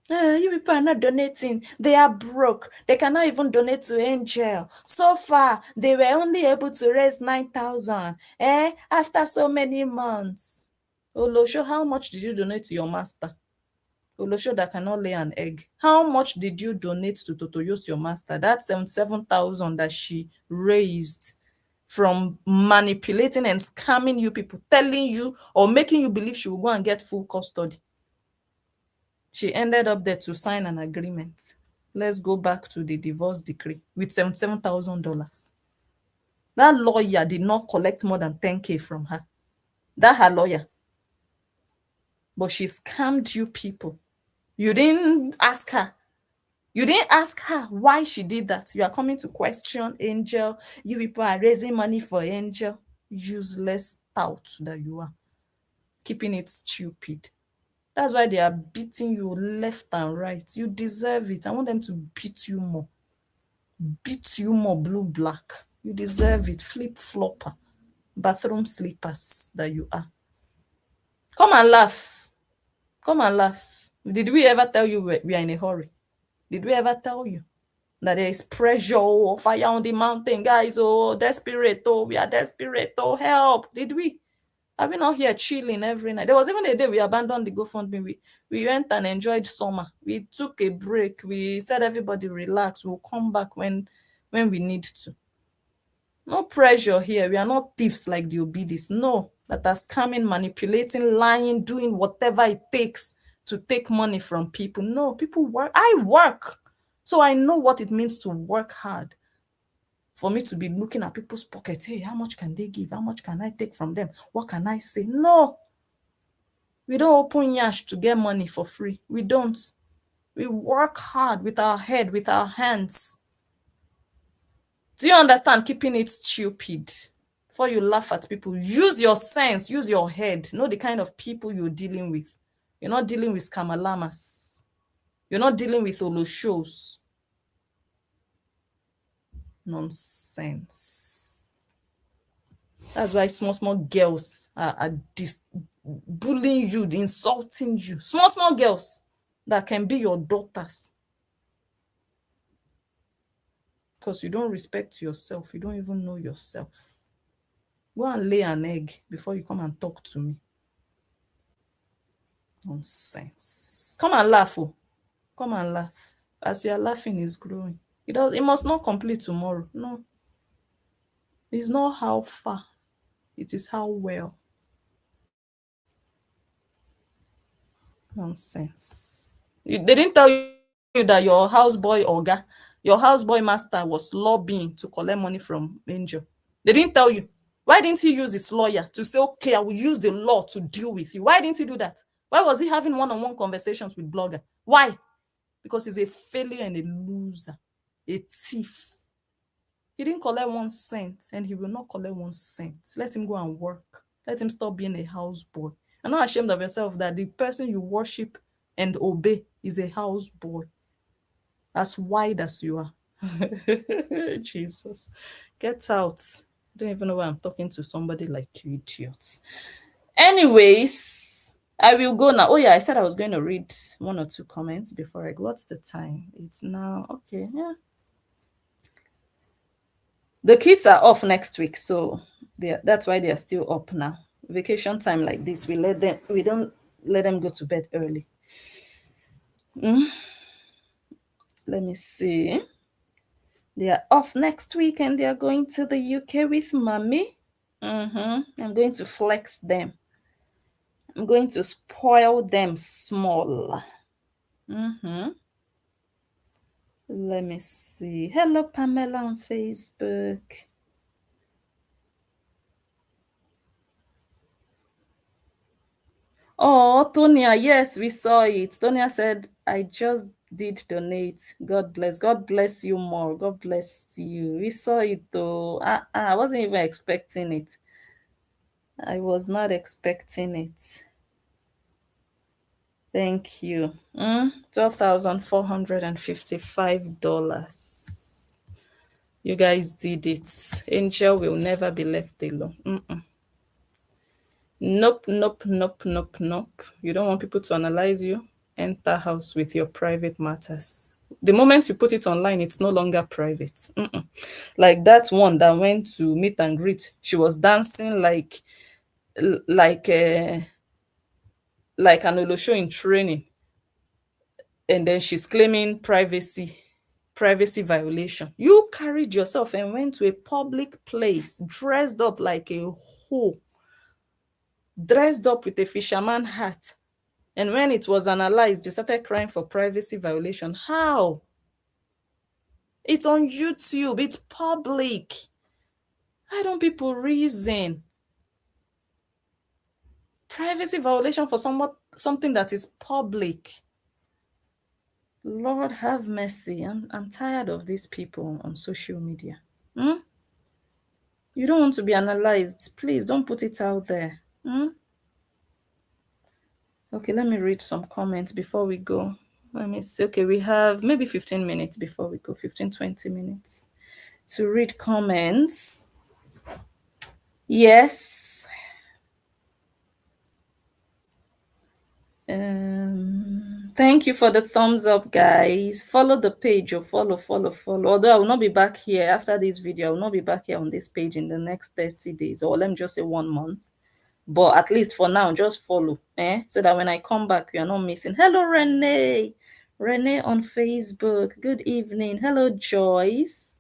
You people are not donating. They are broke. They cannot even donate to Angel. So far, they were only able to raise 9,000. After so many months. Olosho, how much did you donate to your master? Olosho that cannot lay an egg. How much did you donate to Totoyos, your master? That's 77,000 that she raised from manipulating and scamming you people, telling you or making you believe she will go and get full custody. She ended up there to sign an agreement. Let's go back to the divorce decree with $77,000. That lawyer did not collect more than 10K from her. That her lawyer. But she scammed you people. You didn't ask her. You didn't ask her why she did that. You are coming to question Angel. You people are raising money for Angel. Useless tout that you are. Keeping it stupid. That's why they are beating you left and right. You deserve it. I want them to beat you more. Beat you more, blue, black. You deserve it. Flip-flopper. Bathroom slippers that you are. Come and laugh. Come and laugh. Did we ever tell you we are in a hurry? Did we ever tell you that there is pressure or fire on the mountain, guys? Oh, desperate. Oh, we are desperate. Oh, help. Did we? I've been out here chilling every night. There was even a day we abandoned the GoFundMe. We went and enjoyed summer. We took a break. We said everybody relax. We'll come back when we need to. No pressure here. We are not thieves like the Obidis. No, that are scamming, manipulating, lying, doing whatever it takes to take money from people. No, people work. I work. So I know what it means to work hard. For me to be looking at people's pockets, hey, how much can they give? How much can I take from them? What can I say? No. We don't open yash to get money for free. We don't. We work hard with our head, with our hands. Do you understand? Keeping it stupid. Before you laugh at people, use your sense, use your head. Know the kind of people you're dealing with. You're not dealing with scamalamas. You're not dealing with oloshos. Nonsense. That's why small girls are bullying you, insulting you. Small girls that can be your daughters. Because you don't respect yourself. You don't even know yourself. Go and lay an egg before you come and talk to me. Nonsense. Come and laugh. Oh. Come and laugh. As you are laughing, it's growing. It must not complete tomorrow. No. It's not how far. It is how well. Nonsense. They didn't tell you that your houseboy Oga, your houseboy master was lobbying to collect money from Angel. They didn't tell you. Why didn't he use his lawyer to say, okay, I will use the law to deal with you? Why didn't he do that? Why was he having one-on-one conversations with Blogger? Why? Because he's a failure and a loser, a thief. He didn't collect 1 cent and he will not collect 1 cent. Let him go and work. Let him stop being a houseboy. You're not ashamed of yourself that the person you worship and obey is a houseboy. As wide as you are. Jesus. Get out. I don't even know why I'm talking to somebody like you idiots. Anyways, I will go now. Oh yeah, I said I was going to read 1 or 2 comments before I go. What's the time? It's now, okay, yeah. The kids are off next week, so that's why they are still up now. Vacation time like this, we don't let them go to bed early. Let me see. They are off next week and they are going to the UK with mommy. I'm going to flex them. I'm going to spoil them small. Let me see. Hello, Pamela on Facebook. Oh, Tonya, yes, we saw it. Tonya said, I just did donate. God bless. God bless you more. God bless you. We saw it though. I wasn't even expecting it. I was not expecting it. Thank you. $12,455. You guys did it. Angel will never be left alone. Nope, nope, nope, nope, nope. You don't want people to analyze you. Enter house with your private matters. The moment you put it online, it's no longer private. Like that one that went to meet and greet, she was dancing like like an Olosho in training, and then she's claiming privacy violation. You carried yourself and went to a public place dressed up like a hoe, dressed up with a fisherman hat, and when it was analyzed, you started crying for privacy violation. How? It's on YouTube, it's public. Why don't people reason? Privacy violation for something that is public. Lord have mercy. I'm tired of these people on social media. You don't want to be analyzed. Please don't put it out there. Okay, let me read some comments before we go. Let me see. Okay, we have maybe 15 minutes before we go, 15, 20 minutes to read comments. Yes. Thank you for the thumbs up, guys. Follow the page or follow. Although I will not be back here after this video. I will not be back here on this page in the next 30 days, or let me just say 1 month. But at least for now, just follow, so that when I come back, you're not missing. Hello, Renee. Renee on Facebook. Good evening. Hello, Joyce.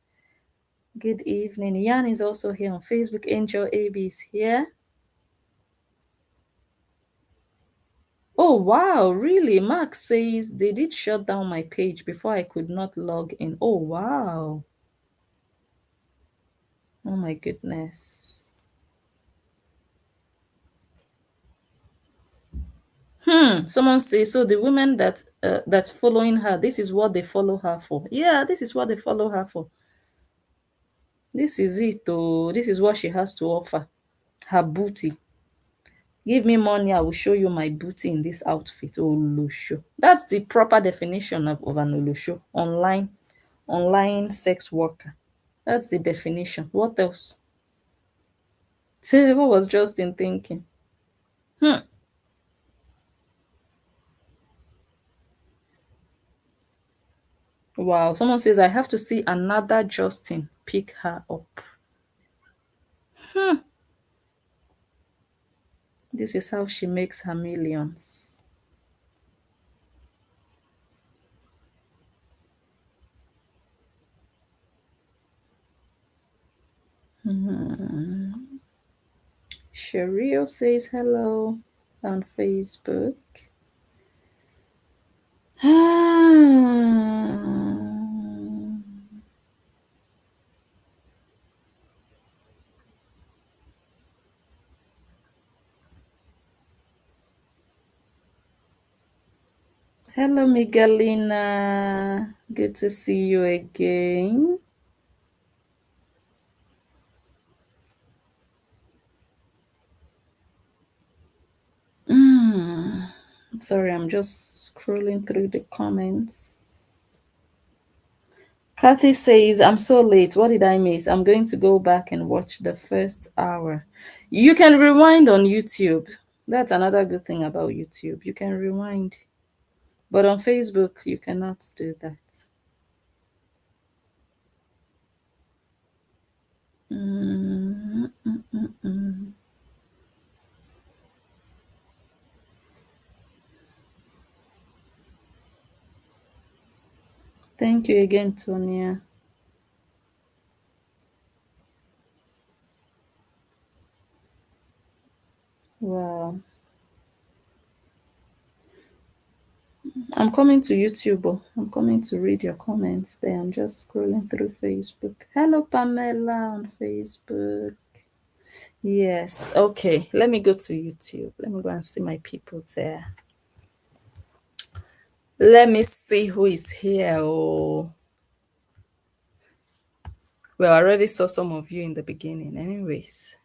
Good evening. Yan is also here on Facebook. Angel AB is here. Oh, wow. Really? Mark says they did shut down my page before I could not log in. Oh, wow. Oh, my goodness. Someone says, so the women that's following her, this is what they follow her for. Yeah, this is what they follow her for. This is it, oh. This is what she has to offer. Her booty. Give me money, I will show you my booty in this outfit. Olosho. That's the proper definition of an Olosho. Online sex worker. That's the definition. What else? What was Justin thinking? Wow. Someone says, I have to see another Justin pick her up. This is how she makes her millions. Sherio says hello on Facebook. Hello, Miguelina. Good to see you again. Sorry, I'm just scrolling through the comments. Kathy says, I'm so late. What did I miss? I'm going to go back and watch the first hour. You can rewind on YouTube. That's another good thing about YouTube. You can rewind. But on Facebook, you cannot do that. Thank you again, Tonya. I'm coming to YouTube. Oh. I'm coming to read your comments there. I'm just scrolling through Facebook. Hello, Pamela on Facebook. Yes. Okay. Let me go to YouTube. Let me go and see my people there. Let me see who is here. Oh, well, I already saw some of you in the beginning, anyways.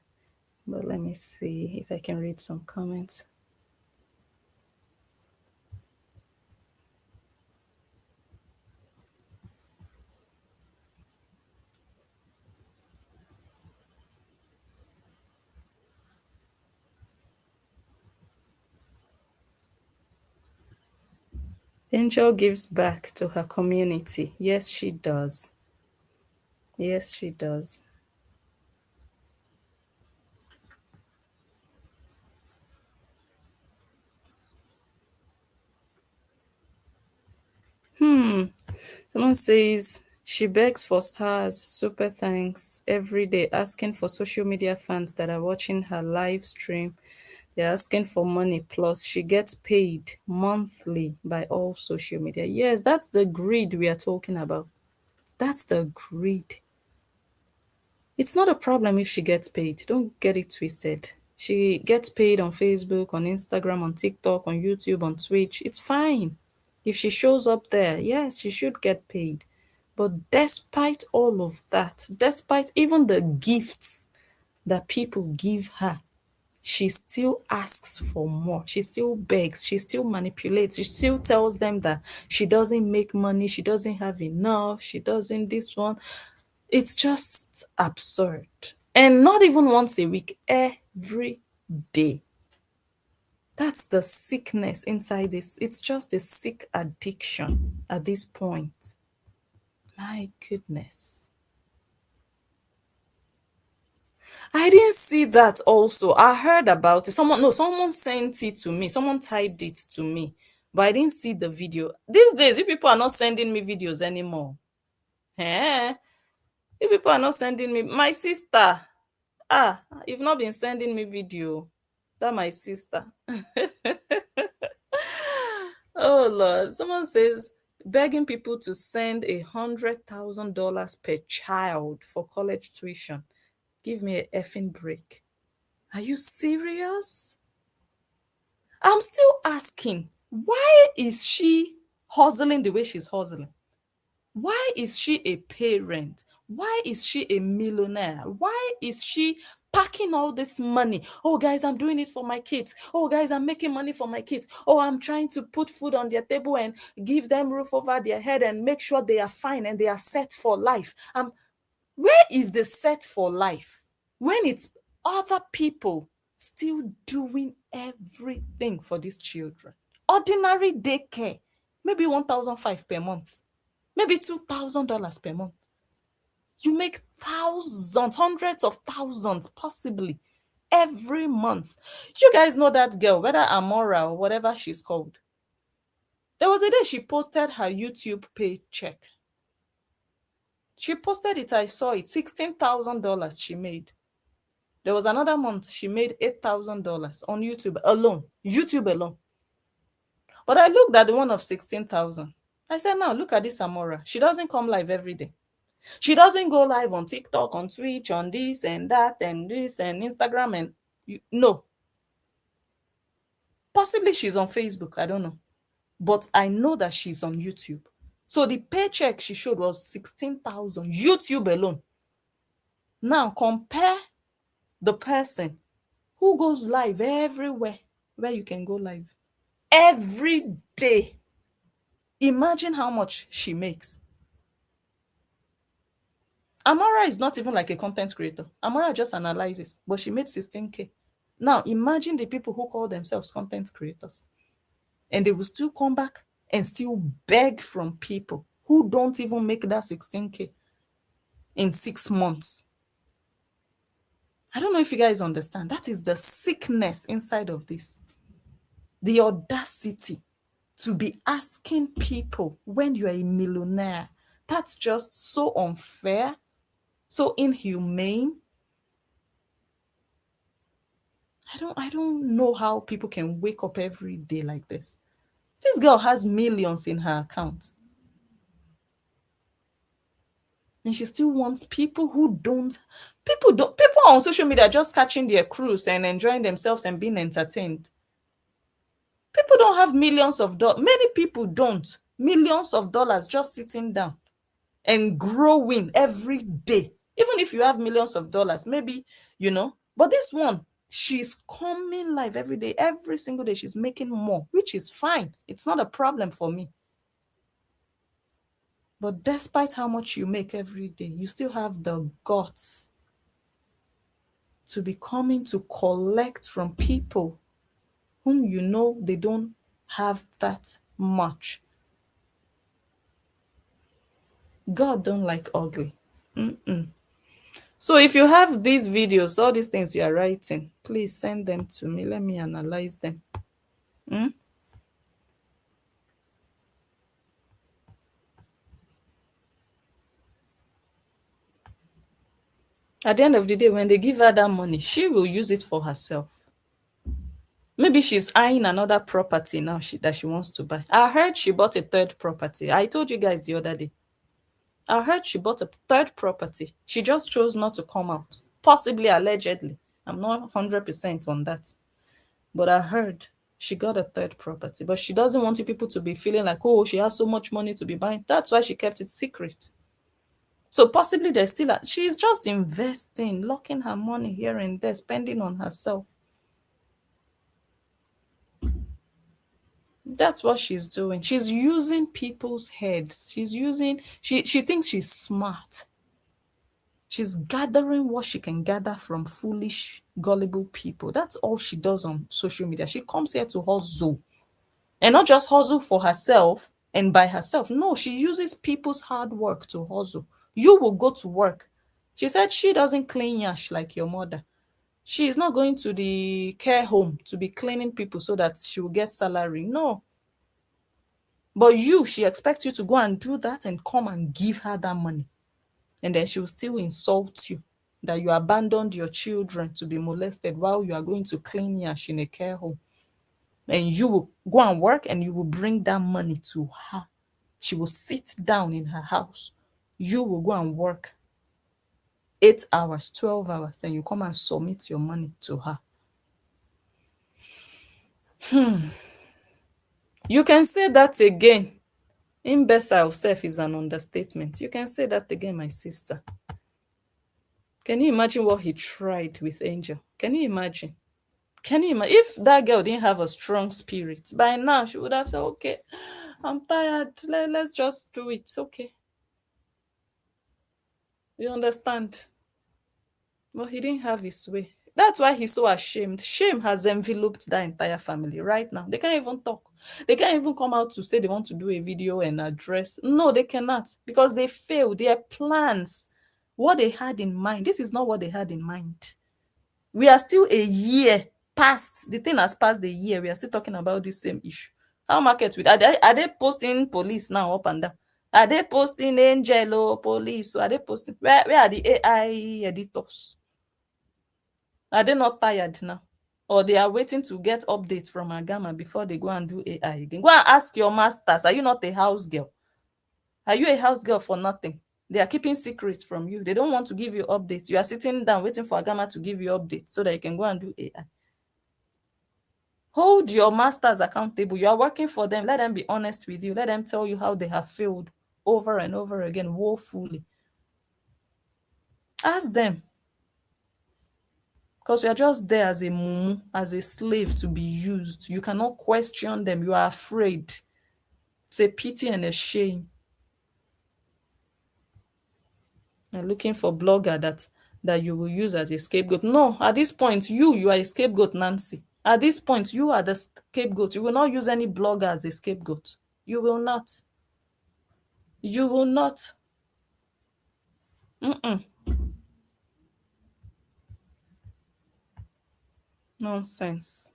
But let me see if I can read some comments. Angel gives back to her community. Yes, she does. Yes, she does. Someone says she begs for stars, super thanks every day, asking for social media fans that are watching her live stream. They're asking for money, plus she gets paid monthly by all social media. Yes, that's the greed we are talking about. That's the greed. It's not a problem if she gets paid. Don't get it twisted. She gets paid on Facebook, on Instagram, on TikTok, on YouTube, on Twitch. It's fine. If she shows up there, yes, she should get paid. But despite all of that, despite even the gifts that people give her, she still asks for more. She still begs. She still manipulates. She still tells them that she doesn't make money. She doesn't have enough. She doesn't this one. It's just absurd. And not even once a week, every day. That's the sickness inside this. It's just a sick addiction at this point. My goodness. I didn't see that also. I heard about it. Someone sent it to me. Someone typed it to me. But I didn't see the video. These days, you people are not sending me videos anymore. Eh? You people are not sending me. My sister. You've not been sending me video. That my sister. Oh Lord. Someone says begging people to send $100,000 per child for college tuition. Give me a effing break. Are you serious? I'm still asking, why is she hustling the way she's hustling? Why is she a parent? Why is she a millionaire? Why is she packing all this money? Oh, guys, I'm doing it for my kids. Oh, guys, I'm making money for my kids. Oh, I'm trying to put food on their table and give them roof over their head and make sure they are fine and they are set for life. Where is the set for life when it's other people still doing everything for these children? Ordinary daycare, maybe 1,500 per month, maybe $2,000 per month. You make thousands, hundreds of thousands, possibly every month. You guys know that girl, whether Amora or whatever she's called. There was a day she posted her YouTube paycheck. She posted it, I saw it, $16,000 she made. There was another month she made $8,000 on YouTube alone. YouTube alone. But I looked at the one of 16,000. I said, now look at this Amora. She doesn't come live every day. She doesn't go live on TikTok, on Twitch, on this and that and this and Instagram and no. Possibly she's on Facebook, I don't know. But I know that she's on YouTube. So the paycheck she showed was 16,000 YouTube alone. Now compare the person who goes live everywhere where you can go live every day. Imagine how much she makes. Amara is not even like a content creator. Amara just analyzes, but she made 16K. Now imagine the people who call themselves content creators and they will still come back and still beg from people who don't even make that 16K in 6 months. I don't know if you guys understand. That is the sickness inside of this. The audacity to be asking people when you're a millionaire. That's just so unfair, so inhumane. I don't know how people can wake up every day like this. This girl has millions in her account. And she still wants people who don't. People on social media just catching their cruise and enjoying themselves and being entertained. People don't have millions of dollars. Many people don't. Millions of dollars just sitting down and growing every day. Even if you have millions of dollars, maybe, but this one, she's coming live every day, every single day. She's making more, which is fine. It's not a problem for me. But despite how much you make every day, you still have the guts to be coming to collect from people whom you know they don't have that much. God don't like ugly. So if you have these videos, all these things you are writing, please send them to me. Let me analyze them. At the end of the day, when they give her that money, she will use it for herself. Maybe she's eyeing another property now that she wants to buy. I heard she bought a third property. I told you guys the other day. I heard she bought a third property. She just chose not to come out. Possibly, allegedly. I'm not 100% on that. But I heard she got a third property. But she doesn't want you people to be feeling like, oh, she has so much money to be buying. That's why she kept it secret. So possibly there's still she's just investing, locking her money here and there, spending on herself. That's what she's doing. She's using people's heads. She thinks she's smart. She's gathering what she can gather from foolish, gullible people. That's all she does on social media. She comes here to hustle. And not just hustle for herself and by herself. No, she uses people's hard work to hustle. You will go to work. She said she doesn't clean yash like your mother. She is not going to the care home to be cleaning people so that she will get salary. No. But she expects you to go and do that and come and give her that money. And then she will still insult you that you abandoned your children to be molested while you are going to clean yash in a care home. And you will go and work and you will bring that money to her. She will sit down in her house. You will go and work 8 hours, 12 hours, and you come and submit your money to her. You can say that again. Imbecile self is an understatement. You can say that again, my sister. Can you imagine what he tried with Angel? Can you imagine? Can you imagine? If that girl didn't have a strong spirit, by now she would have said, okay, I'm tired. Let's just do it. Okay. You understand? But he didn't have his way. That's why he's so ashamed. Shame has enveloped that entire family right now. They can't even talk. They can't even come out to say they want to do a video and address. No, they cannot because they failed. Their plans, what they had in mind. This is not what they had in mind. We are still a year past. The thing has passed the year. We are still talking about this same issue. How market with are they posting police now up and down? Are they posting Angel or police? Or are they posting where are the AI editors? Are they not tired now? Or they are waiting to get updates from Agama before they go and do AI again? Go and ask your masters. Are you not a house girl? Are you a house girl for nothing? They are keeping secrets from you. They don't want to give you updates. You are sitting down waiting for Agama to give you updates so that you can go and do AI. Hold your masters accountable. You are working for them. Let them be honest with you. Let them tell you how they have failed over and over again, woefully. Ask them. Because you are just there as a mumu, as a slave to be used. You cannot question them. You are afraid. It's a pity and a shame. You're looking for blogger that you will use as a scapegoat. No, at this point, you are a scapegoat, Nancy. At this point, you are the scapegoat. You will not use any blogger as a scapegoat. You will not. You will not. Nonsense.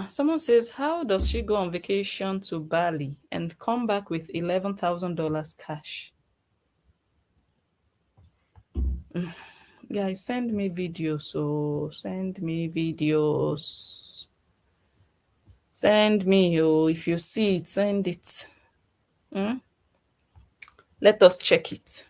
Someone says, how does she go on vacation to Bali and come back with $11,000 cash? Guys, send me videos. So send me videos. Send me. Oh, if you see it, send it. Let us check it.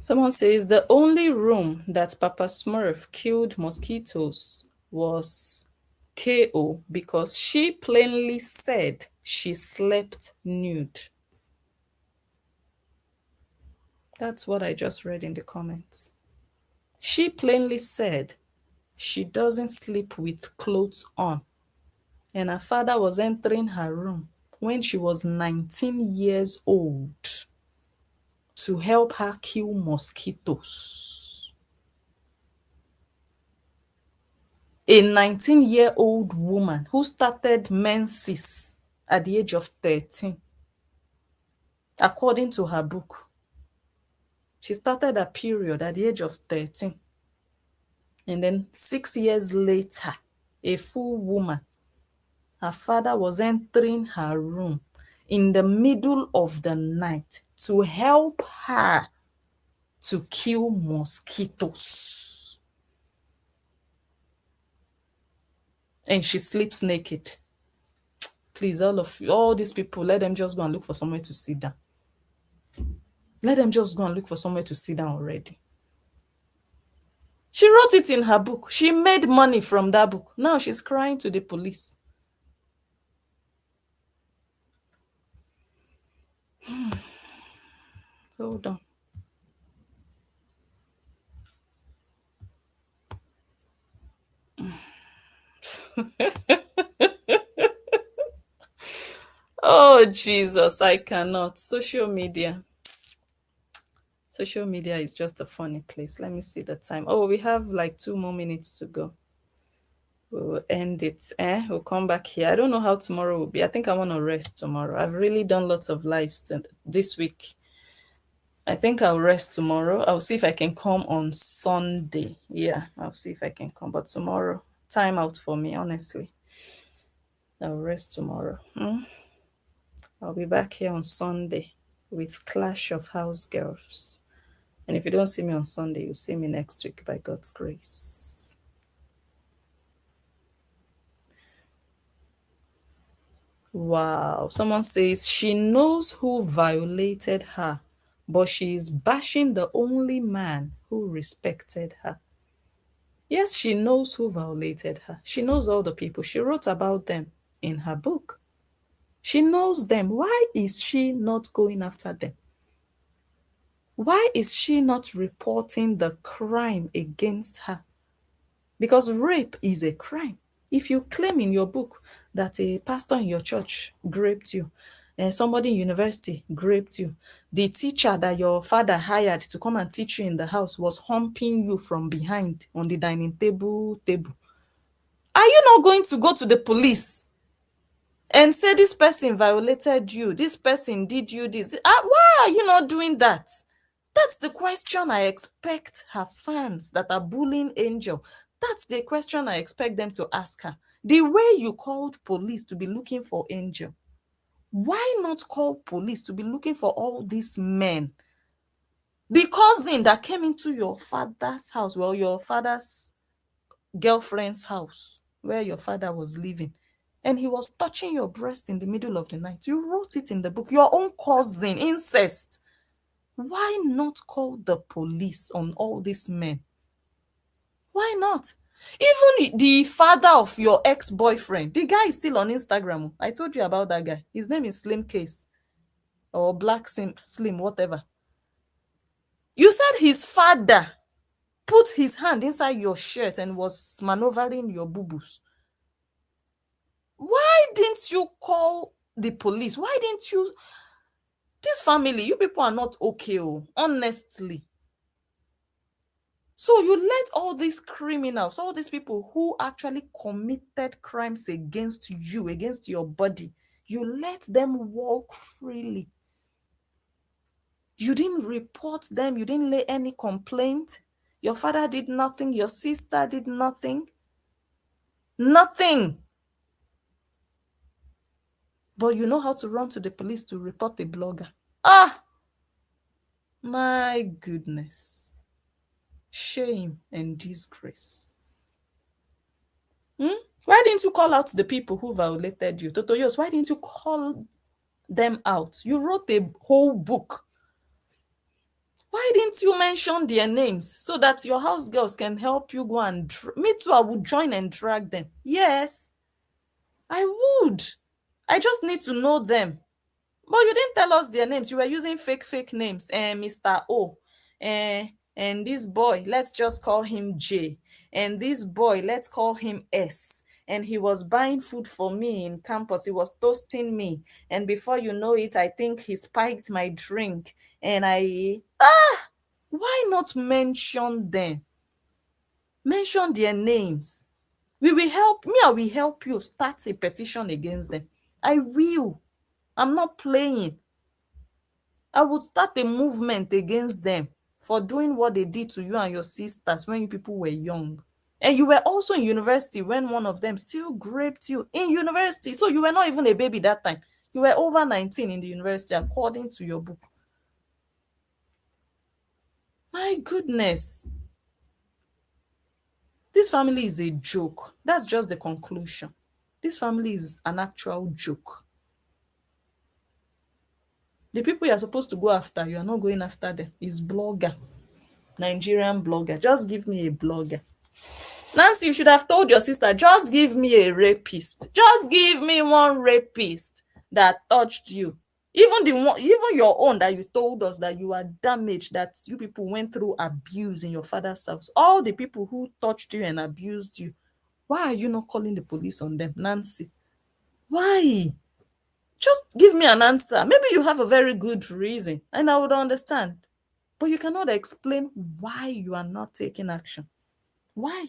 Someone says the only room that Papa Smurf killed mosquitoes was KO because she plainly said she slept nude. That's what I just read in the comments. She plainly said she doesn't sleep with clothes on. And her father was entering her room when she was 19 years old to help her kill mosquitoes. A 19-year-old woman who started menses at the age of 13, according to her book. She started her period at the age of 13. And then 6 years later, a full woman, her father was entering her room in the middle of the night to help her to kill mosquitoes. And she sleeps naked. Please, all these people, let them just go and look for somewhere to sit down. Let them just go and look for somewhere to sit down already. She wrote it in her book. She made money from that book. Now she's crying to the police. Hold on. Oh, Jesus, I cannot. Social media. Social media is just a funny place. Let me see the time. Oh, we have like 2 more minutes to go. We'll end it. We'll come back here. I don't know how tomorrow will be. I think I want to rest tomorrow. I've really done lots of lives this week. I think I'll rest tomorrow. I'll see if I can come on Sunday. Yeah, I'll see if I can come. But tomorrow, time out for me, honestly. I'll rest tomorrow. I'll be back here on Sunday with Clash of House Girls. And if you don't see me on Sunday, you'll see me next week by God's grace. Wow. Someone says she knows who violated her, but she is bashing the only man who respected her. Yes, she knows who violated her. She knows all the people. She wrote about them in her book. She knows them. Why is she not going after them? Why is she not reporting the crime against her? Because rape is a crime. If you claim in your book that a pastor in your church raped you, and somebody in university raped you, the teacher that your father hired to come and teach you in the house was humping you from behind on the dining table, are you not going to go to the police and say this person violated you, this person did you this? Why are you not doing that? That's the question I expect her fans that are bullying Angel. That's the question I expect them to ask her. The way you called police to be looking for Angel, why not call police to be looking for all these men? The cousin that came into your father's house, well, your father's girlfriend's house, where your father was living, and he was touching your breast in the middle of the night. You wrote it in the book. Your own cousin, incest. Why not call the police on all these men? Why not? Even the father of your ex-boyfriend, the guy is still on Instagram. I told you about that guy. His name is Slim Case or Black Slim, whatever. You said his father put his hand inside your shirt and was maneuvering your boo-boos. Why didn't you call the police? Why didn't you? This family, you people are not okay, honestly. So you let all these criminals, all these people who actually committed crimes against you, against your body, You let them walk freely. You didn't report them. You didn't lay any complaint. Your father did nothing. Your sister did nothing. Nothing. But you know how to run to the police to report a blogger. Ah, my goodness. Shame and disgrace. Why didn't you call out the people who violated you? Totoyos, why didn't you call them out? You wrote a whole book. Why didn't you mention their names so that your house girls can help you go and... Me too, I would join and drag them. Yes, I would. I just need to know them. But you didn't tell us their names. You were using fake names. Mr. O. And this boy, let's just call him J. And this boy, let's call him S. And he was buying food for me in campus. He was toasting me. And before you know it, I think he spiked my drink. And why not mention them? Mention their names. We will help. Me, I will help you start a petition against them. I will. I'm not playing. I would start a movement against them for doing what they did to you and your sisters when you people were young. And you were also in university when one of them still raped you in university. So you were not even a baby that time. You were over 19 in the university according to your book. My goodness. This family is a joke. That's just the conclusion. This family is an actual joke. The people you are supposed to go after, you are not going after them. It's blogger. Nigerian blogger. Just give me a blogger. Nancy, you should have told your sister, just give me a rapist. Just give me one rapist that touched you. Even your own that you told us that you are damaged, that you people went through abuse in your father's house. All the people who touched you and abused you. Why are you not calling the police on them, Nancy? Why? Just give me an answer. Maybe you have a very good reason and I would understand. But you cannot explain why you are not taking action. Why?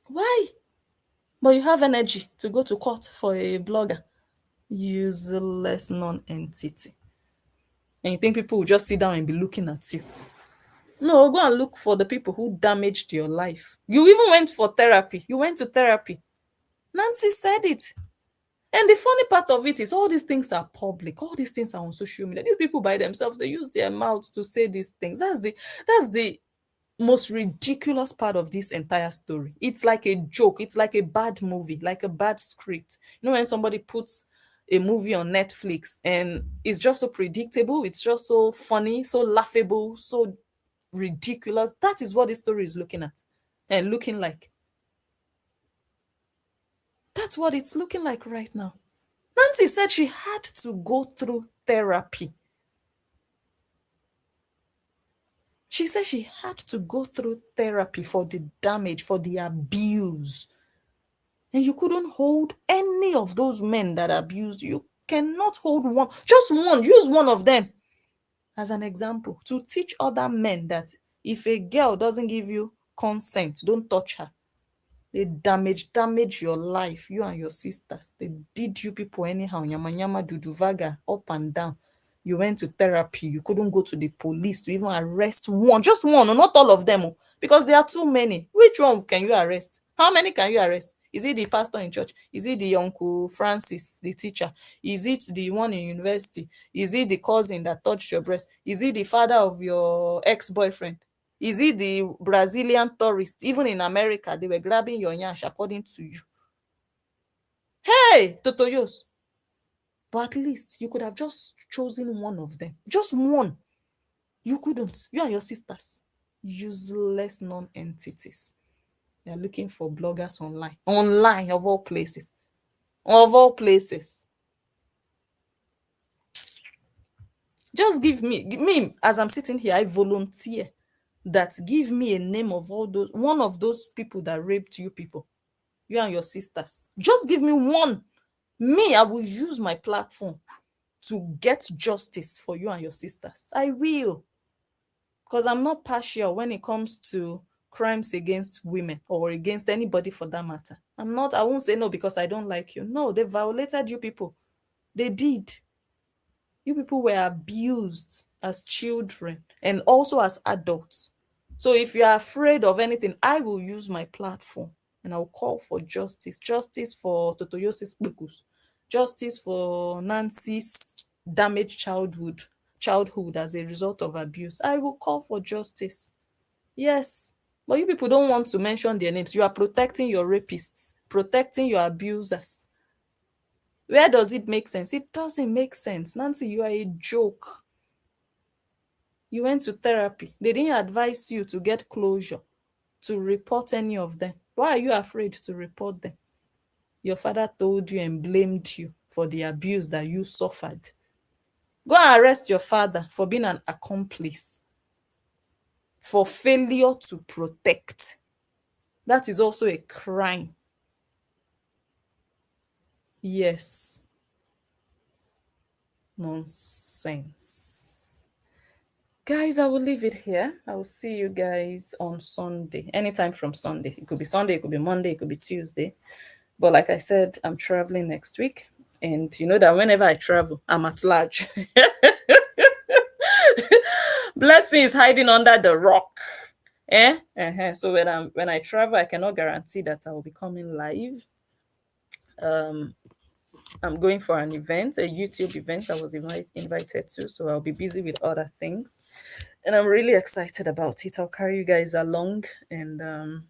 Why? But you have energy to go to court for a blogger. Useless non-entity. And you think people will just sit down and be looking at you. No, go and look for the people who damaged your life. You even went for therapy. You went to therapy. Nancy said it. And the funny part of it is all these things are public. All these things are on social media. These people by themselves, they use their mouths to say these things. That's the most ridiculous part of this entire story. It's like a joke. It's like a bad movie, like a bad script. You know, when somebody puts a movie on Netflix and it's just so predictable, it's just so funny, so laughable, so ridiculous. That is what this story is looking at and looking like. That's what it's looking like right now. Nancy said she had to go through therapy. She said she had to go through therapy for the damage, for the abuse. And you couldn't hold any of those men that abused you. You cannot hold one, just one, use one of them as an example to teach other men that if a girl doesn't give you consent, don't touch her. They damage your life, you and your sisters. They did you people anyhow, yama yama, duduvaga, up and down. You went to therapy. You couldn't go to the police to even arrest one, just one, not all of them, because there are too many. Which one can you arrest? How many can you arrest? Is it the pastor in church? Is it the Uncle Francis, the teacher? Is it the one in university? Is it the cousin that touched your breast? Is it the father of your ex-boyfriend? Is it the Brazilian tourist? Even in America, they were grabbing your nyash according to you. Hey, Totoyos. But at least you could have just chosen one of them. Just one. You couldn't. You and your sisters. Useless non-entities. You're looking for bloggers online. Online, of all places. Of all places. Just give me, as I'm sitting here, I volunteer that give me a name of all those, one of those people that raped you people. You and your sisters. Just give me one. Me, I will use my platform to get justice for you and your sisters. I will. Because I'm not partial when it comes to crimes against women or against anybody for that matter. I won't say no because I don't like you. No, they violated you people. They did. You people were abused as children and also as adults. So if you are afraid of anything, I will use my platform and I'll call for justice. Justice for Totoyosis Bukus. Justice for Nancy's damaged childhood as a result of abuse. I will call for justice. Yes. But you people don't want to mention their names. You are protecting your rapists, protecting your abusers. Where does it make sense? It doesn't make sense. Nancy, you are a joke. You went to therapy. They didn't advise you to get closure, to report any of them. Why are you afraid to report them? Your father told you and blamed you for the abuse that you suffered. Go and arrest your father for being an accomplice, for failure to protect. That is also a crime. Yes. Nonsense. Guys, I will leave it here. I will see you guys on Sunday. Anytime from Sunday. It could be Sunday, it could be Monday, it could be Tuesday. But like I said, I'm traveling next week. And you know that whenever I travel, I'm at large. Blessing is hiding under the rock. So when I travel, I cannot guarantee that I will be coming live. I'm going for an event, a YouTube event I was invited to, so I'll be busy with other things. And I'm really excited about it. I'll carry you guys along. And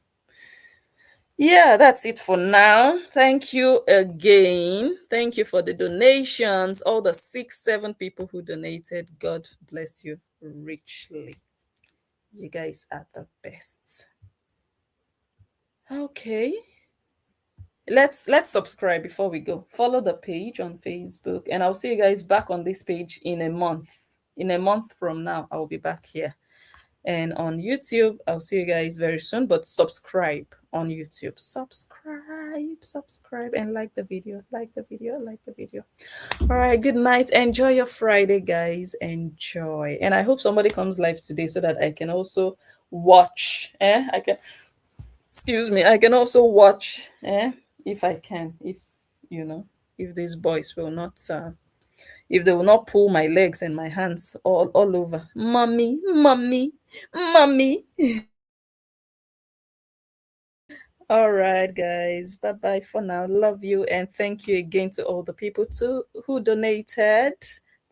yeah, that's it for now. Thank you again. Thank you for the donations. All the 6-7 people who donated. God bless you richly. You guys are the best. Okay. Let's subscribe before we go. Follow the page on Facebook, and I'll see you guys back on this page in a month. In a month from now, I'll be back here. And on YouTube, I'll see you guys very soon. But subscribe on YouTube. Subscribe, and like the video. Like the video. All right, good night. Enjoy your Friday, guys. Enjoy. And I hope somebody comes live today so that I can also watch. I can also watch. If I can. If these boys will not if they will not pull my legs and my hands all over. Mommy. All right, guys. Bye bye for now. Love you. And thank you again to all the people who donated.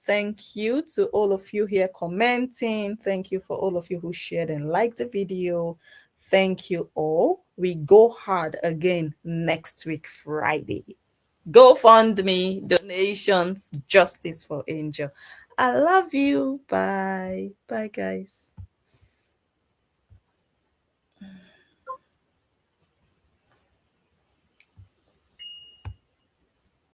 Thank you to all of you here commenting. Thank you for all of you who shared and liked the video. Thank you all. We go hard again next week, Friday. GoFundMe, donations, justice for Angel. I love you. Bye. Bye, guys.